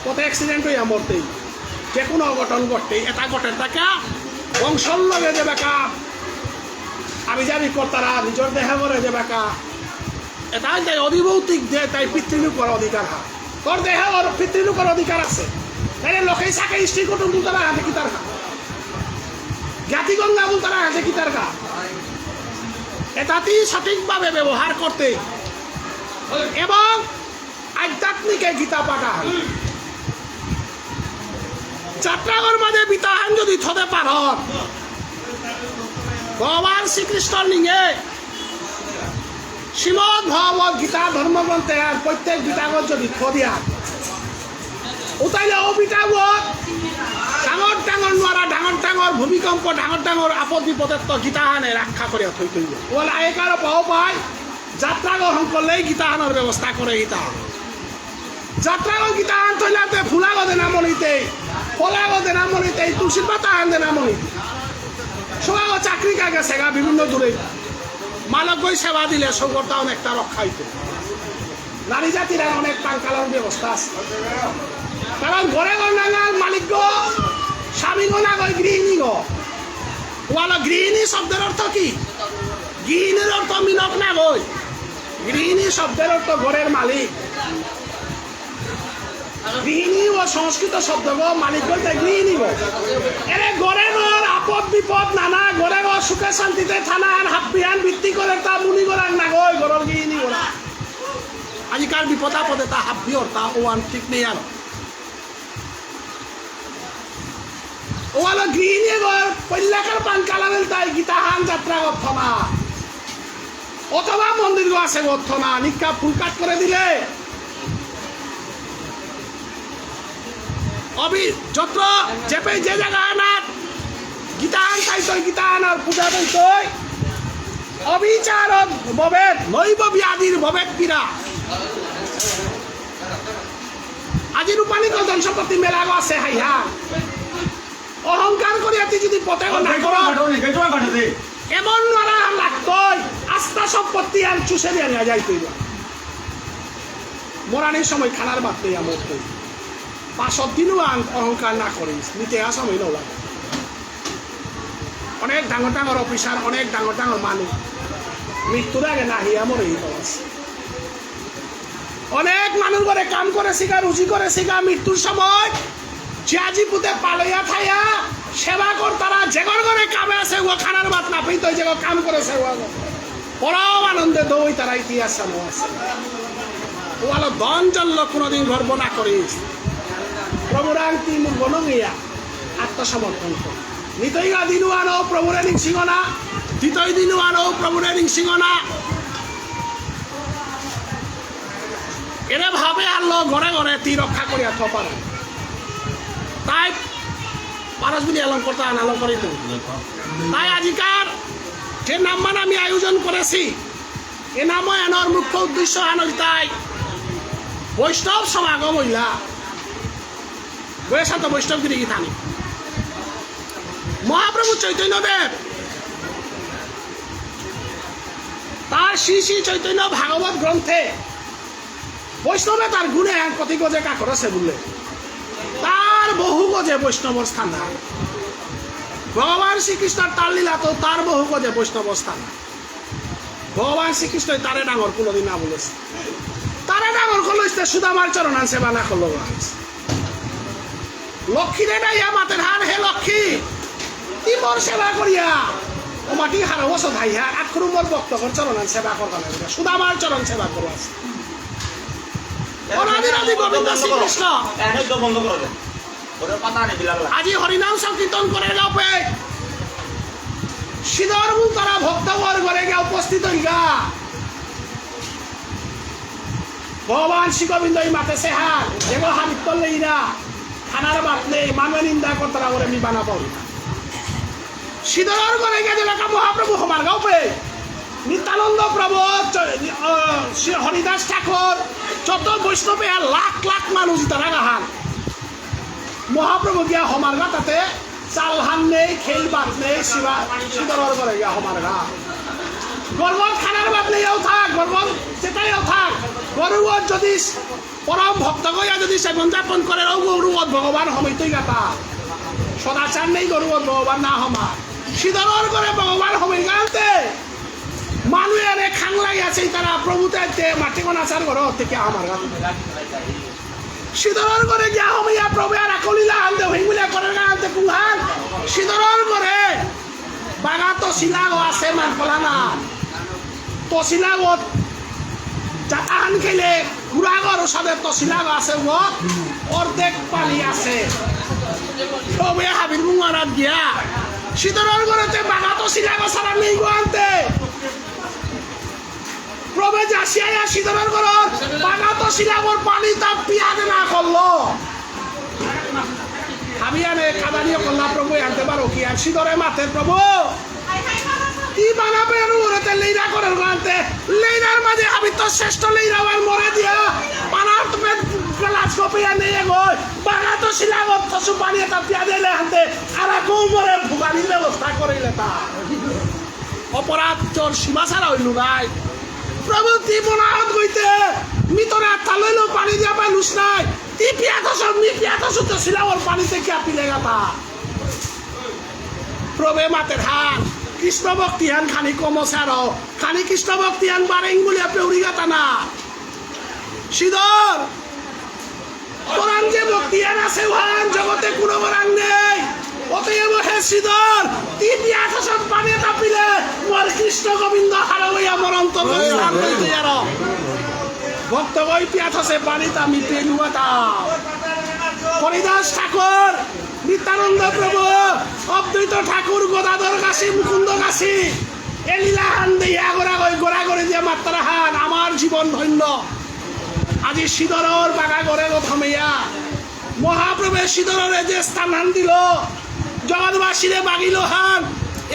পথে অ্যাক্সিডেন্ট হইয়া মরতেই যে কোনো অঘটন ঘটতেই এটা ঘটের টাকা বংশর লগে যে বেকা আমি জানি কর্তারা নিজের দেহে করে যে বেকা এটা তাই অধিভৌতিক যে তাই পিতৃলোকের অধিকার হয় তোর দেহে ওর পিতৃলোকের অধিকার আছে তাই লোকেই সাকে স্ত্রী কুটুম্ব তারা হাতে কি তার খা জ্ঞাতিগঙ্গা বল তারা হাতে কি তার খা এটাতেই সঠিকভাবে ব্যবহার করতে এবং আধ্যাত্মিকে গীতা পাঠা হয় যাত্রাগর মাঝে বিতাহান যদি থতে পার ভগবান শ্রীকৃষ্ণর লিঙ্গে শ্রীমদ ভগবত গীতা ধর্মগ্রন্থে আর প্রত্যেক বিটাগর যদি থদিয়া উতাইলে ও বিটাগর ডাঙর ডাঙর নোয়ারা ডাঙর ডাঙর ভূমিকম্প ডাঙর ডাঙর আপদ বিপদের তো গীতাহানে রক্ষা করে থই থইব বলে আগেকার পাও পায় যাত্রা গ্রহণ করলেই গীতাহানের ব্যবস্থা করে গীতাহান যাত্রাগর গীতাহান থইলাতে ফুলাগো দেনা মনিতে ফলাগো দেনা মনিতে তুলসীর পাতা আন দেনা মনিতে সবাই চাকরি কাগে সেগা বিভিন্ন দূরে মানব গই সেবা দিলে সৌগরটা অনেকটা রক্ষা হইত নারী জাতিরা অনেক টাঙ্কালার ব্যবস্থা আছে কারণ ঘরে গন্ডাঙ্গাল মালিক গো স্বামী গো না গো গৃহিণী গো ওয়ালা গৃহিণী শব্দের অর্থ কি গৃহিণীর অর্থ মিনক না গই গৃহিণী শব্দের অর্থ ঘরের মালিক গৃহিণী ও সংস্কৃত শব্দ গো মালিক বলতে গৃহিণী গো এরে ঘরে গর আপদ বিপদ নানা ঘরে গো সুখে শান্তিতে থানা আর হাত বিহান ভিত্তি করে তা মুনি গরাং না গো ঘরের গৃহিণী গোরা আজিকার বিপদ আপদে তা হাত বিহর তা ওয়ান ঠিক নেই আর ওয়ালা গৃহিণী গর পল্লাকার পান কালামেল তাই গীতাহান যাত্রা অর্থ না অথবা মন্দির গো আছে অর্থ না নিকা ফুল কাট করে দিলে অবি যত চেপে যে জায়গা আনার গীতাহান খাইতই গীতাহান আর পূজা দইতই অবিচার ভবেদ নৈব ব্যাধির ভবেদ পীড়া আজি রূপালী কদন সম্পত্তি মেলা আছে হাইহা অহংকার করিয়া তুই যদি পথে না কর এমন মারা লাগতই আস্থা সম্পত্তি আর চুষে দিয়ে নিয়ে যাইতই মরানির সময় খানার বাদ আমার তৈ 5 দিনও অহংকার না করিস নিতে আসামই নলা অনেক ডাঙর ডাঙর অফিসার অনেক ডাঙর ডাঙর মানুষ মৃত্যুর আগে না হিয়া মরে আছে অনেক মানুষ করে কাম করে শিখা রুচি করে শিখা মৃত্যুর সময় জিয়াজি পুতে পালইয়া থাইয়া সেবা কর তারা যেগর করে কামে আছে ও খানার ভাত না পেয়ে তো যে কাম করেছে ও পরাও আনন্দে দই তারা ইতিহাস জানো আছে ও আলো দন জল্ল কোনোদিন গর্ব না করিস প্রভুরাং তুই মূল বনঙ্গিয়া আত্মসমর্পণ কর নিতই গা দিনু আনো প্রভুরে নিংসিং না দ্বিতীয় দিনু আনো প্রভুরে নিংসিং না এরে ভাবে আনলো ঘরে ঘরে তুই রক্ষা করিয়া থপার তাই পারসবিনী অলঙ্করটা আনালো করি তাই আজিকার যে নামমান আমি আয়োজন করেছি এ নাম এনর মুখ্য উদ্দেশ্য আনল তাই বৈষ্ণব সমাগম হইলা বৈশান্ত বৈষ্ণবগিরি গীতানি মহাপ্রভু চৈতন্যদেব তার শ্রী শ্রী চৈতন্য ভাগবত গ্রন্থে বৈষ্ণবে তার গুণে কতি গজে কা করেছে বললে তার বহু গজে বৈষ্ণবর স্থান ভগবান শ্রীকৃষ্ণের তার লীলা তো তার বহু গজে বৈষ্ণব স্থান ভগবান শ্রীকৃষ্ণ তারে ডাঙর কোনোদিন না বলেছে তারে ডাঙর করলো সুদামার চরণ আনছে বা না করলো লক্ষ্মী রে ডাইয়া মাতের হার হে লক্ষ্মী কি মোর সেবা করিয়া ও মাটি হারা বছর ধাইয়া আখরু মোর বক্তব্য চরণ সেবা করবা সুদামার চরণ সেবা করো আছে অনাদি গোবিন্দ শ্রীকৃষ্ণ একদম বন্ধ করে দেন ওরে পাতা নেই বিলাল আজি হরিনাম সংকীর্তন করে যাবে সিধর তারা ভক্তবর ঘরে গিয়ে উপস্থিত হইগা ভগবান শ্রী গোবিন্দ মাতে সে হাত যেগো হাবিত করলেই না খানার বাত নেই মানুষ নিন্দা করতারা ওরে মি বানাবো সিধর ঘরে গিয়ে যেটা মহাপ্রভু হমার গাঁপে নিত্যানন্দ প্রভু হরিদাস ঠাকুর যত বৈষ্ণবে লাখ লাখ মানুষ তারা গাহান মহাপ্রভু গিয়া হমার গা তাতে চাল হান নেই খেল বাত নেই শিবা সিধর ঘরে গিয়া হমার গা গর্বত খানার বাত নেইও থাক গর্বত সেটাইও থাক গরুবত যদি পরম ভক্ত গইয়া যদি সেবন যাপন করে গরুবত ভগবান হমিতই গাতা সদাচার নেই গরুবত ভগবান না হমা সিধর করে ভগবান হমি গাতে মানুষের খাংলাই আছে তারা প্রভুতে মাটি কোনাচার ঘর থেকে আমার সিধর করে গিয়া হমিয়া প্রভু আর আকলিলা আনতে হইগুলা করে আনতে কুহান সিধর করে বাগা তো শিলাও আছে মান ফলানা তো শিলাগত চাটাহান খেলে ঘুরাগর সাথে তো শিলাগ আছে ও অর্ধেক পালি আছে প্রভু হাবির মুঙারাত গিয়া সিধর করে বাগা তো শিলাগ সারা নেই গো আনতে প্রভু যাসিয়া সিধরের ঘর বাগা তো শিলাগর পানি তাপ পিয়াদে না করলো হাবিয়ানে কাদানিও করলা প্রভু আনতে পারো কি আর সিধরে মাথের প্রভু কি বানাবে ওরতে লেইরা করে আনতে লেইরার মাঝে হাবি তো শ্রেষ্ঠ লেইরা আর মরে দিয়া পানার তুমি গ্লাস কপিয়া নিয়ে গই বাগা তো শিলাগর ফসু পানি তাপ পিয়াদে লে আনতে আর কো মরে ভুগানির ব্যবস্থা করিলে তা অপরাধ চোর সীমা ছাড়া হইল নাই প্রভু তি মনাহত গইতে মিতরা তালইলো পানি দিয়া পাইলুস নাই তি পিয়াতো সব নি পিয়াতো সুত শিলাওর পানিতে কি আপিলে গাতা প্রভু মাতে হাত কৃষ্ণ ভক্তিহান খানি কমসার খানি কৃষ্ণ ভক্তিহান বারেং বলিয়া পেউরি গাতা না সিধর কোরআন যে ভক্তিহান আছে ওহান জগতে কোনো বরাং নেই অতএব হে সিধর তি পিয়াতো সব পানি তাপিলে মোর কৃষ্ণ গোবিন্দ হারাইয়া মোর অন্তর স্থান হইতে আর ভক্ত গই পিয়াথসে পানি তামি পেলুয়াতা হরিদাস ঠাকুর নিত্যানন্দ প্রভু অদ্বৈত ঠাকুর গদাধর কাশী মুকুন্দ কাশী এলিলা হান দিয়ে আগরা গই গোড়া করে দিয়ে মাত্রা হান আমার জীবন ধন্য আজি সিধরর বাগা গড়ে থামিয়া মহাপ্রভুর সিধররে যে স্থান হান দিল জগৎবাসীরে বাগিল হান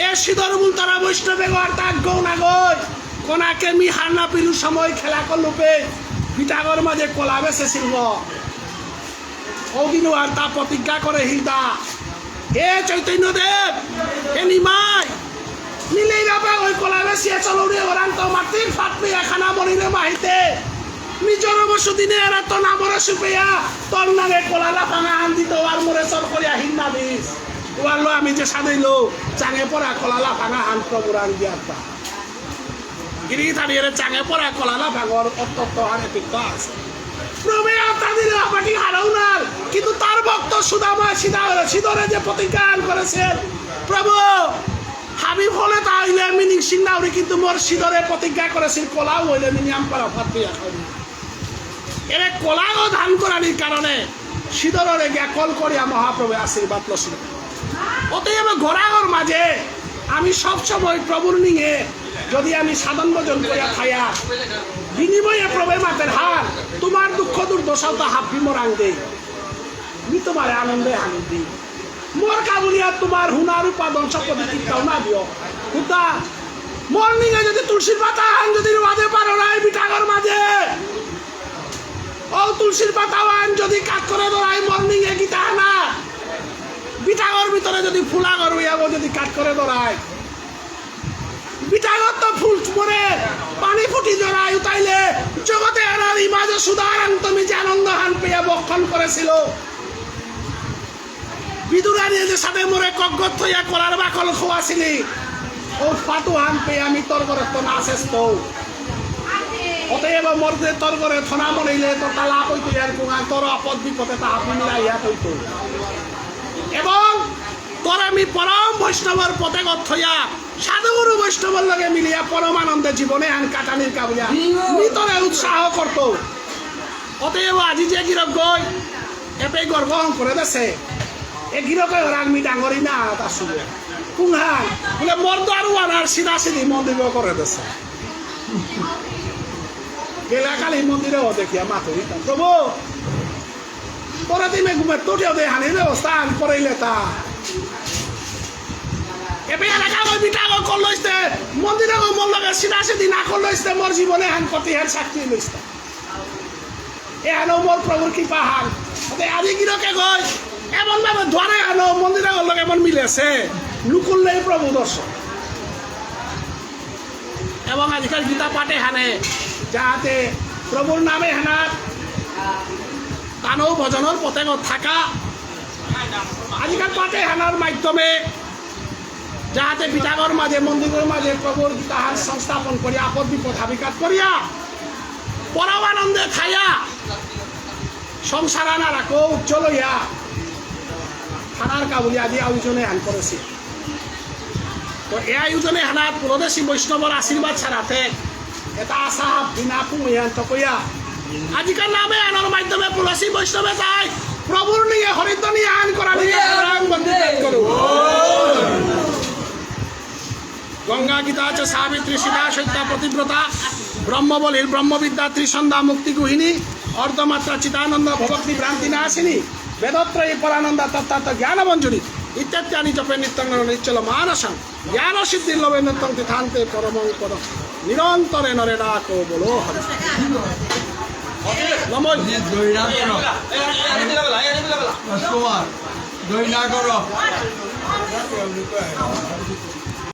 এ সিধর মূল তারা বৈষ্ণবে গড় তাক গৌ না গই কোনাকে মি হার না পিলু সময় খেলা করলুপে পিঠাগর মাঝে কলা বেছে শিল্প ওদিনও আর তা প্রতিজ্ঞা করে হিলদা এ চৈতন্যদেব এ নিমাই নিলেই রাবা ওই কলা বেছিয়ে চলো রে ওরান তো মাটির ফাট পেয়া খানা মরিলে মাহিতে নিজর বসু দিনে এরা তো নামরে সুপেয়া তোর নামে কলালা ভাঙা আন দিত আর মোরে চর করিয়া হিন্না দিস ওয়ারলো আমি যে সাদাইলো চাঙে পড়া কলালা ভাঙা আন প্রভুর আন দিয়াতা গিরি থাড়িয়ে চাঙে পড়া কলালা ভাঙর অত্যন্ত হারে পিত্ত আছে প্রভু তাদের বাটি হারাও না কিন্তু তার ভক্ত সুদামা সিধরে যে প্রতিজ্ঞা করেছেন প্রভু হাবিব হলে তাইলে মিনি সিংনাউরি কিন্তু মোর সিধরে প্রতিজ্ঞা করেছেন কলাও হইলে মিনিয়াম করা ভাত পেয়া খাবি এর কলাও ধান করার কারণে সিধরে গিয়া কল করিয়া মহাপ্রভু আশীর্বাদ লছিল অতএব ঘোরাঘর মাঝে আমি সবসময় প্রভুর নিয়ে যদি আমি সাধন ভোজন করিয়া খাইয়া বিনিময়ে প্রভু মাতের হার তোমার দুঃখ দুর্দশাও তো হাফি মোরাং দেই আমি তোমার আনন্দে আনন্দি মোর কাবুলিয়া তোমার হুনার উপাদন সম্পত্তি চিন্তাও না দিও হুদা মর্নিং এ যদি তুলসীর পাতা আন যদি মাঝে পারো নাই বিটাগর মাঝে ও তুলসীর পাতা আন যদি কাট করে ধরাই মর্নিং এ গীতা না বিটাগর ভিতরে যদি ফুলাগর হইয়াবো যদি কাট করে ধরাই বিটাগর তো ফুল মরে পানি ফুটি জড়াই উতাইলে জগতে আনার ইমাজে সুদারাং তুমি যে আনন্দ হান পেয়ে বক্ষণ করেছিল বিদুরানিয়ে যে সাথে মরে কগ্গত হইয়া করার বাকল খোয়াছিলি ও ফাটু হান পেয়ে আমি তোর ঘরে তো না শেষ তো অতএব মরদে তোর ঘরে থনা মরিলে তো তালা কইতো আর কোঙা তোর আপদ বিপদে তা আপনি মিলাইয়া কইতো এবং তোর আমি পরম বৈষ্ণবর পথে গত হইয়া সাধুগুরু বৈষ্ণবর লগে মিলিয়া পরম আনন্দে জীবনে আন কাটানির কাবুলিয়া মিতরে উৎসাহ করত অতএব আজি যে গিরক গই এপে গর্ব করে দেছে এ গিরকে রাগমি ডাঙরি না তার সঙ্গে কুংহান বলে মর্দ আর ওয়ানার সিধা সিধি মন্দির করে দেছে গেলা কালী মন্দিরেও দেখিয়া মাথুরি প্রভু তোরা দিনে ঘুমে তোটিও দে হানি ব্যবস্থা আন করাইলে তা এবে এলাকা ওই বিটা করলো ইস্তে মন্দিরে মন লাগে সিধা সিধি না করলো ইস্তে মোর জীবনে হান কতি হান সাক্ষী লইস্তে এ আনো মোর প্রভুর কৃপা হান আজি গিরকে গই এমন ভাবে দ্বারে আনো মন্দিরে লগ এমন মিলেছে লুকুললে প্রভু দর্শন এবং আজকাল গীতা পাঠে হানে যাহাতে প্রভুর নামে হানাত কানো ভজনের পথে থাকা আজকাল পাঠে হানার মাধ্যমে যাহাতে পিতাগর মাঝে মন্দিরের মাঝে প্রভুর তাহার সংস্থাপন করিয়া আপদ বিপদ হাবিকাত করিয়া পরমানন্দে খাইয়া সংসার আনা রাখো উজ্জ্বল হইয়া খানার কাবুলি আদি আয়োজনে হান করেছি তো এই আয়োজনে হানাত পুরদেশী বৈষ্ণবর আশীর্বাদ ছাড়াতে এটা আশা বিনা পুমিয়ান তকইয়া আজিকার নামে আনার মাধ্যমে পুরদেশী বৈষ্ণবে যায় প্রভুর নিয়ে হরিধ্বনি আন করা নিয়ে গঙ্গা গীতা চ সাবিত্রী সীতা সত্যা প্রতিব্রতা ব্রহ্মবলীর ব্রহ্মবিদ্যা ত্রিসন্ধ্যা মুক্তি গুহিনী অর্ধমাত্রা চিতানন্দ ভবক্তি ভ্রান্তি নাশিনী বেদত্রয়ী পরানন্দা তত্ত্বার্থ জ্ঞানমঞ্জুরি ইত্যাদি জপে নিত্যং নিশ্চল মানসং জ্ঞান সিদ্ধির লোভে নিত্যং তীর্থান্তে পরমং পদ নিরন্তরে নরে ডাকো বলো হরি নমো দই না করো